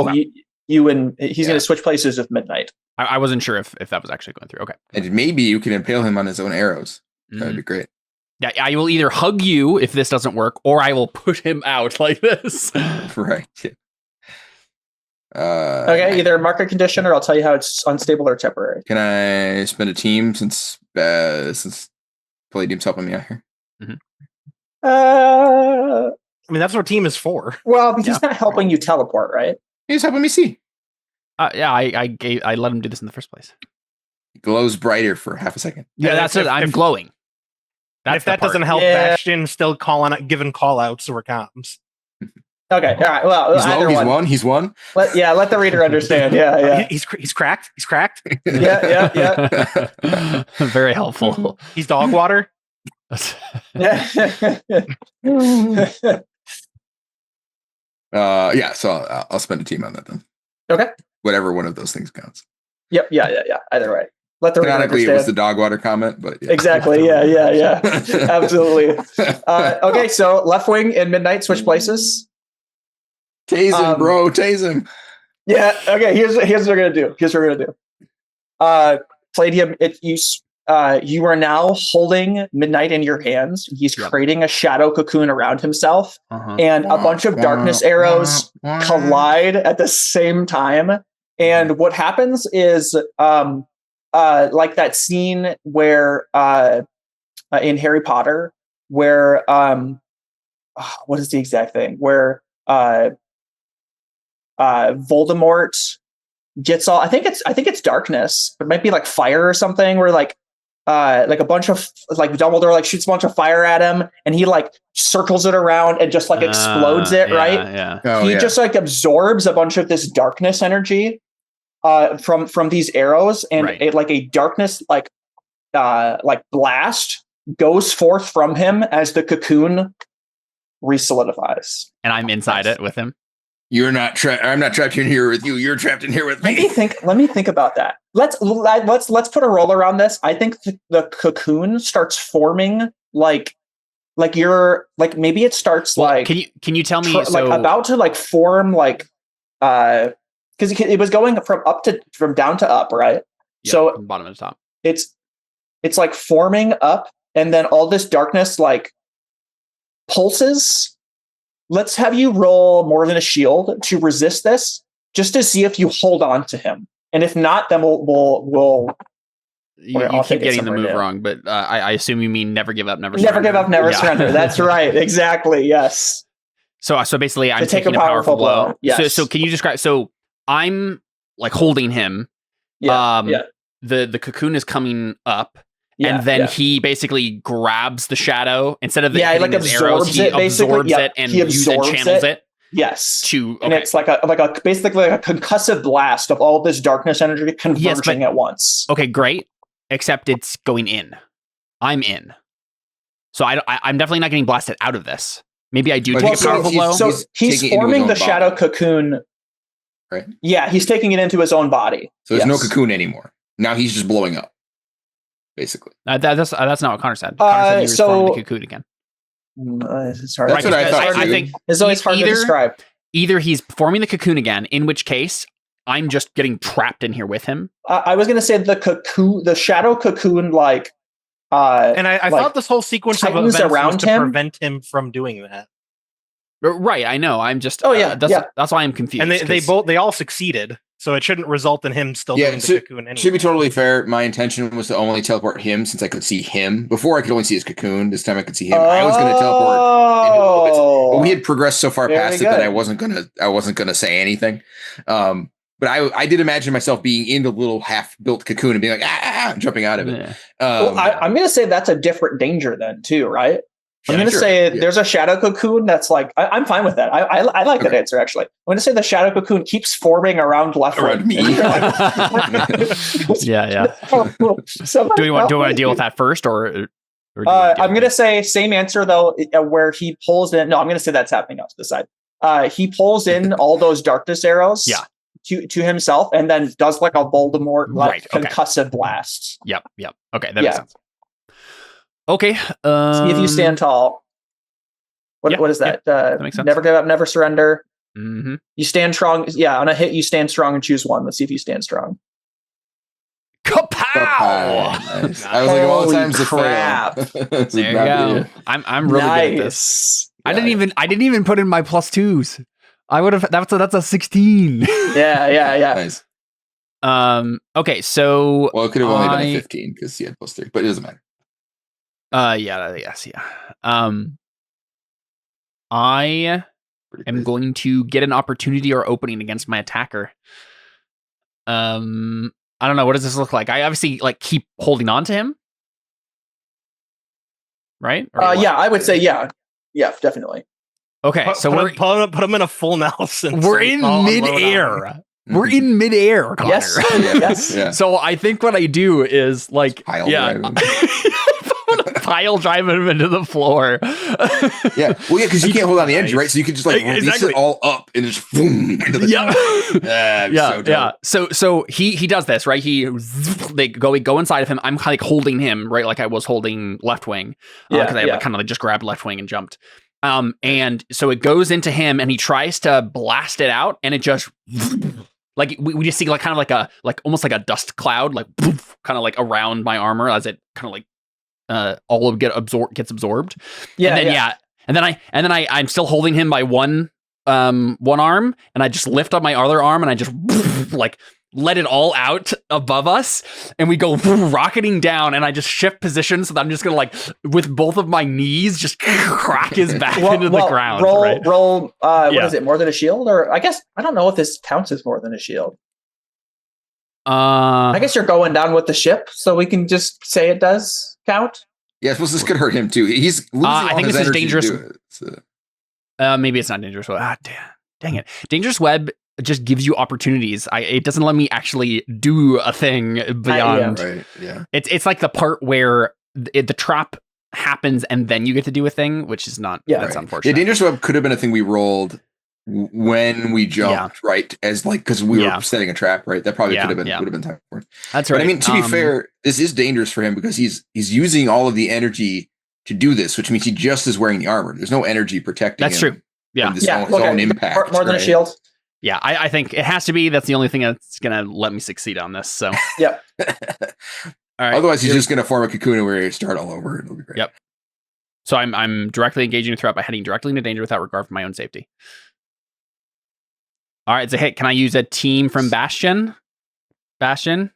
you, and he's gonna switch places with Midnight. I wasn't sure if that was actually going through. Okay. And maybe you can impale him on his own arrows. That'd be great. Yeah, I will either hug you if this doesn't work, or I will put him out like this. Right. Okay, either mark a condition, or I'll tell you how it's unstable or temporary. Can I spend a team since Palladium's helping me out here? Mm-hmm. I mean, that's what team is for. Well, but he's not helping you teleport, right? He's helping me see. Yeah, I let him do this in the first place. It glows brighter for half a second. Yeah, that's it. I'm glowing. If that doesn't help, Bastion still giving call outs or comms. Okay, all right. Well, He's low. He's one. He's one. Let the reader understand. Yeah. He's cracked. He's cracked. Yeah. Very helpful. He's dog water. Yeah. Yeah. So I'll spend a team on that then. Okay. Whatever one of those things counts. Yep. Yeah. Either way. Let the reader Canonically, understand. it was the dog water comment, but yeah. Exactly. Yeah. Absolutely. Okay. So left wing and midnight switch places. Tase him, bro. Tase him. Yeah. Okay. Here's what we're gonna do. Palladium. You are now holding Midnight in your hands. He's creating a shadow cocoon around himself, and a bunch of darkness arrows collide at the same time. And what happens is, like that scene where in Harry Potter, where what is the exact thing? Where Voldemort gets all. I think it's darkness, but it might be like fire or something. Where like a bunch of like Dumbledore like shoots a bunch of fire at him, and he like circles it around and just like explodes it. Right? Yeah. He just like absorbs a bunch of this darkness energy from these arrows, and it like a darkness like blast goes forth from him as the cocoon resolidifies. And I'm inside it with him. You're not trapped. I'm not trapped in here with you. You're trapped in here with me. Let me think about that. Let's put a roll around this. I think the cocoon starts forming like you're like maybe it starts like. Can you tell me like about to like form like because it was going from down to up, right? Yeah, so from bottom to top. It's like forming up, and then all this darkness like pulses. Let's have you roll more than a shield to resist this, just to see if you hold on to him, and if not, then we'll. You keep getting the move wrong, but I assume you mean never give up, never surrender. Never give up, never surrender. That's right, exactly. Yes. So basically, I'm taking a powerful blow. Yes. So can you describe? So I'm like holding him. Yeah. The cocoon is coming up. And then he basically grabs the shadow instead of the like absorbs arrows, he absorbs it and channels it. Yes. And it's like a basically like a concussive blast of all this darkness energy converging at once. Okay, great. Except it's going in. I'm in. So I'm definitely not getting blasted out of this. Maybe I do take a powerful blow. So he's forming the shadow cocoon. Right. Yeah, he's taking it into his own body. So there's no cocoon anymore. Now he's just blowing up. Basically, that's not what Connor said. Connor said he was forming the cocoon again. It's hard. That's what I thought. I think it's always hard to describe. Either he's forming the cocoon again, in which case I'm just getting trapped in here with him. I was going to say the shadow cocoon, like, and I thought this whole sequence of events was to prevent him from doing that. Right, I know. I'm just. That's why I'm confused. And they all succeeded. So it shouldn't result in him still doing the cocoon anyway. Should be totally fair. My intention was to only teleport him since I could see him. Before I could only see his cocoon. This time I could see him. I was going to teleport into little bits. But we had progressed so far past it that I wasn't gonna say anything. But I did imagine myself being in the little half-built cocoon and being like, jumping out of it. I'm going to say that's a different danger then too, right? I'm going to say there's a shadow cocoon that's like, I'm fine with that. I like that answer, actually. I'm going to say the shadow cocoon keeps forming around me. Yeah. So do we want to deal with that first, or I'm going to say same answer, though, where he pulls in. No, I'm going to say that's happening off to the side. He pulls in all those darkness arrows to himself, and then does like a Voldemort concussive blast. Yep. Okay, that makes sense. Okay. See if you stand tall. What is that? That makes sense. Never give up, never surrender. Mm-hmm. You stand strong. Yeah, on a hit, you stand strong and choose one. Let's see if you stand strong. Kapow! Nice. I was like, all the times crap. There you go. I'm really good at this. I didn't even put in my +2s. I would have. That's a 16. Yeah. Nice. Okay, so it could have only been a 15 because he had +3, but it doesn't matter. Yes. I am going to get an opportunity or opening against my attacker. I don't know. What does this look like? I obviously keep holding on to him, right? Yeah, I would say yeah, definitely. Okay, so put him in a full Nelson. We're in midair. We're in midair, Connor. Yes. Yes. Yeah. So I think what I do is like, Pile drive him. pile drive him into the floor. Yeah. Well, yeah, because you can't hold on the edge, right? So you can just like release it all up and just boom into the So he does this, right? They go inside of him. I'm kind of like holding him, right? Like I was holding left wing. Because I kind of like just grabbed left wing and jumped. And so it goes into him and he tries to blast it out and it just like we just see like kind of like almost like a dust cloud, like kind of like around my armor as it kind of like all of gets absorbed. And then I'm still holding him by one arm, and I just lift up my other arm and I just like let it all out above us, and we go rocketing down, and I just shift position so that I'm just gonna like with both of my knees just crack his back into the ground. Roll what is it, more than a shield? Or I guess I don't know if this counts as more than a shield. I guess you're going down with the ship, so we can just say it does count. Yeah, I suppose this could hurt him too. He's losing I think all his this is energy dangerous. to do it, so. Maybe it's not dangerous web. Dang it. Dangerous web just gives you opportunities. It doesn't let me actually do a thing beyond. Right. Yeah. It's like the part where the trap happens and then you get to do a thing, which is not. Yeah, that's unfortunate. Yeah, dangerous web could have been a thing we rolled when we jumped, right? As like because we were setting a trap, right? That probably could have been would have been time for it. That's right. But I mean, to be fair, this is dangerous for him because he's using all of the energy to do this, which means he just is wearing the armor. There's no energy protecting him. That's true. Yeah. His own impact. More than a shield. Yeah, I think it has to be. That's the only thing that's gonna let me succeed on this. So yeah. All right. Otherwise, he's just gonna form a cocoon where he start all over. It'll be great. Yep. So I'm directly engaging a threat by heading directly into danger without regard for my own safety. All right, so hey, can I use a team from Bastion? Wait,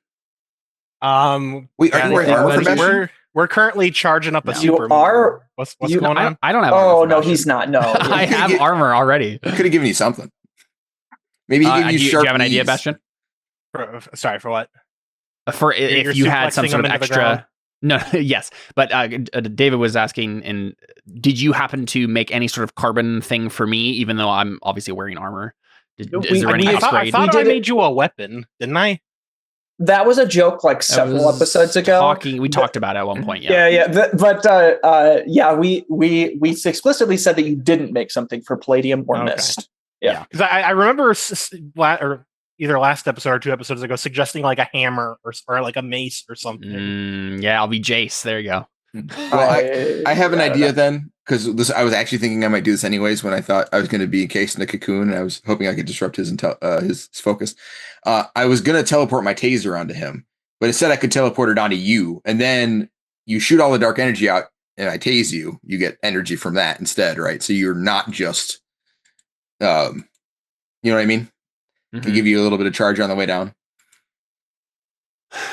are you wearing armor for Bastion? We're currently charging up a super. You are. What's going on? I don't have. Oh no, he's not. No, I have armor already. Could have given you something. Maybe he gave you sharp. Do you have an idea, Bastion? Sorry, for what? For if you had some sort of extra. No, yes, but David was asking, and did you happen to make any sort of carbon thing for me, even though I'm obviously wearing armor? I thought I made you a weapon, didn't I? That was a joke like several episodes ago. We talked about it at one point. We explicitly said that you didn't make something for Palladium or Mist. Yeah, because I remember either last episode or 2 episodes ago suggesting like a hammer or like a mace or something. I'll be Jace. There you go. Well, I have an idea then, because I was actually thinking I might do this anyways when I thought I was going to be encased in a cocoon, and I was hoping I could disrupt his focus. I was going to teleport my taser onto him, but instead I could teleport it onto you, and then you shoot all the dark energy out, and I tase you. You get energy from that instead, right? So you're not just, you know what I mean? Mm-hmm. Can give you a little bit of charge on the way down.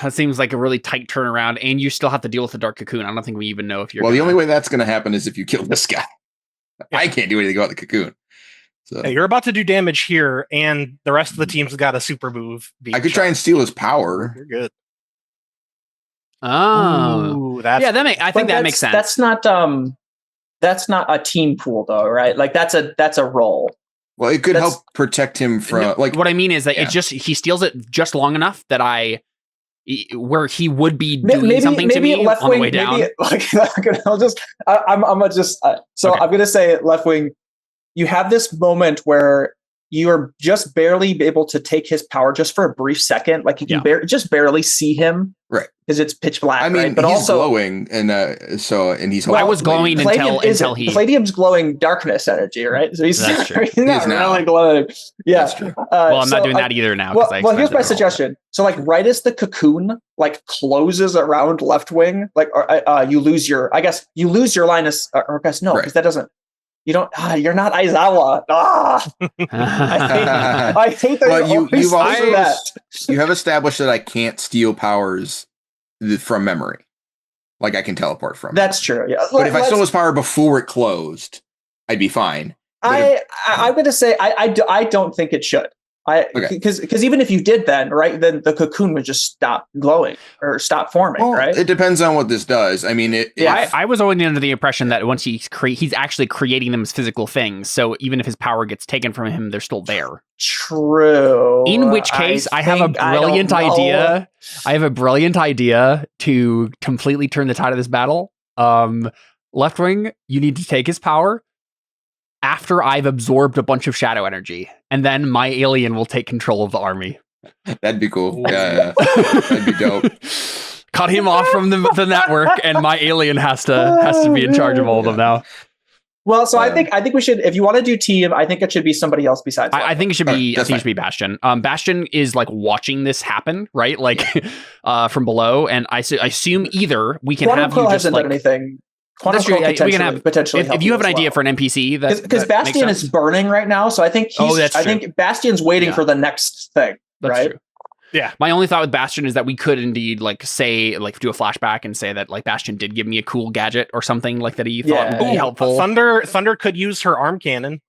That seems like a really tight turnaround, and you still have to deal with the dark cocoon. I don't think we even know if you're. Well, the only way that's going to happen is if you kill this guy. Yeah. I can't do anything about the cocoon. So you're about to do damage here, and the rest of the team's got a super move. I could try and steal his power. You're good. Oh, I think that makes sense. That's not a team pool though, right? Like that's a roll. Well, it could help protect him from what I mean is that he steals it just long enough that where he would be doing something to me on the way down. I'm going to say left wing. You have this moment where you are just barely able to take his power just for a brief second. Like you can just barely see him, right? Because it's pitch black. I mean, right? But he's also glowing, and he's. I was glowing until he. Palladium's glowing darkness energy, right? So he's not really glowing. Yeah. That's true. Well, I'm not doing that either now. Well, here's my suggestion. So, like, right as the cocoon closes around left wing, you lose your. I guess you lose your line of. Or I guess no, because that doesn't. You don't. You're not Aizawa. I hate that. You've also you have established that I can't steal powers from memory. Like I can teleport from. That's true. Yeah. But if I stole his power before it closed, I'd be fine. I'm going to say I don't think it should. Because even if you did then, right, then the cocoon would just stop glowing or stop forming, right? It depends on what this does. I mean, I was only under the impression that once he's actually creating them as physical things. So even if his power gets taken from him, they're still there. True. In which case, I have a brilliant idea. I have a brilliant idea to completely turn the tide of this battle. Left wing, you need to take his power after I've absorbed a bunch of shadow energy, and then my alien will take control of the army. That'd be cool. Yeah. That'd be dope. Cut him off from the network, and my alien has to be in charge of all of them now. Well, so I think we should. If you want to do team, I think it should be somebody else besides. I think it should be. I think it should be Bastion. Bastion is like watching this happen, right? Like from below, and I assume either we can have you just like anything. We can have potentially. If you have an idea for an NPC, because Bastion is burning right now, so I think I think Bastion's waiting for the next thing. That's right? True. Yeah. My only thought with Bastion is that we could indeed do a flashback and say that like Bastion did give me a cool gadget or something like that he thought would be helpful. Thunder could use her arm cannon.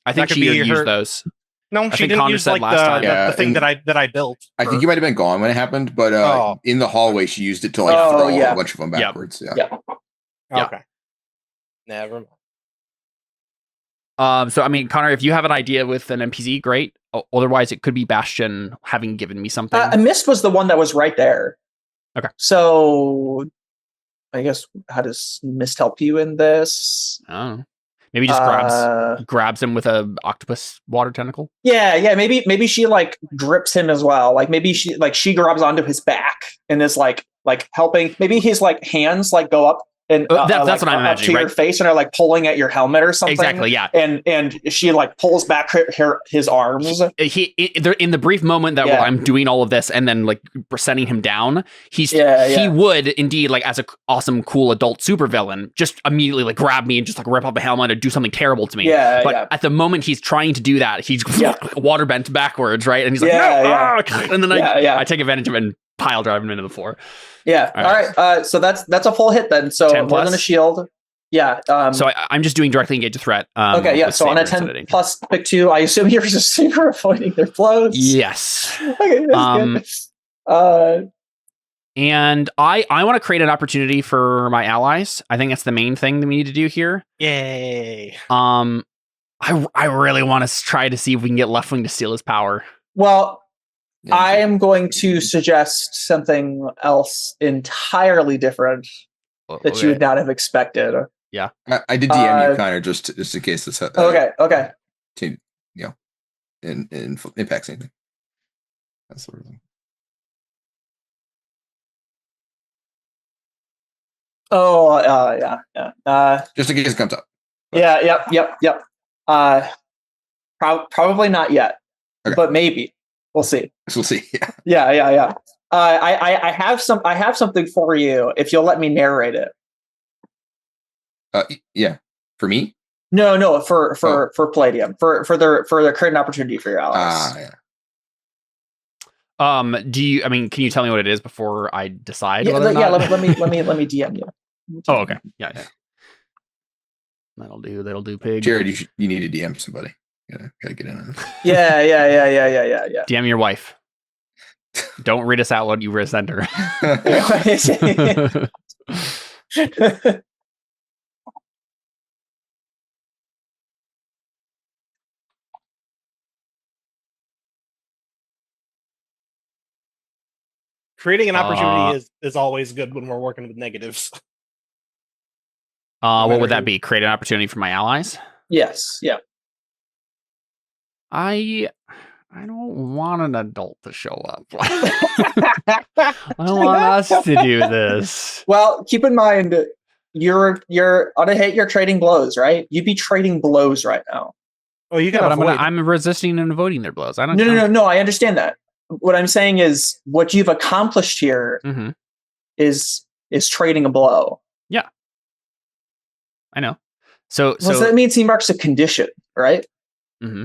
I think she used those. No, she didn't use like the thing that I built. I think you might have been gone when it happened, but in the hallway she used it to like throw a bunch of them backwards. Yeah. Okay. Never mind. So I mean, Connor, if you have an idea with an NPC, great. Otherwise, it could be Bastion having given me something. A mist was the one that was right there. Okay. So, I guess how does mist help you in this? I don't know. Maybe just grabs him with a octopus water tentacle. Yeah. Maybe she like grips him as well. Like maybe she grabs onto his back and is like helping. Maybe his like hands like go up. And that's what I'm imagining, to right? your face, and are like pulling at your helmet or something. Exactly, yeah. And she like pulls back his arms. In the brief moment that I'm doing all of this, and then like sending him down, he would indeed like as an awesome, cool adult supervillain, just immediately like grab me and just like rip up a helmet or do something terrible to me. But at the moment he's trying to do that, he's water bent backwards, right? And he's like, and then I take advantage of it and pile drive him into the floor. Yeah. All right. So that's a full hit then. So more than a shield. Yeah. So I'm just doing directly engage a threat. Okay. Yeah. So on a 10 plus pick 2, I assume you're resisting or avoiding their blows. Yes. Okay. That's good. And I want to create an opportunity for my allies. I think that's the main thing that we need to do here. Yay. I really want to try to see if we can get Leftwing to steal his power. Well, I am going to suggest something else entirely different that you would not have expected. Yeah, I did DM you, Connor, just in case this. Okay. To in impacts anything. That's sort of thing. Yeah. Just in case it comes up. Yep. Probably not yet, but maybe. We'll see. We'll see. Yeah. I have something for you if you'll let me narrate it. Yeah. For me? No. For Palladium. For the current opportunity for your allies. Yeah. Can you tell me what it is before I decide? Let me DM you. Oh, okay. Yeah. That'll do, pig. Jared, you need to DM somebody. Gotta get in on it. Yeah. DM your wife. Don't read us out what you resent her. Creating an opportunity is always good when we're working with negatives. What would that be? Create an opportunity for my allies? Yes. Yeah. I don't want an adult to show up. I want us to do this. Well, keep in mind, you're on a hit. You're trading blows, right? You'd be trading blows right now. Oh, you got. I'm resisting and avoiding their blows. I don't. No. I understand that. What I'm saying is, what you've accomplished here is trading a blow. Yeah, I know. So that means he marks a condition, right? Mm-hmm.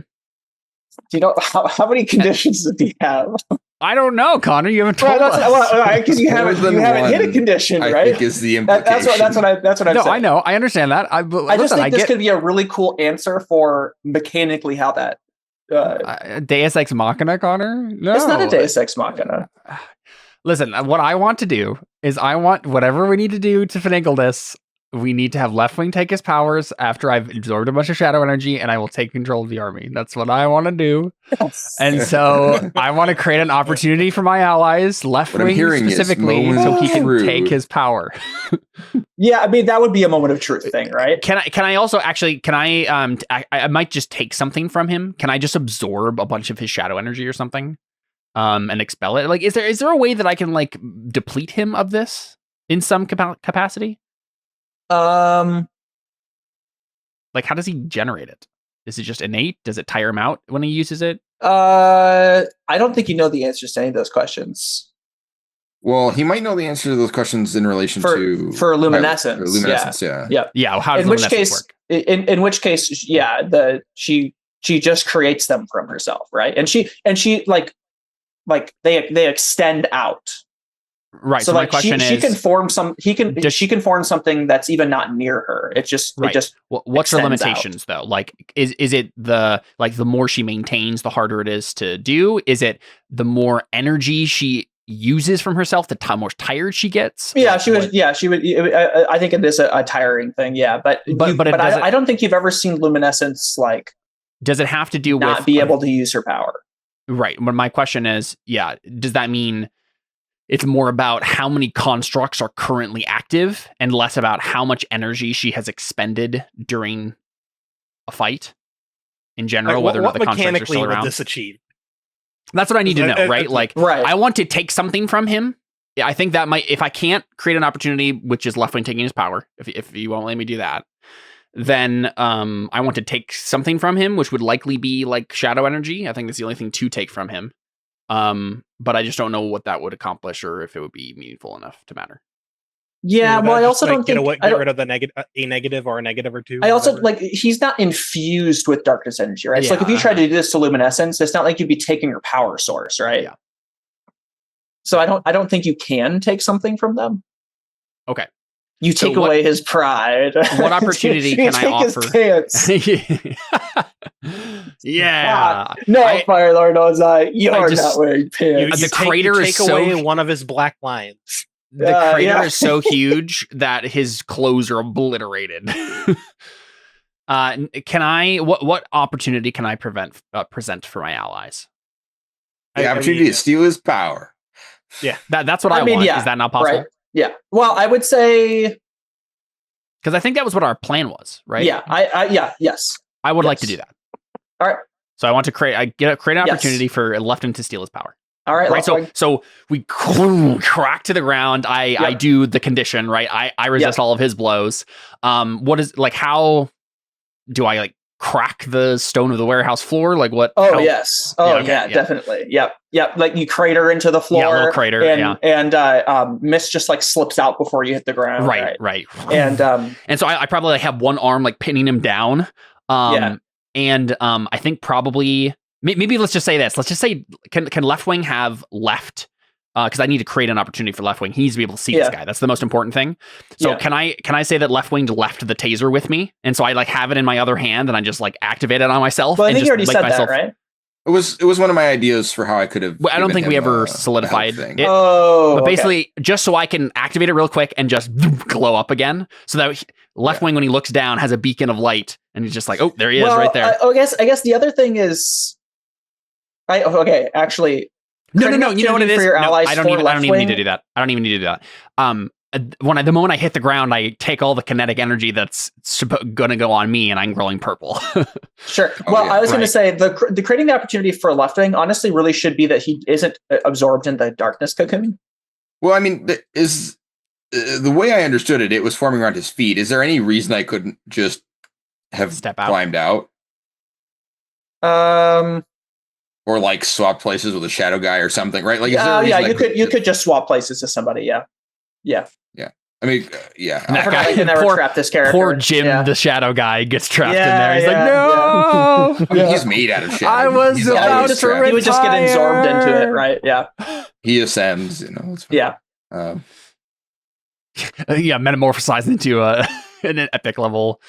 Do you know how many conditions does he have? I don't know, Connor. You haven't told us. Because you haven't hit a condition, right? I think is the implication. That's what I'm saying. I know. I understand that. I just think this could be a really cool answer for mechanically how that Deus Ex Machina, Connor? No. It's not a Deus Ex Machina. Listen, what I want to do is I want whatever we need to do to finagle this. We need to have Leftwing take his powers after I've absorbed a bunch of shadow energy, and I will take control of the army. That's what I want to do. Yes. And so I want to create an opportunity for my allies, Leftwing specifically, so he can take his power. Yeah, I mean that would be a moment of truth thing, right? Can I also actually I might just take something from him? Can I just absorb a bunch of his shadow energy or something? And expel it? Like, is there a way that I can like deplete him of this in some capacity? Like, how does he generate it? Is it just innate? Does it tire him out when he uses it? I don't think you know the answers to any of those questions. Well, he might know the answer to those questions in relation to luminescence. Luminescence, yeah. How does luminescence work? In which case, yeah, she just creates them from herself, right? And she like they extend out. Right. So my question is, she can form she can form something that's even not near her. It's just right. What's her limitations though? Like, is it the more she maintains, the harder it is to do? Is it the more energy she uses from herself, the more tired she gets? Yeah, she would. I think it is a tiring thing. Yeah, but I don't think you've ever seen luminescence like. Does it have to do not with be able to use her power? Right. But my question is, does that mean it's more about how many constructs are currently active and less about how much energy she has expended during a fight in general, whether or not the constructs are still around? Would this achieve? That's what I need to know, right? right. I want to take something from him. I think that might, if I can't create an opportunity, which is Leftwing taking his power, if you won't let me do that, then I want to take something from him, which would likely be like shadow energy. I think that's the only thing to take from him. But I just don't know what that would accomplish or if it would be meaningful enough to matter. Yeah, well, I also don't think get rid of the negative or a negative or two. I also he's not infused with darkness energy, right? Yeah. So if you try to do this to luminescence, it's not like you'd be taking your power source, right? Yeah. So I don't think you can take something from them. Okay. You take away his pride. What opportunity can I offer? Yeah. No, Fire Lord Ozai, you're not wearing pants. The crater is take away one of his black lines. The crater is so huge that his clothes are obliterated. What opportunity can I present for my allies? The opportunity to steal his power. Yeah. That's what I want. Yeah, is that not possible? Right. Yeah. Well, I would say, because I think that was what our plan was, right? Yeah. Yes. I would like to do that. All right. So I want to create an opportunity for Leftwing to steal his power. All right. Right. So we crack to the ground. I do the condition, right? I resist all of his blows. What is how do I crack the stone of the warehouse floor? Like what? Yes. Definitely. Yep. Like you crater into the floor. Yeah, a little crater. And mist just slips out before you hit the ground. Right. And so I probably have one arm pinning him down. And I think probably maybe let's just say this. Let's just say can Leftwing have left? Because I need to create an opportunity for Leftwing. He needs to be able to see this guy. That's the most important thing. So can I say that Leftwing left the taser with me, and so I have it in my other hand, and I just activate it on myself? Well, I and think just you already said that, right? It was one of my ideas for how I could have. I don't think we ever solidified it. But basically, just so I can activate it real quick and just glow up again, so that Leftwing, when he looks down, has a beacon of light, and he's just there he is, right there. I guess the other thing is, actually. No. You know what it is? I don't even need to do that. The moment I hit the ground, I take all the kinetic energy that's going to go on me, and I'm glowing purple. Sure. Well, I was going to say the creating the opportunity for Leftwing honestly really should be that he isn't absorbed in the darkness cocoon. Well, I mean, is the way I understood it, it was forming around his feet. Is there any reason I couldn't just have climbed out? Or swap places with a shadow guy or something, right? You could just swap places with somebody. Yeah. I mean, I can never trap this character. Poor Jim, the shadow guy, gets trapped in there. He's no. I mean, he's made out of shadow. I was about to retire. He would just get absorbed into it, right? Yeah. He ascends. It's fine. Yeah. Metamorphosized into an epic level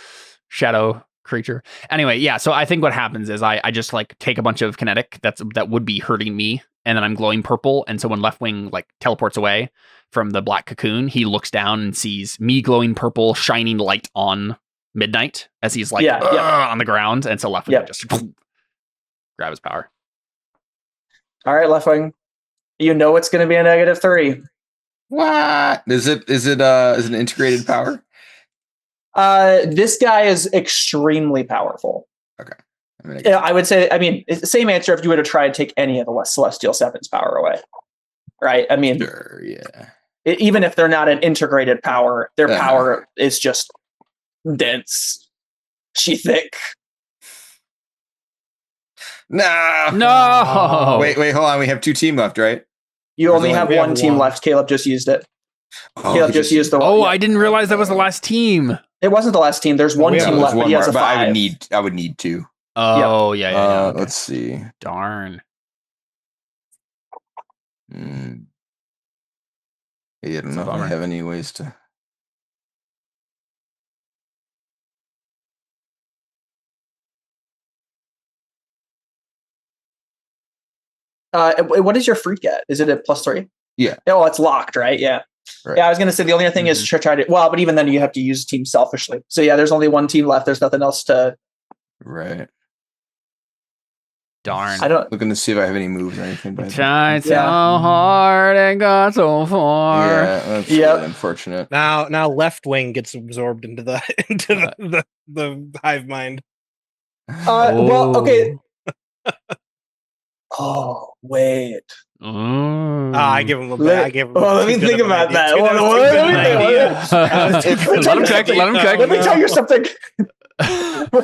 shadow creature. Anyway, yeah. So I think what happens is I just like take a bunch of kinetic that would be hurting me, and then I'm glowing purple. And so when Left Wing like teleports away from the black cocoon, he looks down and sees me glowing purple, shining light on Midnight as he's like on the ground. And so Left Wing just grab his power. All right, Left Wing. You know it's going to be a -3. What? Is it an integrated power? This guy is extremely powerful. Okay. I would say, it's the same answer if you were to try and take any of the Celestial Seven's power away. Right? I mean, sure, yeah. Even if they're not an integrated power, their power is just dense. She thick. No. Wait, hold on. We have 2 team left, right? You only have one team left. Caleb just used it. Caleb just used the one. Oh, I didn't realize that was the last team. It wasn't the last team. There's one team left, but he has a 5. I would need 2. Oh, yeah. Okay. Let's see. Darn. Yeah, I don't know if I have any ways to. What is your freak at? Is it at +3? Yeah. Oh, it's locked, right? Yeah. Right. Yeah, I was going to say the only thing is to try to. Well, but even then you have to use team selfishly. So yeah, there's only one team left. There's nothing else to. Right. Darn. I don't. Looking to see if I have any moves or anything. Tried so hard and got so far. Yeah, that's really unfortunate. Now Left Wing gets absorbed into the hive mind. Well, okay. Oh wait. I give him a bit. Let me think about that. Let him check. Let me tell you something.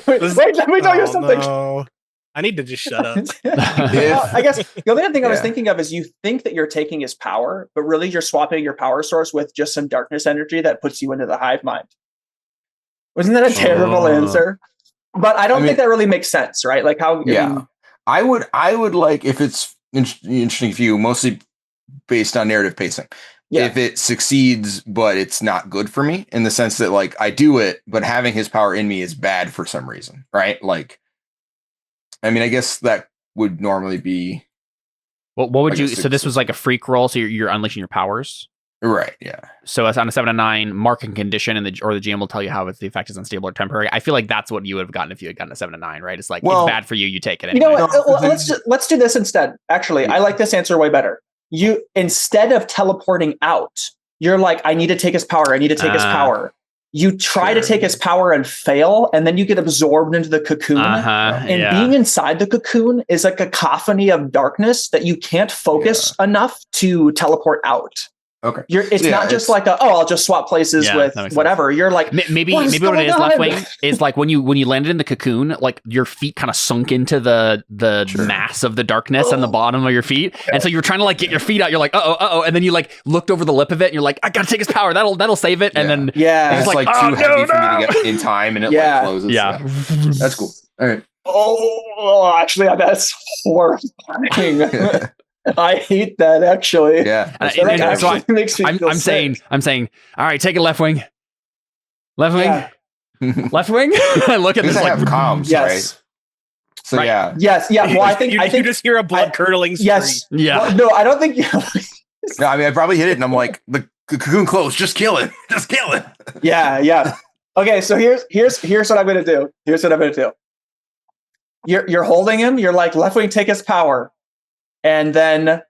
Wait, let me tell you something. No. I need to just shut up. I guess the only thing I was thinking of is you think that you're taking his power, but really you're swapping your power source with just some darkness energy that puts you into the hive mind. Wasn't that a terrible answer? But I don't think that really makes sense, right? Like how? I would like, if it's interesting for you, mostly based on narrative pacing. Yeah. If it succeeds, but it's not good for me in the sense that like I do it, but having his power in me is bad for some reason, right? Like, I mean, I guess that would normally be. What would you? So this was like a freak roll. So you're unleashing your powers, right? Yeah. So it's on a 7 and 9 marking condition, and the GM will tell you how the effect is unstable or temporary. I feel like that's what you would have gotten if you had gotten a 7 and 9, right? It's like it's bad for you. You take it. Anyway. You know what? Let's do this instead. Actually, I like this answer way better. You, instead of teleporting out, you're like, I need to take his power. I need to take his power. You try to take his power and fail, and then you get absorbed into the cocoon. Being inside the cocoon is a cacophony of darkness that you can't focus enough to teleport out. Okay. It's not just like I'll just swap places with whatever. Sense. You're like maybe what it is, Left Wing, is like when you landed in the cocoon, like your feet kind of sunk into the mass of the darkness on the bottom of your feet, and so you're trying to like get your feet out. You're like and then you like looked over the lip of it, and you're like, I gotta take his power. That'll save it. And then it's like too heavy for me to get in time, and it like closes. Yeah, that's cool. All right. Oh, actually, that's horrifying. I hate that actually. Yeah. Makes me feel sick. I'm saying, all right, take it, Left Wing. Left Wing. Left Wing. I look at this like have comms, right? So yeah. Yes, yeah. Well, I think you just hear a blood curdling scream. Yes. Yeah. Well, no, I don't think No, I mean I probably hit it and I'm like, the cocoon closed, just kill it. Just kill it. Yeah. Okay, so here's what I'm gonna do. Here's what I'm gonna do. You're holding him, you're like, Left Wing, take his power. And then,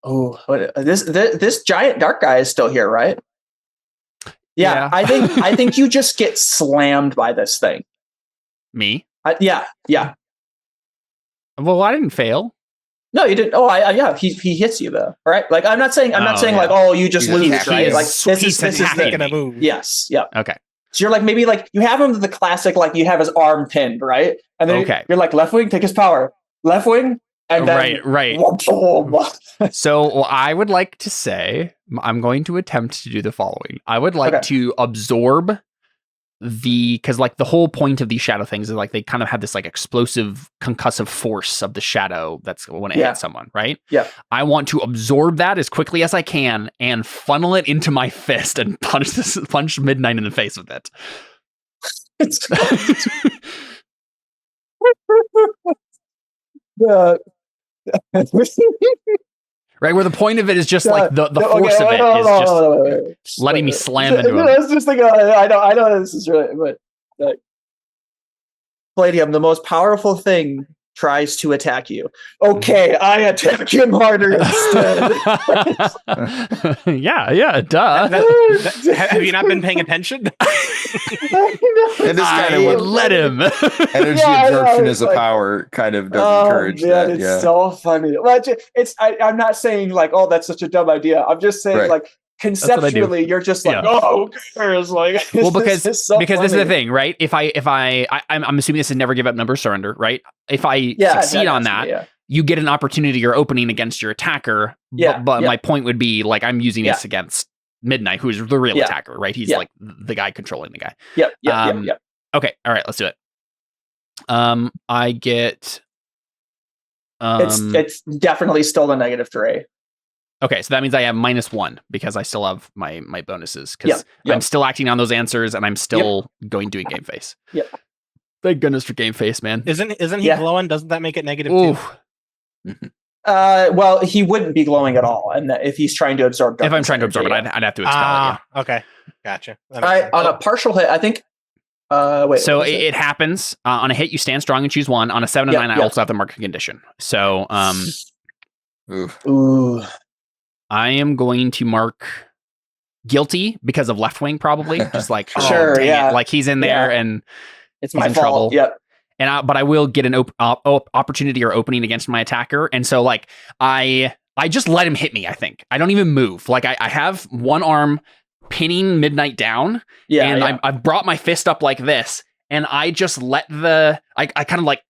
this giant dark guy is still here, right? Yeah. I think you just get slammed by this thing. Me? Yeah. Well, I didn't fail. No, you didn't. Oh, he hits you though, right? Like I'm not saying like, you just lose, right? Like this is gonna move. Yes. Yeah. Okay. So you're like maybe like you have him the classic like you have his arm pinned, right? And then you're like, Left Wing, take his power. Left Wing. And then, right. So I would like to say, I'm going to attempt to do the following. I would like to absorb because like the whole point of these shadow things is like they kind of have this like explosive concussive force of the shadow that's when it hits someone, right? Yeah. I want to absorb that as quickly as I can and funnel it into my fist and punch Midnight in the face with it. Yeah. Right, where the point of it is just like the force of it is just letting me slam into him. Let's just think I know this is really, but like, Palladium, the most powerful thing tries to attack you. Okay, I attack him harder instead. yeah, duh. Have you not been paying attention? It is kind of what let him. Energy absorption as a power kind of does encourage that. It's so funny. Well, I'm not saying like, oh, that's such a dumb idea. I'm just saying like conceptually, you're just like, oh, who cares? Like, well, because this is the thing, right? I'm assuming this is never give up, never surrender, right? If I succeed on that, you get an opportunity or opening against your attacker. But my point would be like, I'm using this against Midnight, who's the real attacker, right? He's like the guy controlling the guy. Yep. Okay, all right, let's do it. I get. It's definitely still the -3. Okay, so that means I have -1 because I still have my bonuses because I'm still acting on those answers and I'm still doing game face. Yep. Thank goodness for game face, man. Isn't he glowing? Doesn't that make it -2? Well, he wouldn't be glowing at all, and if he's trying to absorb darkness, if I'm trying to absorb it, I'd have to expel it. Okay, gotcha. On a partial hit, I think. Wait. So it happens on a hit. You stand strong and choose one. On a 7 to 9, I also have to mark a condition. So, Ooh. I am going to mark guilty because of left wing, probably. Just like like he's in there and it's my fault. Trouble. Yep. And but I will get an opportunity or opening against my attacker, and so like I just let him hit me. I think I don't even move. Like I have one arm pinning Midnight down, and I've brought my fist up like this, and I just let I kind of like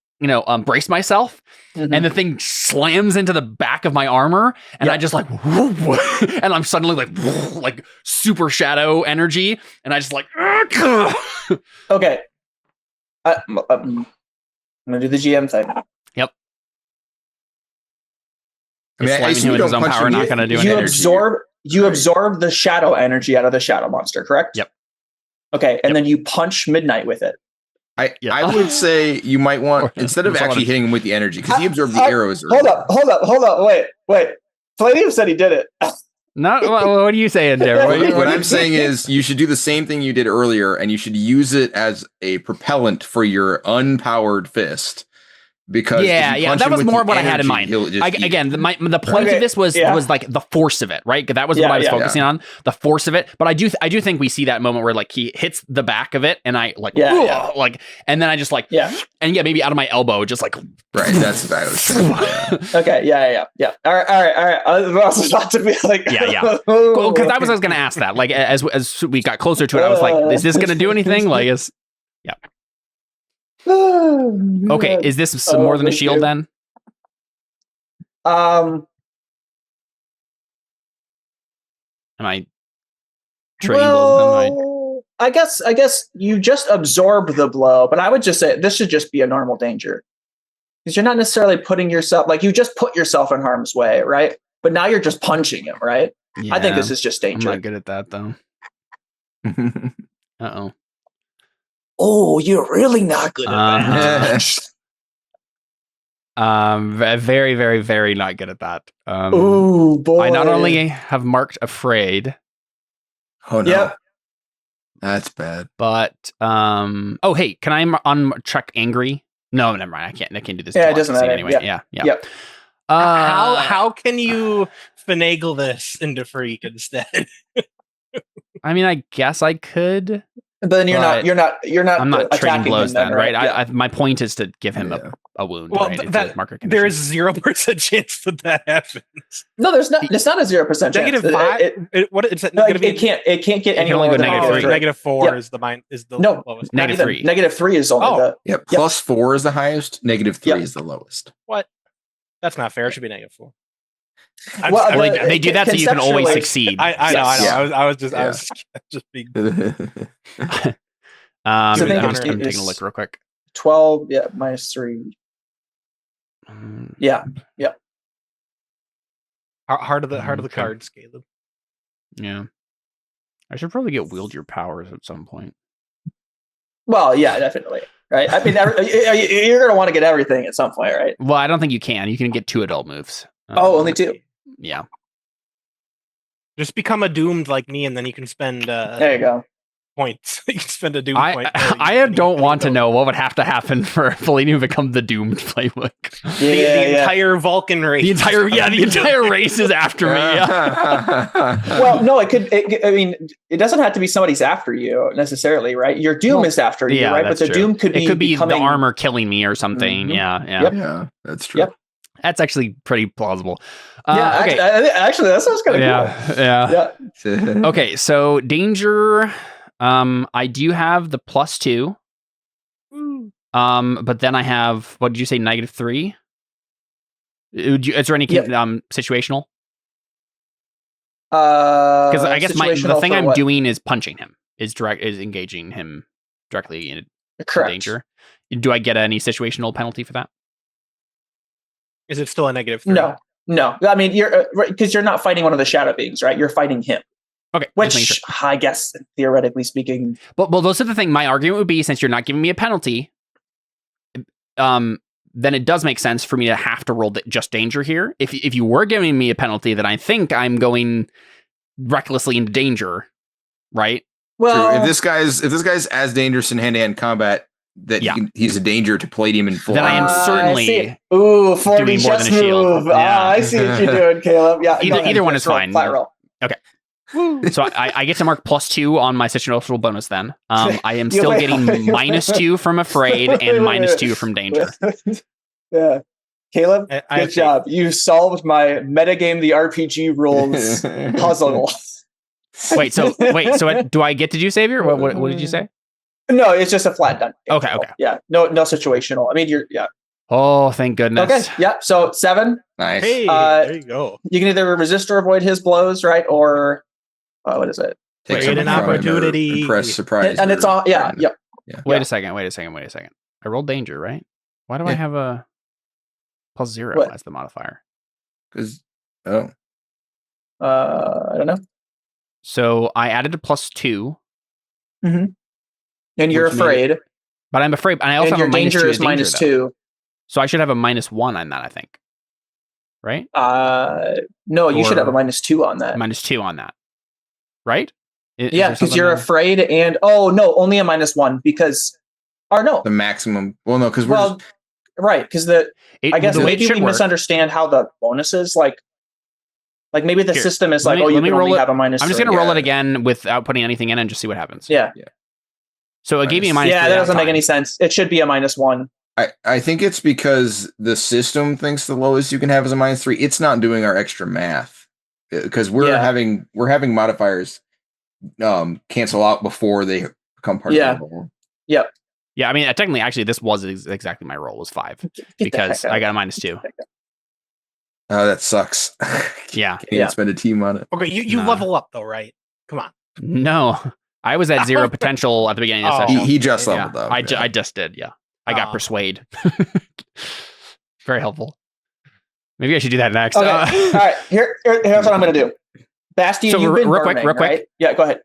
brace myself, and the thing slams into the back of my armor, and I just like, and I'm suddenly like super shadow energy, and I just like, okay. I'm gonna do the GM thing. Yep. I mean, I assume his own power, not gonna do anything. You absorb the shadow energy out of the shadow monster, correct? Yep. Okay, and then you punch Midnight with it. I would say you might want, instead of actually hitting him with the energy, because he absorbed the arrows. Hold up. Wait. Palladium said he did it. What are you saying, Darren? What I'm saying is you should do the same thing you did earlier, and you should use it as a propellant for your unpowered fist. Because that was more what I had in mind. Again, the point of this was like the force of it, right? That was what I was focusing on, the force of it. But I do think we see that moment where like he hits the back of it, and I like and then I just like and maybe out of my elbow, just like right. That's what I was saying. Okay, yeah. All right. I was about to be like, because that was I was going to ask that. Like as we got closer to it, I was like, is this going to do anything? Like, okay, is this more than a shield then? Am I trading blows with them? I guess you just absorb the blow, but I would just say this should just be a normal danger. Because you're not necessarily putting yourself, like you just put yourself in harm's way, right? But now you're just punching him, right? I think this is just danger. I'm not good at that though. Uh-oh. Oh, you're really not good at that. Very, very, very not good at that. Oh boy! I not only have marked afraid. Oh no, yep. That's bad. But oh hey, can I check angry? No, never mind. I can't do this. Yeah, it doesn't matter anyway. Yeah. Yep. How can you finagle this into freak instead? I mean, I guess I could. But then you're not. I'm not trading blows then, right? Yeah. My point is to give him a wound. Well, right? There is 0% chance that happens. No, there's not. It's not a 0% chance. -5. It can't get any only lower go than -4 is the lowest. -3. -3 is only the. Yep. +4 is the highest. -3 is the lowest. What? That's not fair. It should be -4. They do that so you can always succeed. I know. I was just being. I'm taking a look real quick. 12, -3. Yeah. Heart of the cards, Caleb. Yeah, I should probably get wield your powers at some point. Well, yeah, definitely. Right. I mean, you're going to want to get everything at some point, right? Well, I don't think you can. You can get 2 adult moves. Only 2. Yeah. Just become a doomed like me, and then you can spend. There you go. Points. You can spend a doom point. I don't want to know what would have to happen for Fellaini to become the doomed playbook. The entire Vulcan race. The entire race is after me. Yeah. Well, no, I mean, it doesn't have to be somebody's after you necessarily, right? Your doom is after you, right? But the doom could be the armor killing me or something. Mm-hmm. Yeah, that's true. Yep. That's actually pretty plausible. Okay. Actually, that sounds kind of cool. Yeah. Okay, so danger. I do have the +2. But then I have, what did you say, -3? Is there any situational? Because I guess the thing I'm doing is punching him, is engaging him directly in danger. Do I get any situational penalty for that? Is it still a -3? No. I mean, you're because you're not fighting one of the shadow beings, right? You're fighting him. Okay, which I guess theoretically speaking, but those are the thing. My argument would be, since you're not giving me a penalty, then it does make sense for me to have to roll just danger here. If you were giving me a penalty, then I think I'm going recklessly into danger, right? Well, true. If this guy's as dangerous in hand-to-hand combat that he's a danger to Palladium and full, then I am certainly 40 doing more than a shield. I see what you're doing, Caleb. Yeah, either one is fine. Flat roll. Okay. So I get to mark +2 on my situational bonus then. I am still getting -2 from afraid and -2 from danger. Yeah. Caleb, good job. You solved my metagame the RPG rules puzzle. Wait, so do I get to do Savior? What did you say? No, it's just a flat done. Okay. Yeah. No situational. I mean, Oh, thank goodness. Okay. Yeah. So 7. Nice. Hey, there you go. You can either resist or avoid his blows, right? Or what is it? Take an opportunity. Impress, surprise. And it's all, yeah. Wait a second. I rolled danger, right? Why do I have a +0 as the modifier? Because, I don't know. So I added a +2. Mm-hmm. And you're afraid. But I'm afraid. And I also have a danger is -2. So I should have a -1 on that, I think. Right? No, you should have a -2 on that. -2 on that. Right? Because you're afraid and only a -1 because the maximum. Well, no, because right, because I guess maybe we misunderstand how the bonus is like maybe the system is you can only have a -3. I'm just gonna roll it again without putting anything in and just see what happens. Yeah. So it gave me a -3. Yeah, that doesn't make any sense. It should be a -1. I think it's because the system thinks the lowest you can have is a -3. It's not doing our extra math because we're having modifiers cancel out before they become part of the roll. Yep. Yeah, I mean, technically, actually, this was exactly my roll was 5 because I got a -2. Oh, that sucks. Yeah. Can't even spend a team on it. Okay, you level up though, right? Come on. No, I was at 0 potential at the beginning of the session. He just leveled up. I just did. Yeah, I got persuade. Very helpful. Maybe I should do that next. Okay. All right. Here's what I'm going to do. Bastian, you've been real burning, quick. Right? Yeah, go ahead.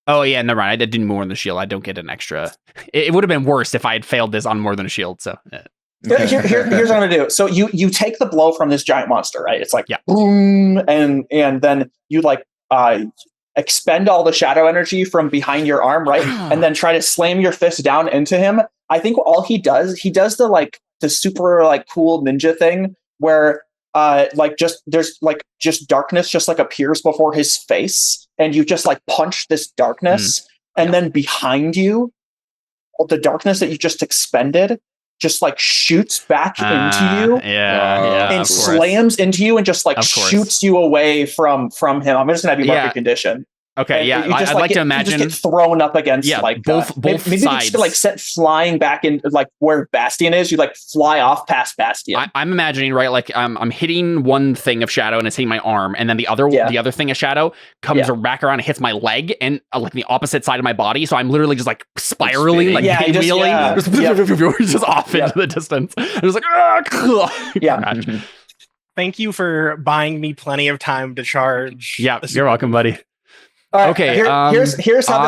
Oh yeah, never mind. I did more than the shield. I don't get an extra. It would have been worse if I had failed this on more than a shield. So here's what I'm going to do. So you take the blow from this giant monster, right? It's like boom, and then you expend all the shadow energy from behind your arm, right? And then try to slam your fist down into him. I think all he does the super cool ninja thing where there's darkness just appears before his face and you just punch this darkness and then behind you the darkness that you just expended just shoots back into you and slams into you and just shoots you away from him. I'm just gonna have you mark a condition. Okay, and I'd like to imagine you just get thrown up against both maybe sides. You set flying back in where Bastian is. You fly off past Bastian. I'm imagining I'm hitting one thing of shadow and it's hitting my arm, and then the other thing of shadow comes back around and hits my leg and the opposite side of my body. So I'm literally just spiraling, pinwheeling, just off into the distance. And it's Thank you for buying me plenty of time to charge. Yeah, you're welcome, buddy. All right, Okay, here's how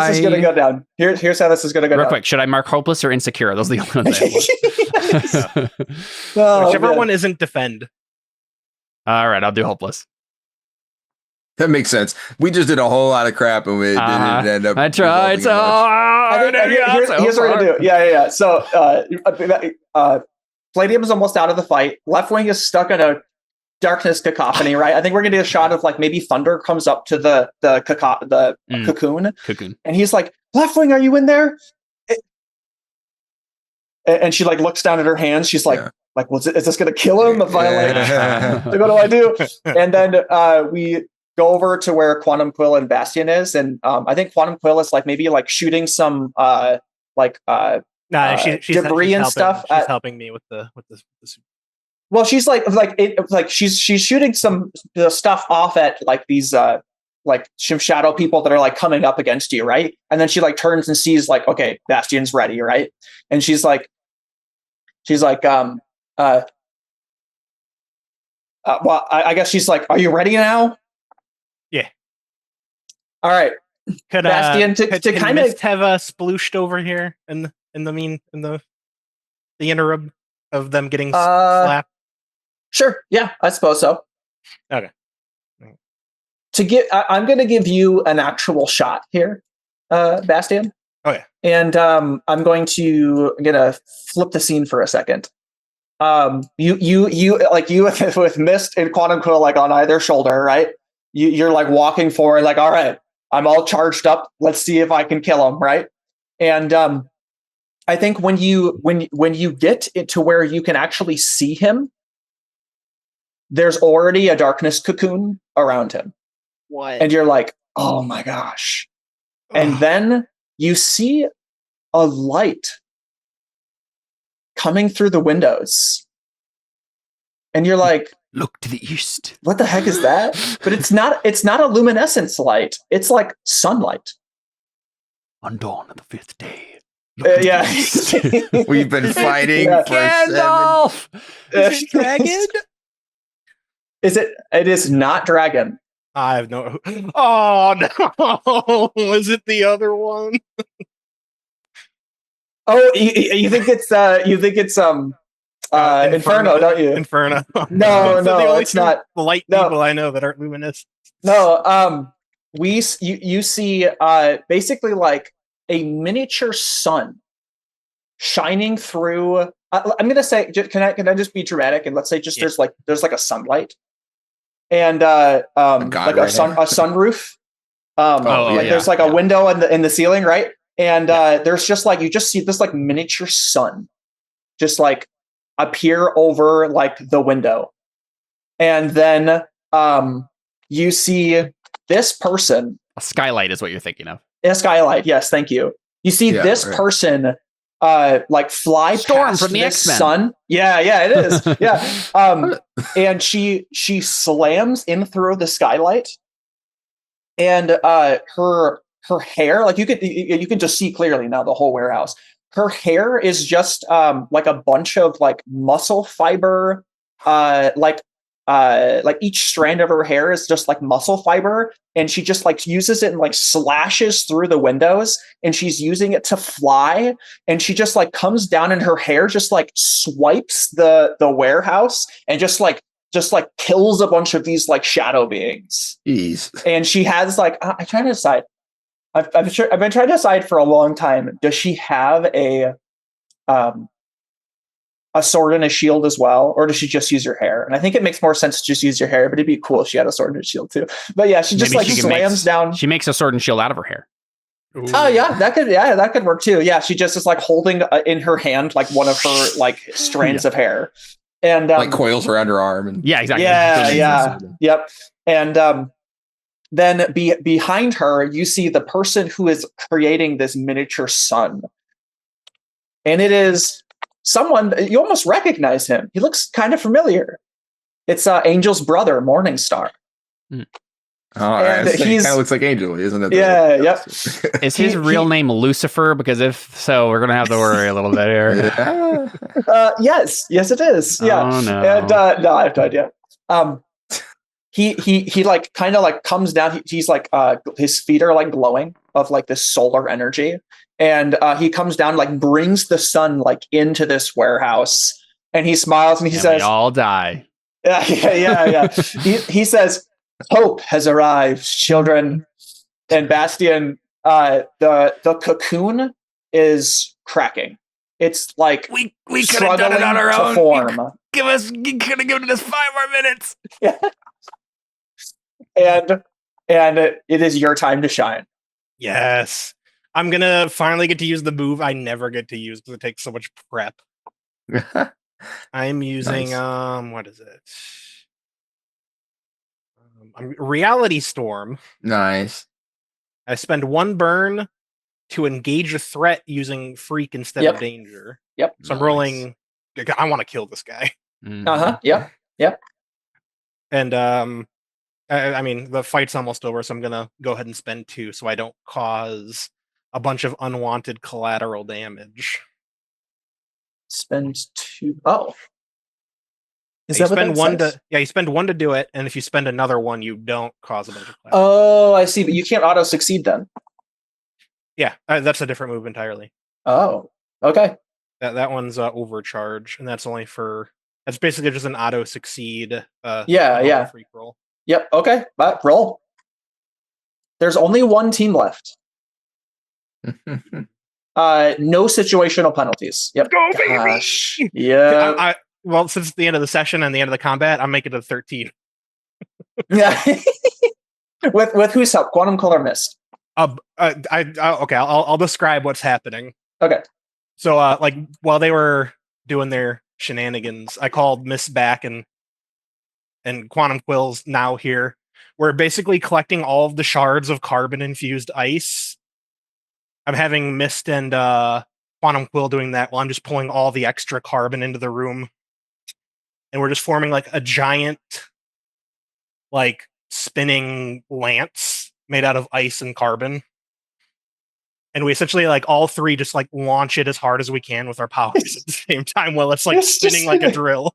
this is going to go down. Here's how this is going to go real down. quick. Should I mark hopeless or insecure? Those are the only ones I have. Whichever one isn't defend. All right, I'll do hopeless. That makes sense. We just did a whole lot of crap and we didn't end up. I tried so hard. Here's what we're gonna do. Yeah. So, Palladium is almost out of the fight. Left wing is stuck in a darkness cacophony, right? I think we're gonna do a shot of like maybe Thunder comes up to the cocoon, and he's like, "Left wing, are you in there?" And she like looks down at her hands. She's like, is this gonna kill him if I like? What do I do? And then we go over to where Quantum Quill and Bastion is, and I think Quantum Quill is like maybe like shooting some she's debris and stuff. She's helping me with the. Well, she's she's shooting some stuff off at like these like some shadow people that are like coming up against you, right? And then she like turns and sees like, okay, Bastion's ready, right? And she's like, well, I guess she's like, are you ready now? Yeah. All right. Could Bastion to kind of have splooshed over here in the interim of them getting slapped? Sure. Yeah, I suppose so. Okay. I'm going to give you an actual shot here, Bastion. Okay. And I'm going to flip the scene for a second. You like you with Mist and Quantum Quill like on either shoulder, right? You're like walking forward, like, all right, I'm all charged up. Let's see if I can kill him, right? And I think when you get to where you can actually see him, there's already a darkness cocoon around him. What? And you're like, oh my gosh. And then you see a light coming through the windows. And you're like, look to the east. What the heck is that? But it's not a luminescence light. It's like sunlight. On dawn of the fifth day. Yeah. We've been fighting for Gandalf! 7. Is it dragon? It is not dragon. I have no. Oh no! Is it the other one? Oh, you think it's Inferno, don't you? Inferno. No, it's not. The light people I know that aren't luminous. No, you see basically like a miniature sun shining through. I'm gonna say, can I just be dramatic and let's say just there's like a sunlight and like a sunroof. There's like a window in the ceiling, right? And there's just like you just see this like miniature sun just like appear over like the window. And then you see this person. A skylight is what you're thinking of. A skylight, yes, thank you. You see this person like fly Storm past from the this X-Men. sun. Yeah, it is. Yeah. And she slams in through the skylight. And her hair, like you can just see clearly now the whole warehouse. Her hair is just like a bunch of like muscle fiber, like each strand of her hair is just like muscle fiber, and she just like uses it and like slashes through the windows, and she's using it to fly, and she just like comes down and her hair just like swipes the warehouse and just like kills a bunch of these like shadow beings. Jeez. And she has like I'm trying to decide. I've been trying to decide for a long time. Does she have a sword and a shield as well, or does she just use her hair? And I think it makes more sense to just use your hair, but it'd be cool if she had a sword and a shield too. But yeah, she just slams down. She makes a sword and shield out of her hair. Ooh. Oh yeah, that could work too. Yeah, she just is like holding in her hand like one of her like strands of hair, and like coils around her arm. And yeah, exactly. Yeah. Yep. And then behind her, you see the person who is creating this miniature sun, and it is someone you almost recognize him. He looks kind of familiar. It's Angel's brother, Morningstar. Mm. Oh, and he kind of looks like Angel, isn't it? Yeah, yep. Is his real name Lucifer? Because if so, we're gonna have to worry a little bit here. Yes, it is. Yeah. Oh no. And no, I have no idea. he like kind of like comes down. He's like his feet are like glowing of like this solar energy, and he comes down, like brings the sun like into this warehouse, and he smiles and he says, "We all die." Yeah. He says, "Hope has arrived, children." And Bastian, the cocoon is cracking. It's like we could have done it on our own. Form. You could have given us 5 more minutes. Yeah. And it is your time to shine. Yes. I'm gonna finally get to use the move I never get to use because it takes so much prep. I'm using Nice. what is it? Reality Storm. Nice. I spend 1 burn to engage a threat using Freak instead of Danger. Yep. So I'm rolling. I want to kill this guy. Yep. And I mean, the fight's almost over, so I'm gonna go ahead and spend 2 so I don't cause a bunch of unwanted collateral damage. Spend 2. Oh. Is that spend one says? You spend 1 to do it, and if you spend another 1, you don't cause a bunch of collateral. Oh, I see, but you can't auto succeed then. Yeah, that's a different move entirely. Oh, okay. That one's overcharge, and that's only for. That's basically just an auto succeed. Freak roll. Yep. Okay, but roll. There's only 1 team left. No situational penalties. Yep. Go, baby! Yeah. Well, since it's the end of the session and the end of the combat, I'm making it a 13. Yeah. with whose help? Quantum Color Mist. Okay. I'll describe what's happening. Okay. So, like while they were doing their shenanigans, I called Mist back, and Quantum Quill's now here. We're basically collecting all of the shards of carbon infused ice. I'm having Mist and Quantum Quill doing that while I'm just pulling all the extra carbon into the room. And we're just forming like a giant, like spinning lance made out of ice and carbon. And we essentially like all 3 just like launch it as hard as we can with our powers at the same time while it's like spinning like a drill.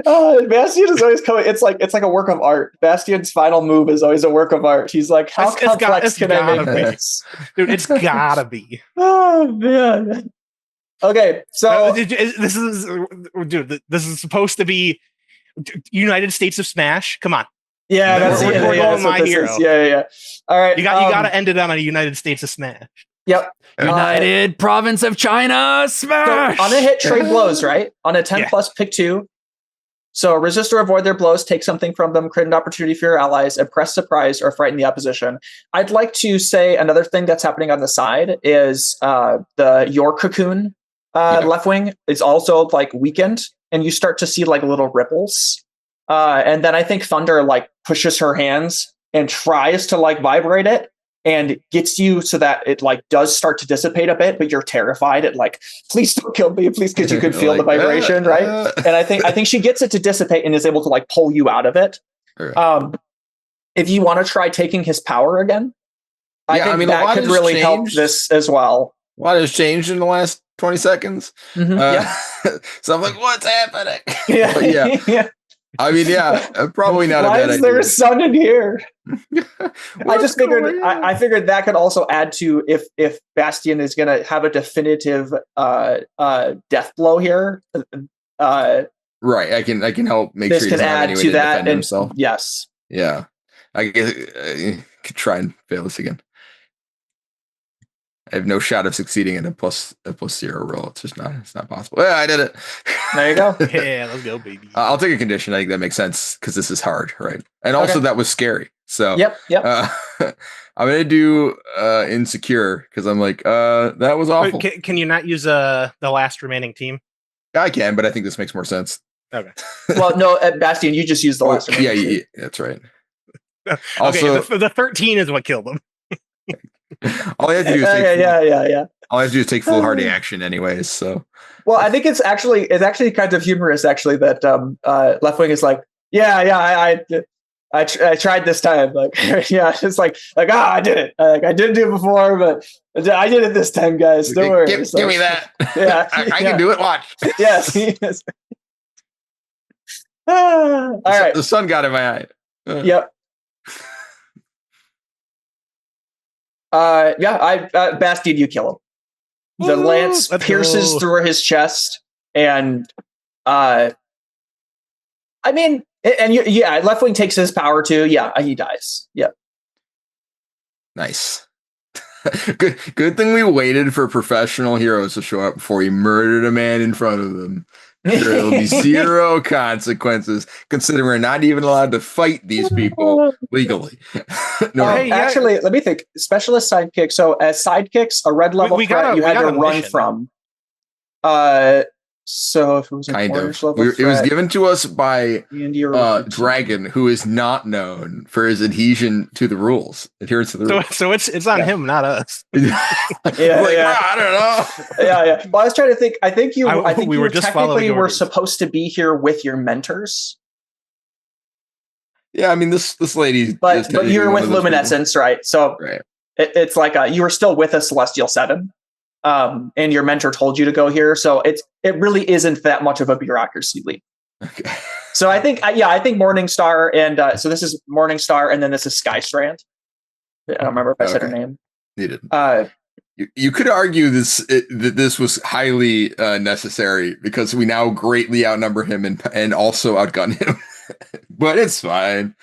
Bastian is always coming. It's like a work of art. Bastian's final move is always a work of art. He's like, how complex can I make this? Dude, it's gotta be. Oh man. Okay, so this is supposed to be United States of Smash. Come on. Yeah, that's my hero. Yeah. All right, you gotta end it on a United States of Smash. Yep. United Province of China Smash. So on a hit, trade blows, right? On a 10 plus, pick 2. So resist or avoid their blows, take something from them, create an opportunity for your allies, impress, surprise, or frighten the opposition. I'd like to say another thing that's happening on the side is your cocoon left wing is also like weakened, and you start to see like little ripples. And then I think Thunder like pushes her hands and tries to like vibrate it, and gets you so that it like does start to dissipate a bit, but you're terrified. It like, please don't kill me, please, because you could feel the vibration, right? And I think she gets it to dissipate and is able to like pull you out of it. If you want to try taking his power again, I think that could really help this as well. A lot has changed in the last 20 seconds. Mm-hmm, so I'm like, what's happening? Yeah. I mean, probably not a bad idea. Why is there a sun in here? I just figured I figured that could also add to if Bastian is going to have a definitive death blow here. Right, I can help make this sure he doesn't have any way to defend himself. Yes. Yeah, I guess I could try and fail this again. I have no shot of succeeding in a plus 0 roll. It's not possible. Yeah, I did it. There you go. Yeah, let's go, baby. I'll take a condition. I think that makes sense because this is hard, right? And also that was scary. So yep. I'm gonna do insecure because I'm like that was awful. Can you not use the last remaining team? I can, but I think this makes more sense. Okay. Well, no, Bastian, you just use the last remaining team. Yeah, that's right. Also, the 13 is what killed them. All I have to do is all I have to do is take foolhardy action anyways. So well, I think it's actually kind of humorous actually that left wing is like, I tried this time. Like, yeah, it's like I did it. I didn't do it before, but I did it this time, guys. Don't worry. Give me that. Yeah, I can do it. Watch. Yes. All right. The sun got in my eye. Yep. Bastide, you kill him. The lance pierces through his chest, and I mean, and Leftwing takes his power too. Yeah, he dies. Yep. Nice. Good thing we waited for professional heroes to show up before we murdered a man in front of them. Sure, there'll be 0 consequences, considering we're not even allowed to fight these people legally. Actually, let me think. Specialist sidekick. So as sidekicks, a red level threat you had to run from. So if it was kind of, it was given to us by Dragon, who is not known for his adherence to the rules. So it's on him, not us. I don't know. Yeah. Well, I was trying to think. I think you were technically were supposed to be here with your mentors. Yeah, I mean this lady, but you're with Luminescence, right? So it's like you were still with a Celestial 7. And your mentor told you to go here, so it really isn't that much of a bureaucracy leap. Okay. So I think Morningstar, and so this is Morningstar, and then this is Skystrand. I don't remember if I said her name. You didn't. You could argue that this was highly necessary because we now greatly outnumber him and also outgun him, but it's fine.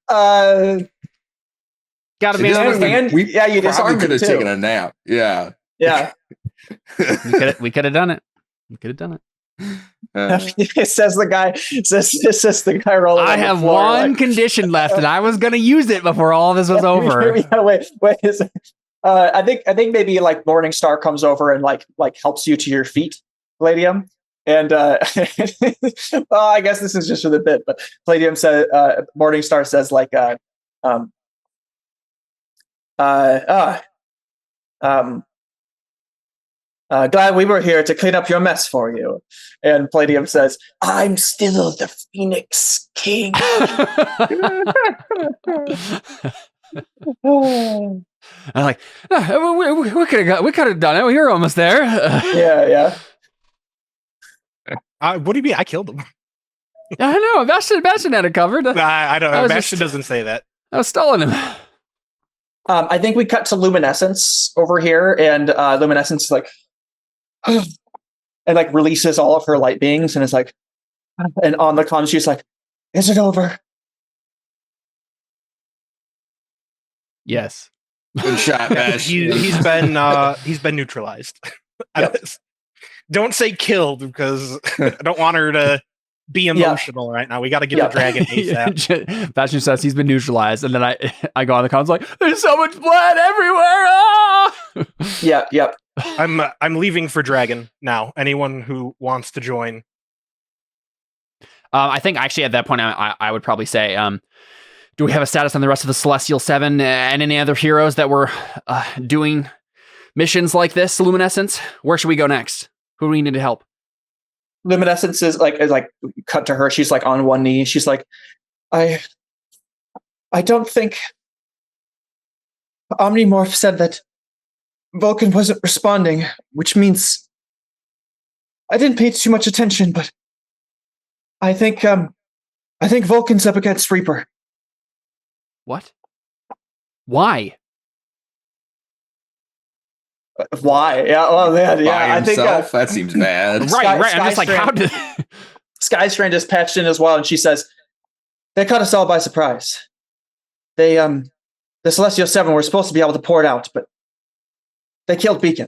Gotta be honest. You probably could have taken a nap. Yeah. Yeah. we could have done it. We could have done it. It says the guy rolling. I have floor, one condition left, and I was going to use it before all this was over. Wait. I think maybe like Morningstar comes over and like helps you to your feet, Palladium. And well, I guess this is just for the bit, but Palladium said Morningstar says like glad we were here to clean up your mess for you. And Palladium says, I'm still the Phoenix King. I'm like, we could have done it. We were almost there. Yeah. What do you mean? I killed him. I know. Bastion had it covered. I don't know. Bastion doesn't say that. I was stalling him. I think we cut to Luminescence over here, and Luminescence like and like releases all of her light beings, and is like, and on the comms she's like, "Is it over?" Yes. Good shot, Bash. He's been neutralized. Yep. Don't say killed because I don't want her to be emotional right now. We got to get the dragon ASAP. Bastion says he's been neutralized, and then I go on the comms like, "There's so much blood everywhere!" Ah! Yep. I'm leaving for dragon now. Anyone who wants to join. I think actually at that point I would probably say, do we have a status on the rest of the Celestial 7 and any other heroes that were doing missions like this? Luminescence, where should we go next? Who do we need to help? Luminescence is like cut to her. She's like on one knee. She's like, I don't think Omnimorph said that Vulcan wasn't responding, which means I didn't pay too much attention, but I think Vulcan's up against Reaper. What? Why? Why? Yeah. Oh man. Yeah. I think that seems bad. Right. I'm just like, how did Skystrand is patched in as well, and she says they caught us all by surprise. They the Celestial 7 were supposed to be able to pour it out, but they killed Beacon.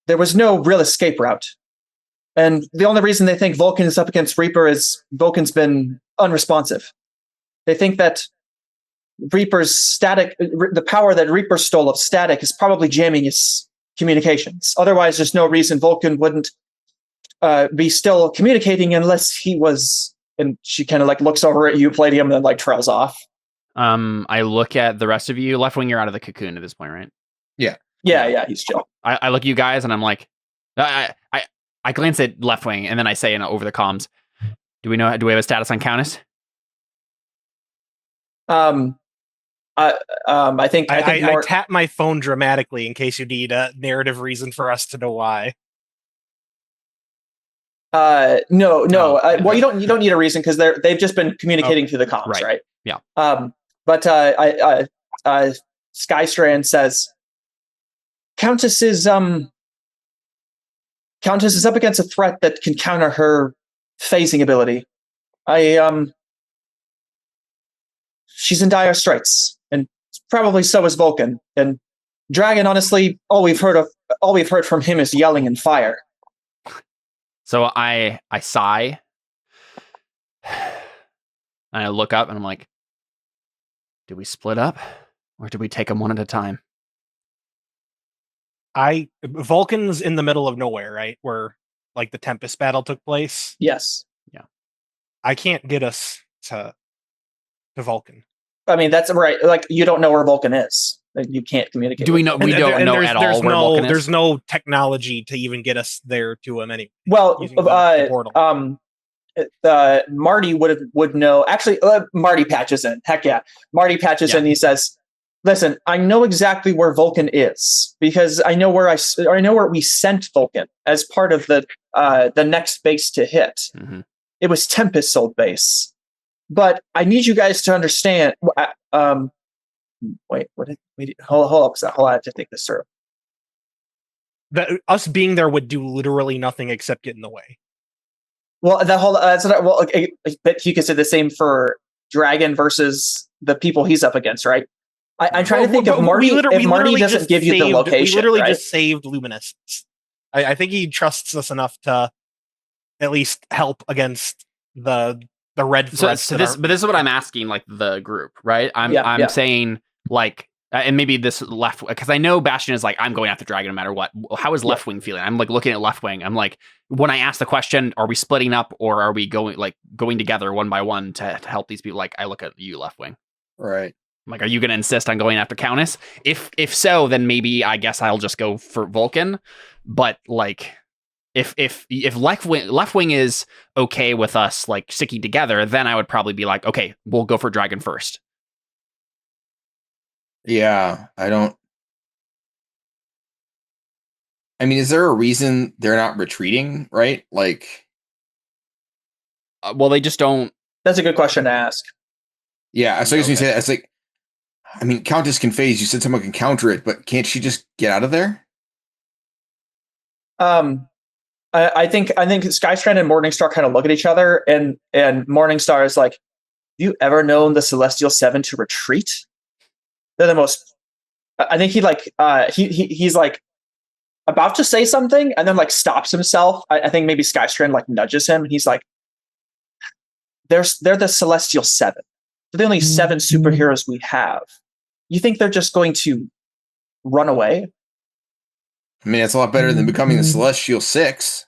There was no real escape route, and the only reason they think Vulcan is up against Reaper is Vulcan's been unresponsive. They think that Reaper's static, the power that Reaper stole of static, is probably jamming his communications. Otherwise, there's no reason Vulcan wouldn't be still communicating unless he was. And she kind of like looks over at you, Palladium, and then like trails off. I look at the rest of you. Leftwing, you're out of the cocoon at this point, right? Yeah, he's chill. I look at you guys, and I'm like, I glance at Leftwing, and then I say over the comms, do we have a status on Countess? I think I tap my phone dramatically in case you need a narrative reason for us to know why. No. okay. Well, you don't need a reason because they've just been communicating through the comms, right? Yeah. But Skystrand says, Countess is up against a threat that can counter her phasing ability. She's in dire straits, and probably so is Vulcan. And Dragon, honestly, all we've heard from him is yelling and fire. So I sigh, and I look up, and I'm like, do we split up, or do we take them one at a time? Vulcan's in the middle of nowhere, right? Where like the Tempest battle took place. Yes. Yeah. I can't get us to Vulcan. I mean, that's right. Like, you don't know where Vulcan is. Like, you can't communicate. Do we know? We don't know at all where Vulcan is. There's no technology to even get us there to him anyway. Well, Marty would know. Actually, Marty patches in. Heck yeah, Marty patches in. And he says, "Listen, I know exactly where Vulcan is because I know where we sent Vulcan as part of the next base to hit. Mm-hmm. It was Tempest's old base, but I need you guys to understand." Wait, hold up. I have to think this through. Us being there would do literally nothing except get in the way. Well, but you could say the same for Dragon versus the people he's up against, right? I'm trying to think if Marty doesn't give you the location. We literally right? just saved Luminescence. I think he trusts us enough to at least help against the red threats. But this is what I'm asking, like the group, right? I'm saying like, and maybe this left, because I know Bastion is like, I'm going after Dragon no matter what. How is Left Wing feeling? I'm like looking at Left Wing. I'm like, when I ask the question, are we splitting up or are we going together one by one to help these people? Like, I look at you, Left Wing. Right. I'm like, are you going to insist on going after Countess? If so, then maybe I guess I'll just go for Vulcan. But like, if Left Wing is okay with us like sticking together, then I would probably be like, okay, we'll go for Dragon first. Yeah, I mean, is there a reason they're not retreating, right? Like, well, they just don't. That's a good question to ask. Yeah, so I was going to say that. It's like, I mean, Countess can phase. You said someone can counter it, but can't she just get out of there? I think Skystrand and Morningstar kind of look at each other, and Morningstar is like, "Have you ever known the Celestial Seven to retreat? They're the most." I think he's like about to say something, and then like stops himself. I think maybe Skystrand like nudges him, and he's like, "They're the Celestial Seven. They're the only 7 superheroes we have. You think they're just going to run away?" I mean, it's a lot better than becoming the Celestial Six.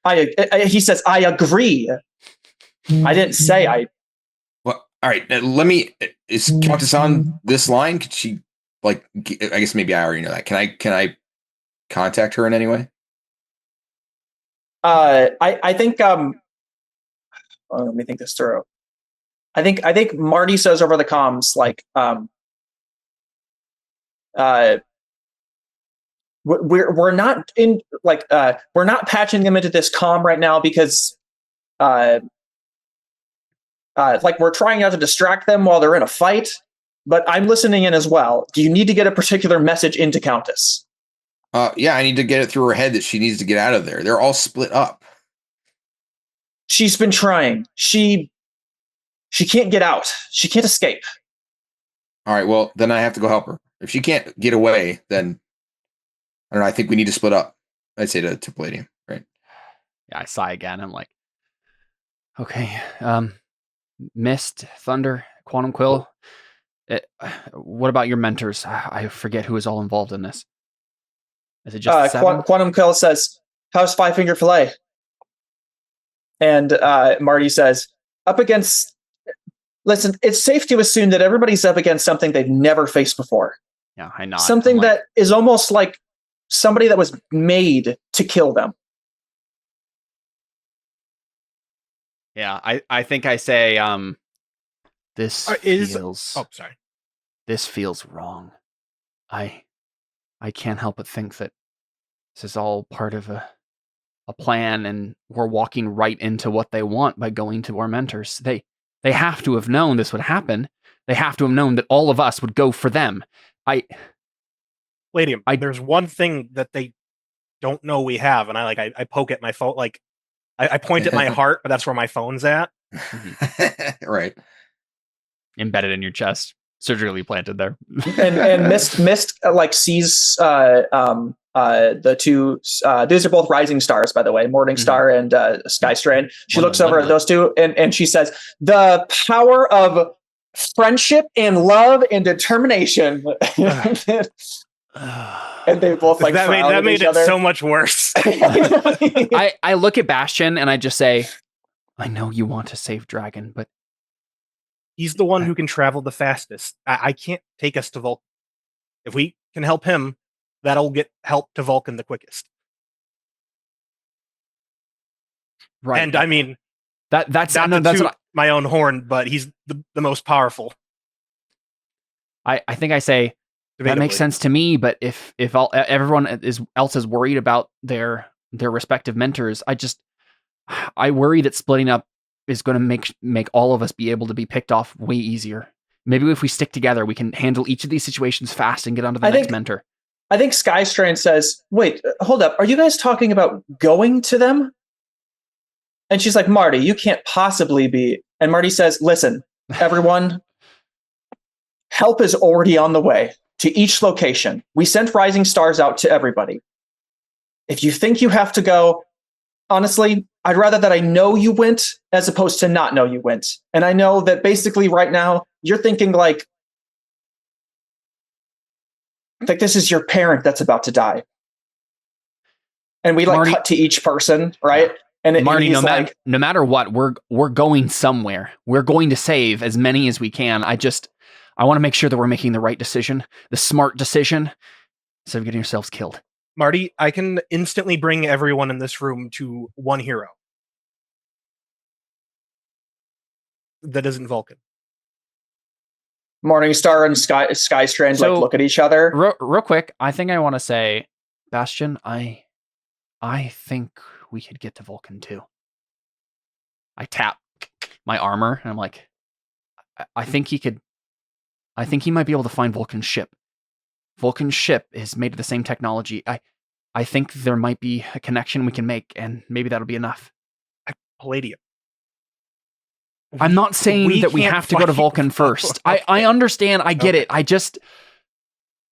He says, "I agree." I didn't say I. Well, all right. Is Countess on this line? Could she, like, I guess maybe I already know that. Can I contact her in any way? I think let me think this through. I think Marty says over the comms, like, we're not in, like, we're not patching them into this comm right now because like, we're trying not to distract them while they're in a fight, but I'm listening in as well. Do you need to get a particular message into Countess? Yeah, I need to get it through her head that she needs to get out of there. They're all split up. She's been trying. She can't get out. She can't escape. All right, well, then I have to go help her. If she can't get away, then I don't know. I think we need to split up. I'd say to Palladium, right? Yeah, I sigh again. I'm like, okay, Mist, Thunder, Quantum Quill. What about your mentors? I forget who is all involved in this. Is it just Quantum Quill says, "How's Five Finger Fillet?" And Marty says, "Up against." Listen, it's safe to assume that everybody's up against something they've never faced before. Yeah, I know. Something that is almost like somebody that was made to kill them. Yeah, I think I say, this feels... Oh, sorry. This feels wrong. I can't help but think that this is all part of a a plan, and we're walking right into what they want by going to our mentors. They have to have known this would happen. They have to have known that all of us would go for them. Palladium, there's one thing that they don't know we have, and I poke at my phone, like I point at my heart, but that's where my phone's at. Right. Embedded in your chest, surgically planted there. and Mist like sees the two. These are both rising stars, by the way, Morning Star and Skystrain. She looks over at those two and she says, "The power of friendship and love and determination." And they both like that made it so much worse. I look at Bastion and I just say, I know you want to save Dragon, but he's the one who can travel the fastest. I can't take us to Vulcan. If we can help him, that'll get help to Vulcan the quickest. Right. And I mean, that's my own horn, but he's the most powerful. I think I say, that makes sense to me, but if everyone else is worried about their respective mentors, I worry that splitting up is going to make all of us be able to be picked off way easier. Maybe if we stick together, we can handle each of these situations fast and get onto the next mentor. I think Skystrain says, "Wait, hold up. Are you guys talking about going to them?" And she's like, "Marty, you can't possibly be." And Marty says, "Listen, everyone, help is already on the way to each location. We sent rising stars out to everybody. If you think you have to go, honestly, I'd rather that I know you went as opposed to not know you went. And I know that basically right now you're thinking like this is your parent that's about to die." And we Marty, cut to each person, right? And Marty, no matter what, we're going somewhere. We're going to save as many as we can. I want to make sure that we're making the right decision, the smart decision, instead of getting ourselves killed. Marty, I can instantly bring everyone in this room to one hero. That isn't Vulcan. Morningstar and Skystrand look at each other. Real quick, I think I want to say, Bastion, I think we could get to Vulcan too. I tap my armor and I'm like, I think he could. I think he might be able to find Vulcan's ship. Vulcan's ship is made of the same technology. I think there might be a connection we can make, and maybe that'll be enough. Palladium. I'm not saying that we have to go to Vulcan first. I understand. I get it. I just...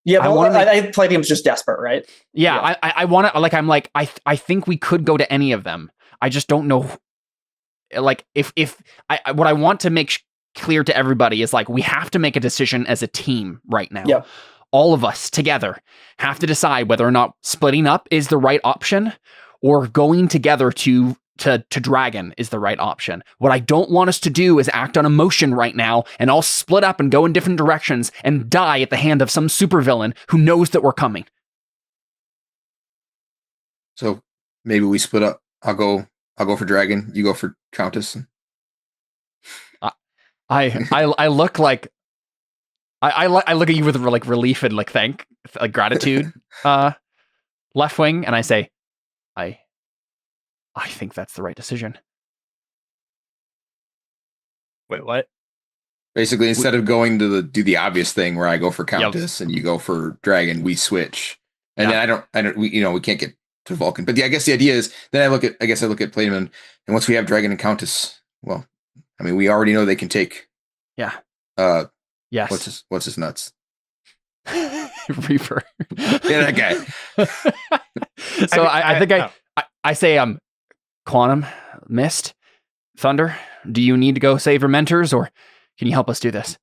Yeah, but I Palladium's just desperate, right? Yeah. I want to... I think we could go to any of them. I just don't know... What I want to make clear to everybody is we have to make a decision as a team right now. Yeah. All of us together have to decide whether or not splitting up is the right option or going together to Dragon is the right option. What I don't want us to do is act on emotion right now and all split up and go in different directions and die at the hand of some supervillain who knows that we're coming. So maybe we split up. I'll go for Dragon. You go for Countess. I look like I look at you with relief and gratitude, left wing, and I say, I think that's the right decision. Wait, what? Basically, instead of going to do the obvious thing where I go for Countess and you go for Dragon, we switch, and then we can't get to Vulcan. But I guess the idea is then I look at Palladium, and once we have Dragon and Countess, well, I mean, we already know they can take. Yeah. Yes. What's his nuts? Reaper. Yeah, that guy. So I think I say Quantum, Mist, Thunder. Do you need to go save your mentors, or can you help us do this?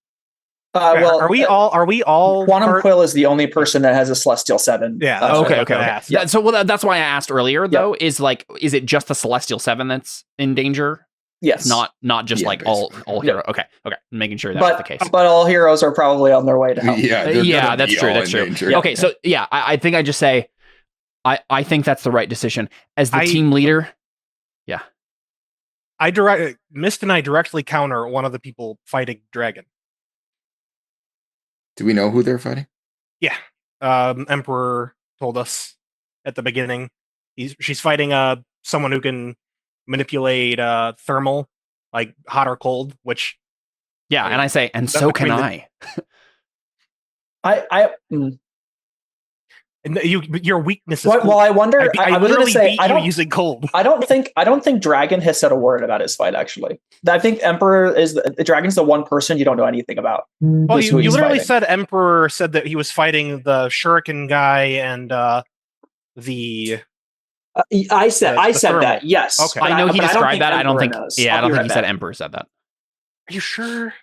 Are we all? Quantum Quill is the only person that has a Celestial 7. Yeah. Okay. Yeah. So that's why I asked earlier. Though, is it just the Celestial 7 that's in danger? Yes. Not just all hero. Okay. Making sure that's the case. But all heroes are probably on their way to help. Yeah, that's true. That's true. Yeah. Okay, so I think I just say I think that's the right decision. As the team leader, yeah. Mist and I directly counter one of the people fighting Dragon. Do we know who they're fighting? Yeah. Emperor told us at the beginning. She's fighting someone who can manipulate thermal, like hot or cold, which and I say, and so can I. And your weakness is well, I wonder. I was going to say I don't using cold. I don't think Dragon has said a word about his fight. Actually, I think Emperor Dragon's the one person you don't know anything about. Well, you literally said Emperor said that he was fighting the Shuriken guy and the. I said that. Yes, okay. I know he described that. I don't think. Knows. I don't think he said Emperor said that. Are you sure?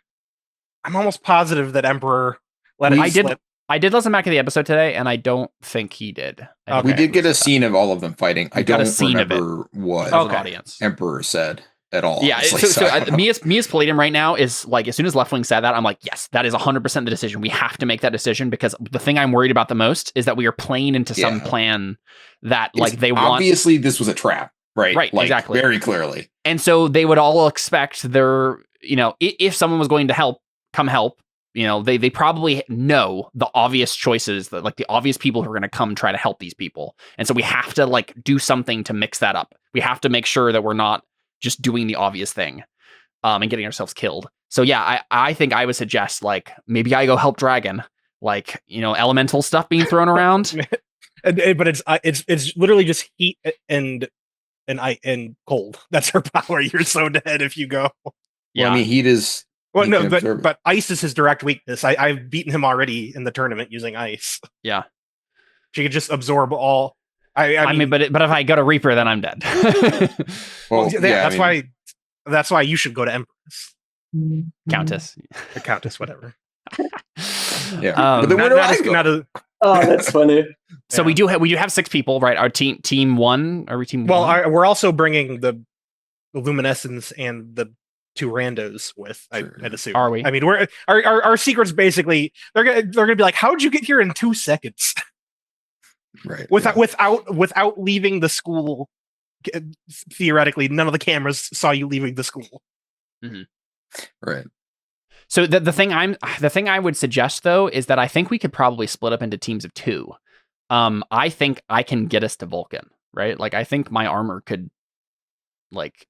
I'm almost positive that Emperor let it slip. I did listen back to the episode today, and I don't think he did. We did get a scene of all of them fighting. I don't remember what audience Emperor said at all. Yeah, me as Palladium right now is like, as soon as Left Wing said that, I'm like, yes, that is 100% the decision. We have to make that decision, because the thing I'm worried about the most is that we are playing into some plan that they want. Obviously, this was a trap, right? Right, exactly. Very clearly. And so they would all expect their, if someone was going to come help, they probably know the obvious choices, that the obvious people who are going to come try to help these people. And so we have to do something to mix that up. We have to make sure that we're not just doing the obvious thing and getting ourselves killed. So yeah, I think I would suggest maybe I go help Dragon, elemental stuff being thrown around. But it's literally just heat and cold. That's her power. You're so dead if you go. Yeah, well, I mean, heat is. Well, no, but ice is his direct weakness. I've beaten him already in the tournament using ice. Yeah, she could just absorb all. I mean, but if I go to Reaper, then I'm dead. That's why you should go to Empress, Countess, or Countess, whatever. Yeah, but then where do I go? Oh, that's funny. So we do have 6 people, right? Our team 1. Are we team 1? Well, we're also bringing the Luminescence and the 2 randos with. I'd assume. Are we? I mean, we're our secrets basically. They're gonna be like, how'd you get here in 2 seconds? Right. Without leaving the school. Theoretically, none of the cameras saw you leaving the school. Mm-hmm. Right. So the thing I would suggest though is that I think we could probably split up into teams of 2. I think I can get us to Vulcan, right? I think my armor could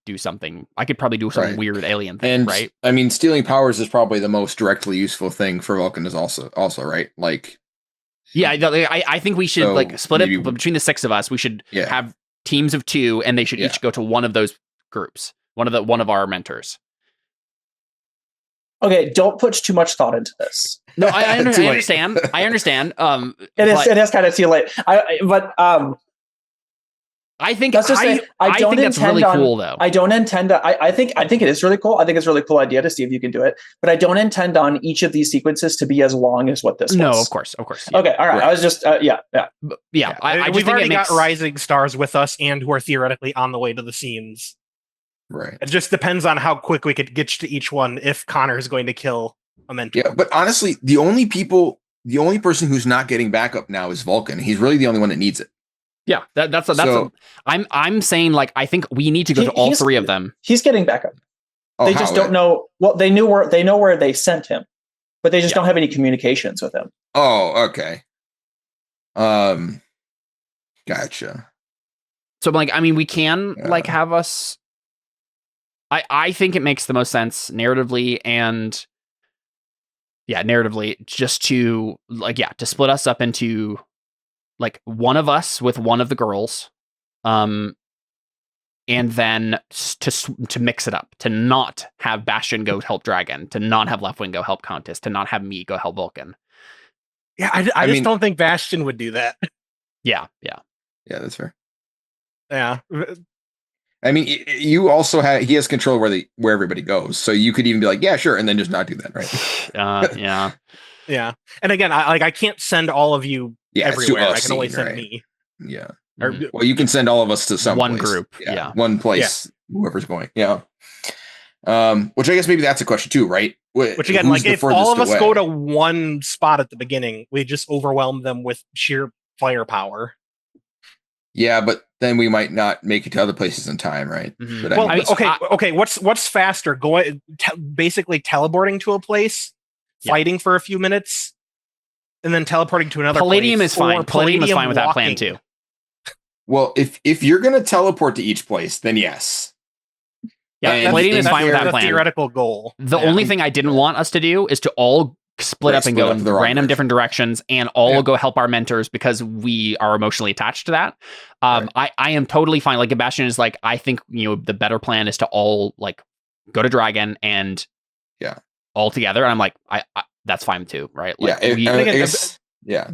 do something. I could probably do some weird alien thing, and, right? I mean, stealing powers is probably the most directly useful thing for Vulcan is also right. Yeah, I think we should split it between the 6 of us. We should have teams of 2, and they should each go to one of those groups, one of our mentors. Okay, don't put too much thought into this. No, I understand. I understand. It is kind of too late. I think that's just I think that's really cool though. I don't intend to. I think it is really cool. I think it's a really cool idea to see if you can do it. But I don't intend on each of these sequences to be as long as what this was. No, of course. Yeah. Okay, all right. I was just yeah. We've already got rising stars with us, and who are theoretically on the way to the scenes. Right. It just depends on how quick we could get to each one. If Connor is going to kill a mentor. Yeah, but honestly, the only person who's not getting backup now is Vulcan. He's really the only one that needs it. Yeah, I'm saying I think we need to go to all 3 of them. He's getting backup. They just don't know. Well, they know where they sent him, but they just don't have any communications with him. Oh, okay. Gotcha. So we can have us. I think it makes the most sense narratively just to to split us up into one of us with one of the girls, and then to mix it up, to not have Bastion go help Dragon, to not have Left Wing go help Countess, to not have me go help Vulcan. Yeah, I just don't think Bastion would do that. Yeah, that's fair. Yeah. I mean, you also he has control where everybody goes, so you could even be like, yeah, sure, and then just not do that, right? Yeah. And again, I can't send all of you everywhere. I can only send me. Yeah. Well, you can send all of us to some one place. Group. Yeah. One place. Yeah. Whoever's going. Yeah. Which I guess maybe that's a question too, right? Which again, if all of us go to one spot at the beginning, we just overwhelm them with sheer firepower. Yeah, but then we might not make it to other places in time, right? Mm-hmm. But okay. What's faster? Basically teleporting to a place, fighting for a few minutes, and then teleporting to another. Palladium place, is fine. Palladium is fine with that plan too. Well, if you're gonna teleport to each place, then yes. Yeah, Palladium is fine with that the plan. Theoretical goal. The only thing I didn't want us to do is to all split up and go in random different directions and all go help our mentors because we are emotionally attached to that. I am totally fine. Like Sebastian is like, I think, the better plan is to all like go to Dragon and all together. And I'm like, I that's fine too, right? Like, I guess,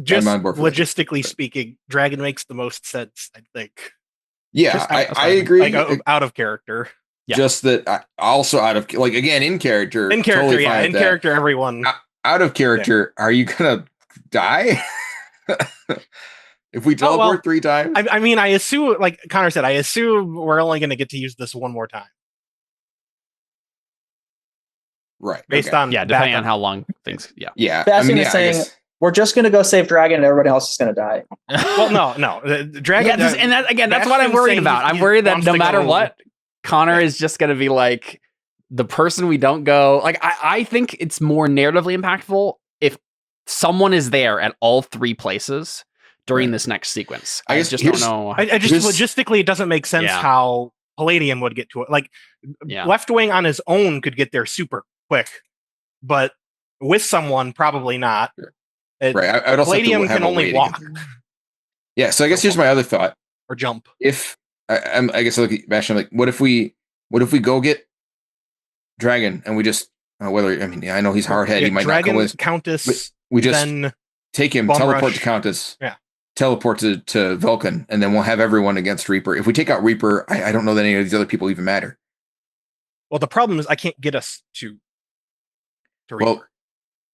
just logistically speaking, Dragon makes the most sense, I think. Yeah, I agree. Like, out of character. Yeah. Just that also out of like again in character. In character, totally in character, everyone. Out of character, are you gonna die? If we teleport 3 times? I mean, I assume, like Connor said, I assume we're only gonna get to use this one more time. Right. Based on depending on how long things. Yeah. Sebastian is saying we're just gonna go save Dragon and everybody else is gonna die. Well, no. Dragon. Yeah, and that, again, that's what I'm worried about. I'm worried that no matter what, Connor is just going to be like the person we don't go. Like, I think it's more narratively impactful if someone is there at all 3 places during this next sequence. I just don't know. I just logistically, it doesn't make sense how Palladium would get to it. Like, Left Wing on his own could get there super quick, but with someone, probably not. Right. I Palladium can only walk. Yeah. So I guess here's my other thought. Or jump. If I guess I look at Bastion like, what if we go get Dragon and we just I know he's hard head. He might Dragon, not go with Countess. We just take him, teleport to Countess. Yeah. Teleport to Vulcan, and then we'll have everyone against Reaper. If we take out Reaper, I don't know that any of these other people even matter. Well, the problem is I can't get us to Reaper. Well,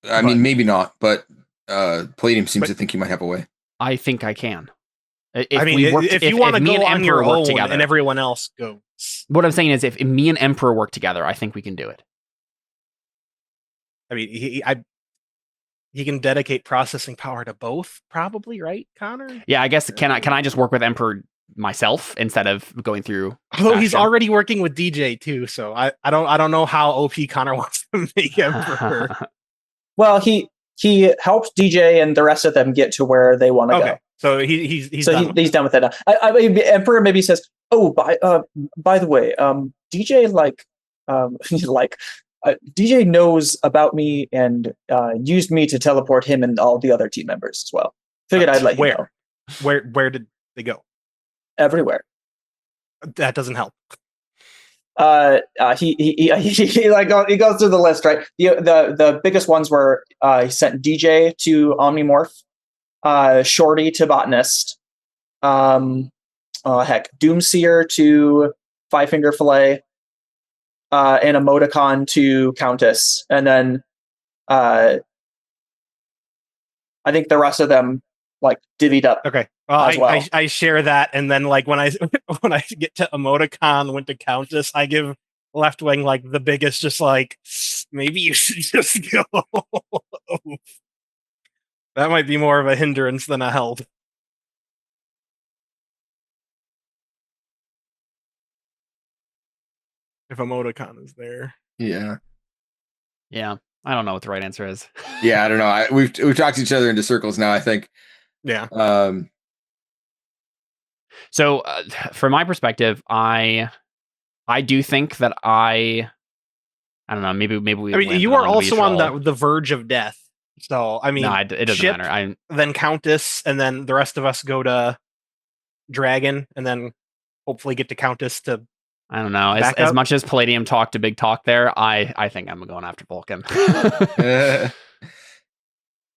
I mean, maybe not, but Palladium seems to think he might have a way. I think I can. If you want to go on your own together, and everyone else goes. What I'm saying is if me and Emperor work together, I think we can do it. I mean, he can dedicate processing power to both, probably, right, Connor? Yeah, I guess can I just work with Emperor myself instead of going through? Although he's already working with DJ too, so I don't know how OP Connor wants to make Emperor. Well, he helped DJ and the rest of them get to where they want to go. So he's he's done with it now. Emperor maybe says, "Oh, by the way, DJ DJ knows about me and used me to teleport him and all the other team members as well. Figured I'd let you know." Where did they go? Everywhere. That doesn't help. He goes through the list, right? The biggest ones were he sent DJ to Omnimorph, Shorty to Botanist, Doomseer to Five Finger Fillet, and Emoticon to Countess, and then I think the rest of them like divvied up. Okay. I share that, and then like when I get to Emoticon, went to Countess, I give Left Wing like the biggest, just like maybe you should just go. That might be more of a hindrance than a help. If Emoticon is there. Yeah. I don't know what the right answer is. Yeah, I don't know. We've talked each other into circles now, I think. Yeah. So from my perspective, I do think that I don't know. Maybe we. I mean, you are also on the verge of death. So I mean, no, it doesn't matter. Then Countess, and then the rest of us go to Dragon, and then hopefully get to Countess to. I don't know. As much as Palladium talked a big talk there, I think I'm going after Vulcan.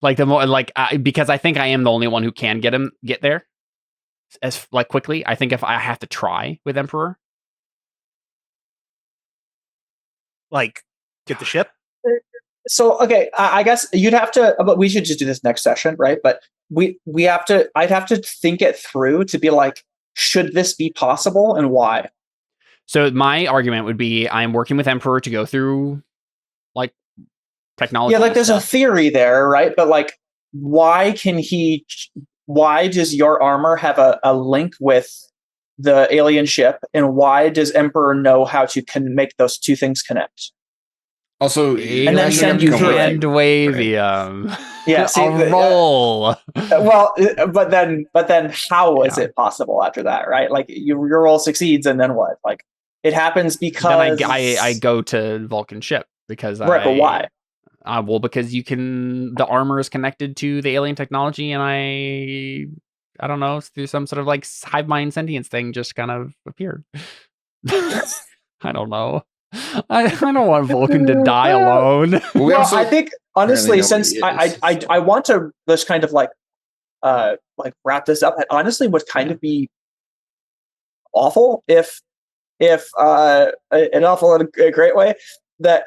Because I think I am the only one who can get there as quickly. I think if I have to try with Emperor, get the ship. So okay, I guess you'd have to. But we should just do this next session, right? But we have to. I'd have to think it through to be like, should this be possible and why? So my argument would be I'm working with Emperor to go through technology. Yeah, there's a theory there, right? But why does your armor have a link with the alien ship, and why does Emperor know how to make those two things connect? Also, and then send you through and wavium. Yeah, see, a roll. Well, but then how is it possible after that, right? Like your roll succeeds, and then what? Like it happens because then I go to Vulcan's ship because right, but why? Well, because the armor is connected to the alien technology, and I don't know, through some sort of like hive mind sentience thing, just kind of appeared. I don't know. I don't want Vulcan to die alone. Well, I think honestly, since I want to just kind of like wrap this up, it honestly would kind of be awful if an awful in a great way that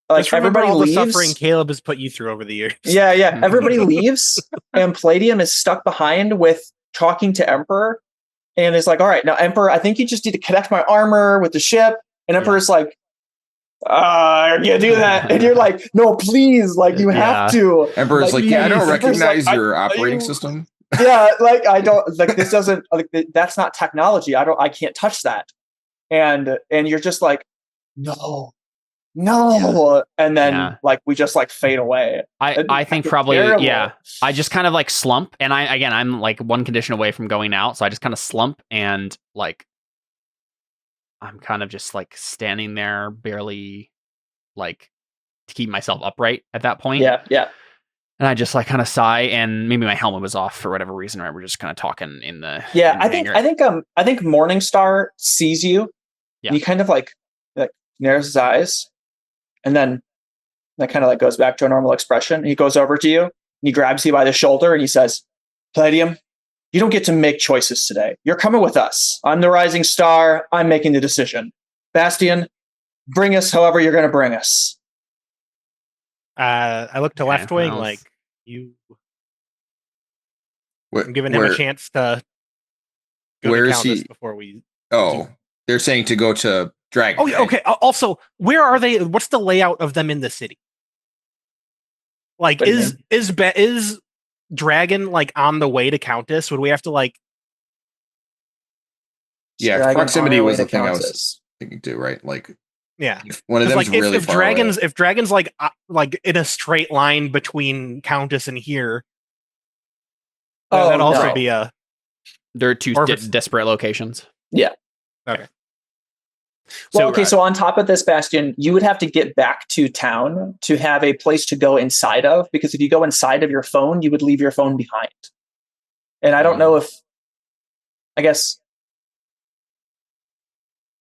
like everybody all leaves. The suffering Caleb has put you through over the years. Yeah. Everybody leaves, and Palladium is stuck behind with talking to Emperor, and is like, "All right, now Emperor, I think you just need to connect my armor with the ship." And Emperor's like, "I can't do that." And you're like, "No, please, like you have to." Emperor's like, "Yeah, I don't recognize your operating you... system." Yeah, like I don't like this doesn't like that's not technology. I can't touch that. And you're just like, no. And then like we just like fade away. I think probably terrible. I just kind of like slump, and I'm like one condition away from going out, so I just kind of slump, and like I'm kind of just like standing there barely like to keep myself upright at that point. Yeah. And I just like kind of sigh, and maybe my helmet was off for whatever reason, or we're just kind of talking in the I think Morningstar sees you. Yeah. He kind of like narrows his eyes, and then that kind of like goes back to a normal expression. He goes over to you, and he grabs you by the shoulder, and he says, "Palladium, you don't get to make choices today. You're coming with us. I'm the rising star. I'm making the decision. Bastian, bring us however you're going to bring us." I look to Left Wing like you. I'm giving him a chance to go where to is he before we. They're saying to go to Dragon. Oh, yeah, okay. Also, where are they? What's the layout of them in the city? Like, is Dragon like on the way to Countess? Would we have to like? Yeah, Dragon proximity was the thing I was thinking too, right? Like. Yeah, one of them is really if Dragon's like in a straight line between Countess and here, that'd also be a. There are two disparate locations. Yeah. Okay. Well, so on top of this, Bastian, you would have to get back to town to have a place to go inside of, because if you go inside of your phone, you would leave your phone behind. And I don't know if, I guess,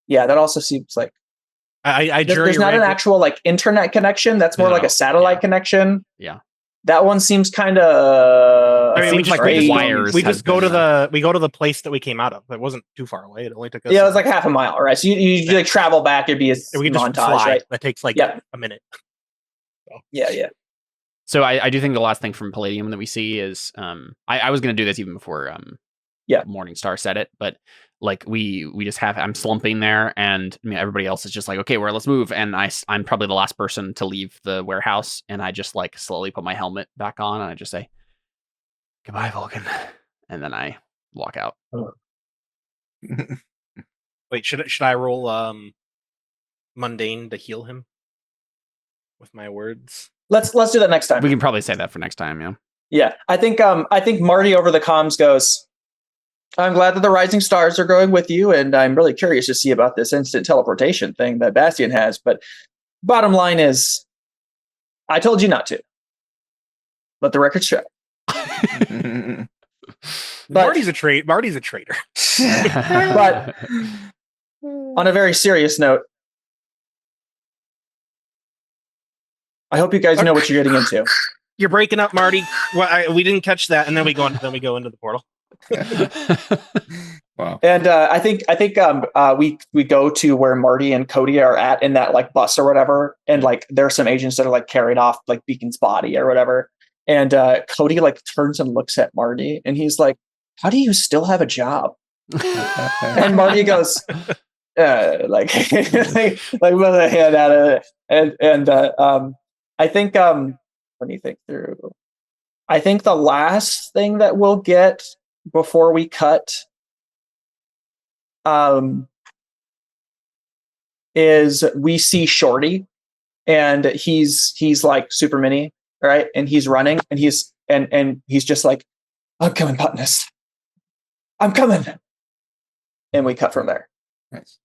that also seems like. There's not an actual like internet connection. That's more like a satellite connection. Yeah, that one seems kind of. I mean, we just go to the place that we came out of. It wasn't too far away. It only took us. Yeah, it was like half a mile, right? So you like travel back. It'd be a we can montage, just fly. Right? That takes like a minute. So. Yeah. So I do think the last thing from Palladium that we see is I was going to do this even before Morningstar said it, but like we just have, I'm slumping there, and I mean, everybody else is just like, okay, let's move. And I'm probably the last person to leave the warehouse, and I just like slowly put my helmet back on, and I just say, "Goodbye, Vulcan," and then I walk out. Wait, should I roll mundane to heal him with my words? Let's do that next time. We can probably say that for next time. Yeah. Yeah, I think Marty over the comms goes, "I'm glad that the rising stars are going with you, and I'm really curious to see about this instant teleportation thing that Bastian has. But bottom line is, I told you not to. Let the record show." Marty's a traitor. But on a very serious note, I hope you guys know what you're getting into. You're breaking up, Marty. We didn't catch that, and then we go into the portal. Wow. And I think we go to where Marty and Cody are at in that like bus or whatever, and like there are some agents that are like carried off like Beacon's body or whatever, and Cody like turns and looks at Marty, and he's like, "How do you still have a job?" And Marty goes, like with a hand out of it, and I think let me think through. I think the last thing that we'll get before we cut is we see Shorty, and he's like super mini right? And he's running, and he's just like, I'm coming, botanist. I'm coming. And we cut from there. Nice.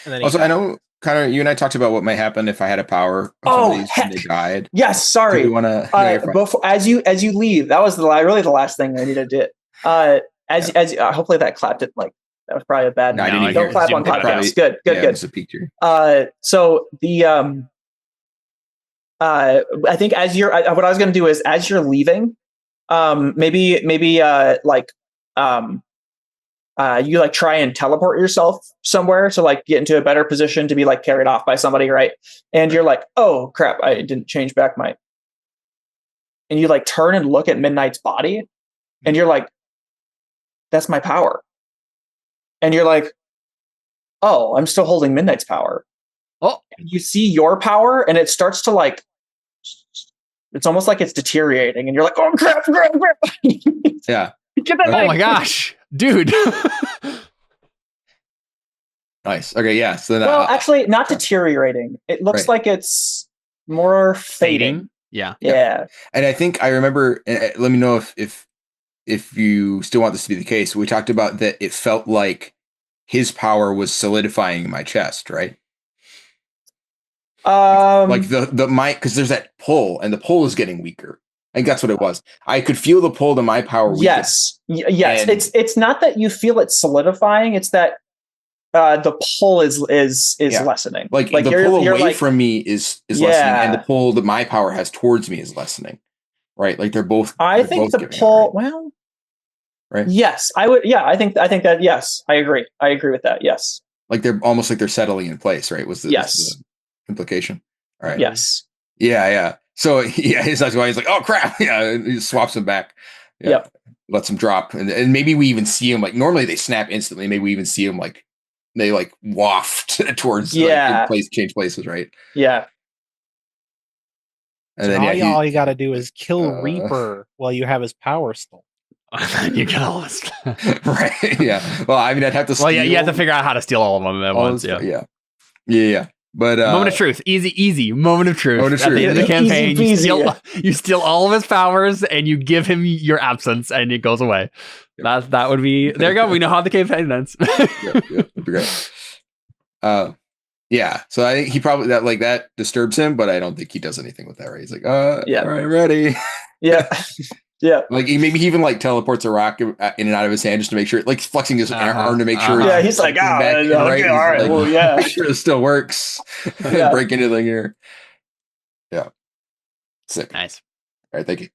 And then Also, I know, Connor, you and I talked about what might happen if I had a power of some of these and they died. Yes, sorry. Do we want to before as you leave, that was really the last thing I needed to do. Hopefully that clap didn't that was probably a bad. No, I didn't don't clap on podcasts. Good. It was a picture. So the I think as you're what I was going to do is as you're leaving, maybe you like try and teleport yourself somewhere, so like get into a better position to be like carried off by somebody, right? And you're like, oh crap, I didn't change back my. And you like turn and look at Midnight's body, and you're like, that's my power. And you're like, oh, I'm still holding Midnight's power. Oh, and you see your power, and it starts to like, it's almost like it's deteriorating, and you're like, oh crap. Yeah. Get that oh my gosh, dude. Nice. Okay, yeah. So then, actually, not deteriorating. It looks like it's more fading. Yeah. And I think I remember. Let me know if you still want this to be the case. We talked about that. It felt like his power was solidifying in my chest, right? Like because there's that pull, and the pull is getting weaker. I think that's what it was. I could feel the pull to my power. Yes. It's not that you feel it solidifying. It's that the pull is lessening. Like the pull away from me is lessening, and the pull that my power has towards me is lessening. Right? Like they're both. I think the pull. Well. Right. Yes, I would. Yeah, I think that. Yes, I agree. I agree with that. Yes. Like they're almost like they're settling in place. Right? Was the implication? All right. Yes. Yeah. So that's why he's like, oh crap. Yeah. He swaps him back. Yeah. Yep. Lets him drop. And maybe we even see him like normally they snap instantly. Maybe we even see him like they like waft towards change places, right? Yeah. And so then all you gotta do is kill Reaper while you have his power still. You can always right. Yeah. Well, I mean I'd have to Well, you have to figure out how to steal all of them at once. Yeah. But moment of truth, easy moment of truth. At the end of the campaign, you steal all of his powers and you give him your absence, and it goes away. Yep. That would be there. You go. We know how the campaign ends. That'd be great. Yeah. So I think he probably that disturbs him, but I don't think he does anything with that. Right? He's like, all right, ready. Yeah. Yeah. Like maybe he even like teleports a rock in and out of his hand just to make sure, like flexing his arm to make sure. Yeah, he's like, okay, all right, like, well, yeah, make sure it still works. Break anything here. Yeah. Sick. Nice. All right, thank you.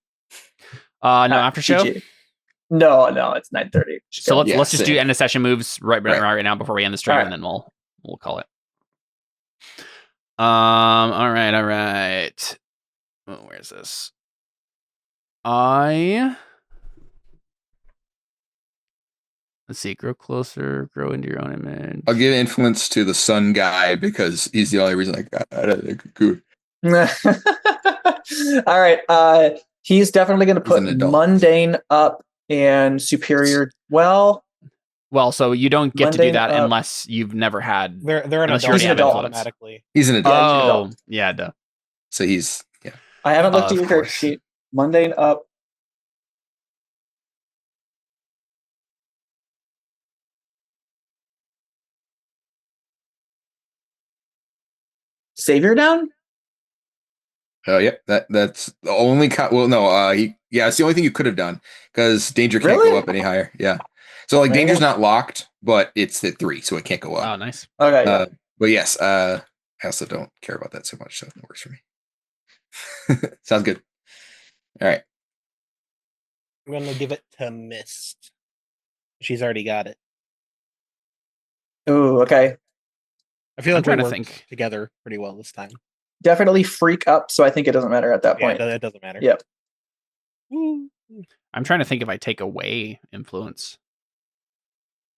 No, after show. No, it's 9:30. So let's just do end of session moves right now before we end the stream, and then we'll call it. All right. Oh, where's this? Let's see, grow closer, grow into your own image. I'll give influence to the sun guy because he's the only reason I got it. All right. He's definitely going to put mundane up and superior. Well, so you don't get to do that unless you've never had. They're an adult. He's an adult automatically. He's an adult. Oh, yeah, duh. So he's I haven't looked at your character sheet. Mundane up. Savior down? Oh yeah, that's the only well no, it's the only thing you could have done because danger can't go up any higher. Yeah. So like danger's not locked, but it's at 3, so it can't go up. Oh, nice. Okay. But yes, I also don't care about that so much, so it works for me. Sounds good. All right. I'm gonna give it to Mist. She's already got it. Oh, okay. I feel like we worked together pretty well this time. Definitely freak up, so I think it doesn't matter at that point. It doesn't matter. Yep. I'm trying to think if I take away influence.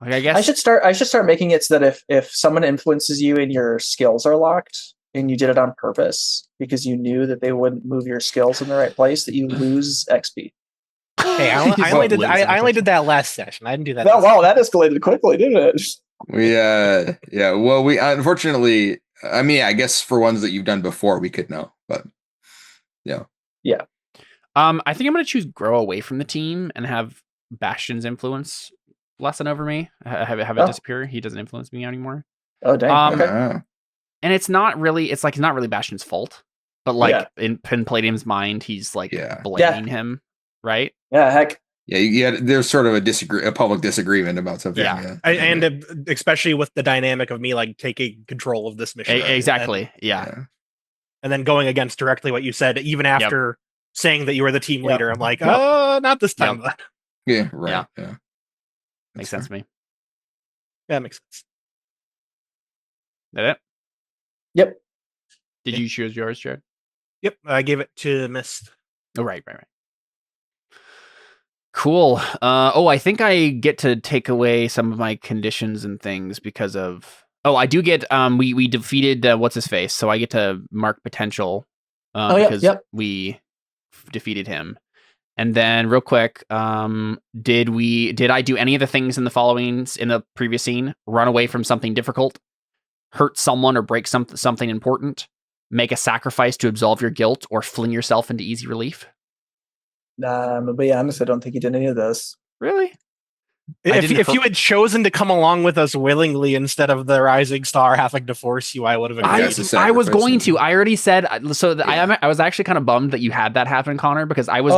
Like I guess I should start making it so that if someone influences you and your skills are locked and you did it on purpose because you knew that they wouldn't move your skills in the right place, that you lose XP. Hey, I only did that last session. I didn't do that. Wow, that escalated quickly, didn't it? Well, we unfortunately, I mean, I guess for ones that you've done before, we could know, but yeah. I think I'm going to choose grow away from the team and have Bastion's influence lessen over me. Have it disappear. He doesn't influence me anymore. Oh, dang. Okay. And it's not really Bastion's fault, but like in Palladium's mind, he's like blaming him, right? Yeah, heck. Yeah, there's sort of a public disagreement about something. Yeah. And especially with the dynamic of me like taking control of this mission. Exactly. And then going against directly what you said, even after saying that you were the team leader, I'm like, not this time. Yeah, right. Yeah. Makes sense to me. Yeah, makes sense. That it? Yep. Did you choose yours, Jared? Yep, I gave it to Mist. Oh, right. Cool. I think I get to take away some of my conditions and things because of. Oh, I do get. We defeated what's his face, so I get to mark potential. Because we defeated him. And then, real quick, did I do any of the things in the previous scene? Run away from something difficult, hurt someone or break something important, make a sacrifice to absolve your guilt, or fling yourself into easy relief? To be honest, I don't think you did any of those. Really? If you had chosen to come along with us willingly instead of the rising star having to force you, I would have agreed. I was going to. I already said so. I was actually kind of bummed that you had that happen, Connor, because I was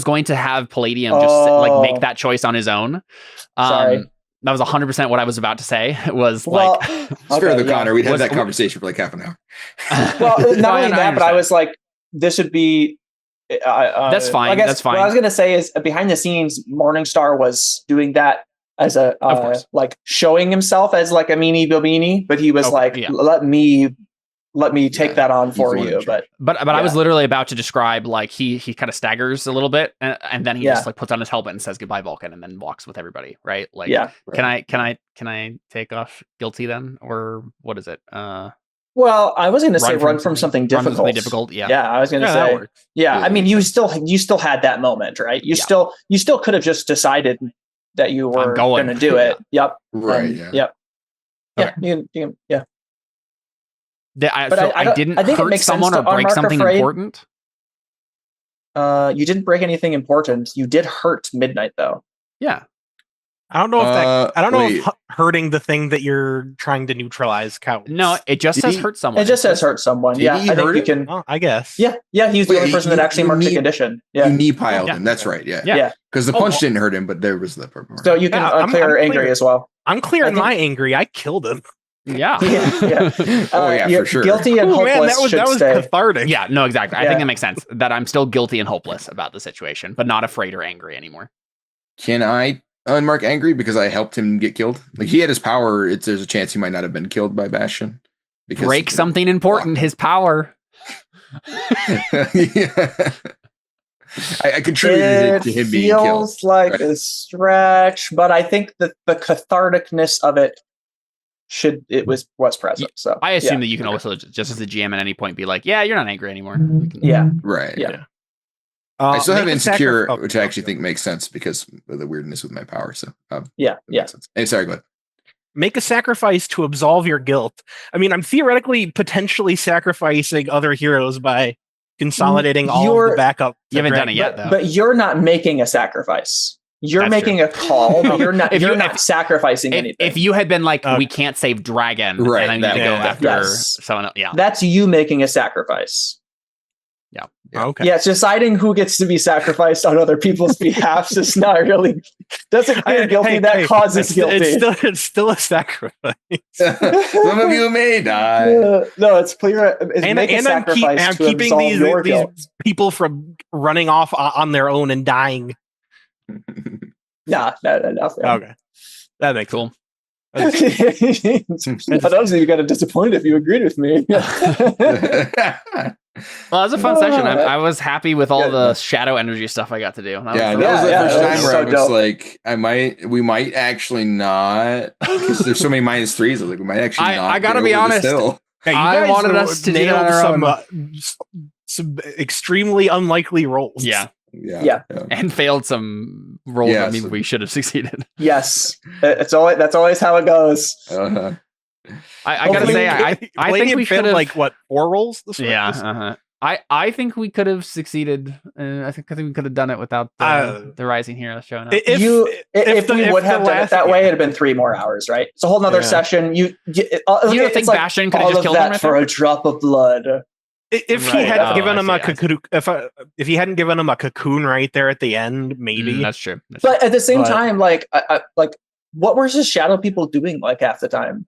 going to have Palladium just make that choice on his own. Sorry. That was 100% what I was about to say. It's fair to Connor. We'd had that conversation for like half an hour. Well, not only that, but I was like, this would be. That's fine. That's fine. What I was going to say is behind the scenes, Morningstar was doing that as a like showing himself as like a meanie bobini, but he was let me take that on for you. But I was literally about to describe like he kind of staggers a little bit and then he just like puts on his helmet and says goodbye Vulcan and then walks with everybody, right? Like can I take off guilty then, or what is it? Well, I was going to say run from something difficult. Yeah, I was going to say. Yeah, I mean, you still had that moment, right? You still could have just decided that you were going to do it. Yep. Right. Yep. Okay. Yeah. I didn't hurt someone or break something important. You didn't break anything important. You did hurt Midnight, though. Yeah. I don't know if if hurting the thing that you're trying to neutralize counts. No, it just says hurt someone. It just says hurt someone. I think you can. Oh, I guess. Yeah. He's the only person that actually marked the condition. Yeah. You knee piled him. That's right. Yeah. Because the punch didn't hurt him, but there was the purple. So you can clear angry as well. I'm clearing my angry. I killed him. Yeah. For sure. Guilty and hopeless. That was cathartic. Yeah. No, exactly. I think that makes sense. That I'm still guilty and hopeless about the situation, but not afraid or angry anymore. Can I unmark angry because I helped him get killed? Like he had his power. There's a chance he might not have been killed by Bastion. Break something important. His power. I contributed to him being killed. It feels like a stretch, but I think that the catharticness of it was present. So I assume that you can also just as a GM at any point be like, yeah, you're not angry anymore. Right. Yeah. I still have insecure, which I actually think makes sense because of the weirdness with my power. So Hey, sorry, go ahead. Make a sacrifice to absolve your guilt. I mean, I'm theoretically potentially sacrificing other heroes by consolidating all of the backup. You haven't done it yet, though. But you're not making a sacrifice. You're making a call, but you're not sacrificing anything. If you had been like, we can't save Dragon, right, and I need to go after someone else. Yeah. That's you making a sacrifice. Yeah. Okay. Yeah, it's deciding who gets to be sacrificed on other people's behalf is not really doesn't clear guilty. That causes guilty. It's still a sacrifice. Some of you may die. No, it's clear. I'm keeping these people from running off on their own and dying. No. Okay, that makes cool. I was even kind of disappointed if you agreed with me. Well, it was a fun session. I was happy with all the shadow energy stuff I got to do. That was the first time where I was like, we might actually not, because there's so many -3s. I was like, we might actually not. I gotta be honest. I wanted us to nail some extremely unlikely rolls. Yeah. And failed some rolls that maybe we should have succeeded. Yes, that's always how it goes. I gotta say, I think we should have like 4 rolls. Yeah. I think we could have succeeded. I think we could have done it without the Rising Hero showing up. If we would have done it that way, it'd have been 3 more hours, right? It's a whole nother session. You don't think Bastion could have just killed him right for there? A drop of blood? If he had given him a cocoon, if he hadn't given him a cocoon right there at the end, maybe that's true. But at the same time, like what were his shadow people doing like half the time?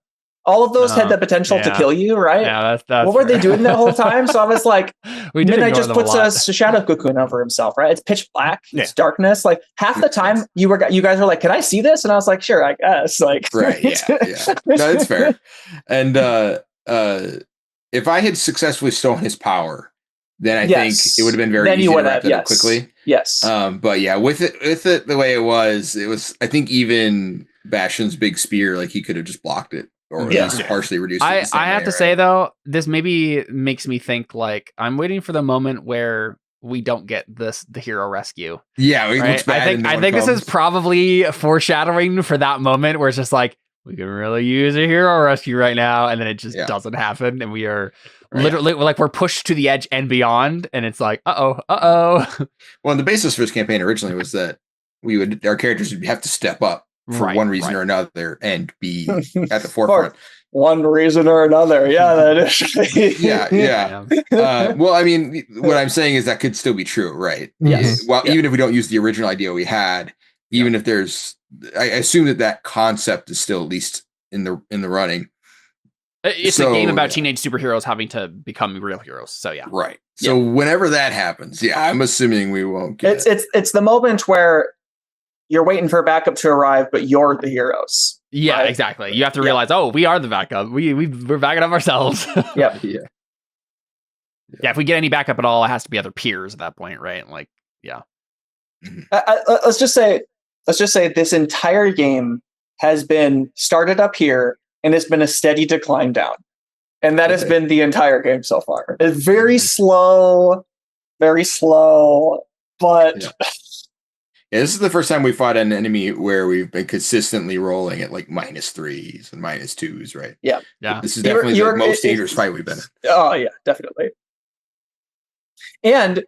All of those had the potential to kill you, right? Yeah, that's what were they doing that whole time? So I was like, Midnight just puts a shadow cocoon over himself, right? It's pitch black, it's darkness. Like half the time, you guys were like, "Can I see this?" And I was like, "Sure, I guess." Like, right, yeah. No, it's fair. And if I had successfully stolen his power, then I think it would have been very easy to wrap that up quickly. Yes. But yeah, with it the way it was, I think even Bastion's big spear, like he could have just blocked it. Or at least partially reduced it. I have to say though, this maybe makes me think like I'm waiting for the moment where we don't get the hero rescue. Yeah, it looks bad. I think this is probably foreshadowing for that moment where it's just like we can really use a hero rescue right now, and then it just doesn't happen, and we are literally like we're pushed to the edge and beyond, and it's like uh-oh. Well, the basis for this campaign originally was that our characters would have to step up for one reason or another and be at the forefront. One reason or another. Yeah, that is. yeah. Well, I mean, what I'm saying is that could still be true, right? Yes. Well, even if we don't use the original idea we had, even if there's, I assume that concept is still at least in the running. It's a game about teenage superheroes having to become real heroes. So yeah. Right. So whenever that happens, I'm assuming we won't get it's the moment where you're waiting for backup to arrive, but you're the heroes. Yeah, right? Exactly. You have to realize, we are the backup. We're backing up ourselves. Yep. Yeah. If we get any backup at all, it has to be other peers at that point, right? Like, yeah. Let's just say this entire game has been started up here and it's been a steady decline down. And that has been the entire game so far. It's very slow, but... Yeah, this is the first time we fought an enemy where we've been consistently rolling at like -3s and -2s, right? Yeah. This is definitely the most dangerous fight we've been in. Oh yeah, definitely. And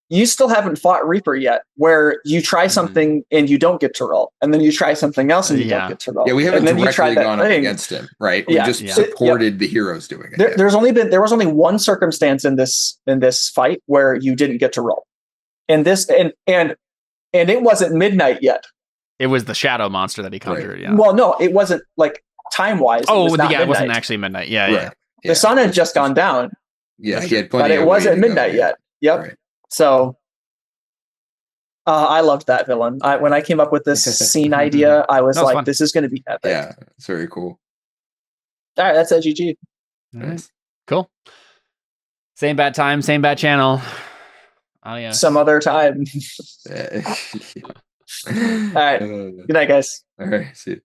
you still haven't fought Reaper yet, where you try something and you don't get to roll, and then you try something else and you don't get to roll. Yeah, we haven't directly gone up against him, right? We just supported the heroes doing it. There was only one circumstance in this fight where you didn't get to roll, and it wasn't midnight yet. It was the shadow monster that he conjured. Right. Yeah. Well, no, it wasn't like time wise. It wasn't actually midnight. Yeah, right. The sun had just gone down. Yeah, he had plenty. But it wasn't midnight yet. Yep. Right. So, I loved that villain. When I came up with this scene idea, I was like, "This is going to be epic." Yeah, it's very cool. All right, that's GG. All right. Cool. Same bad time, same bad channel. Adios. Some other time. All right. Good night, guys. All right. See you.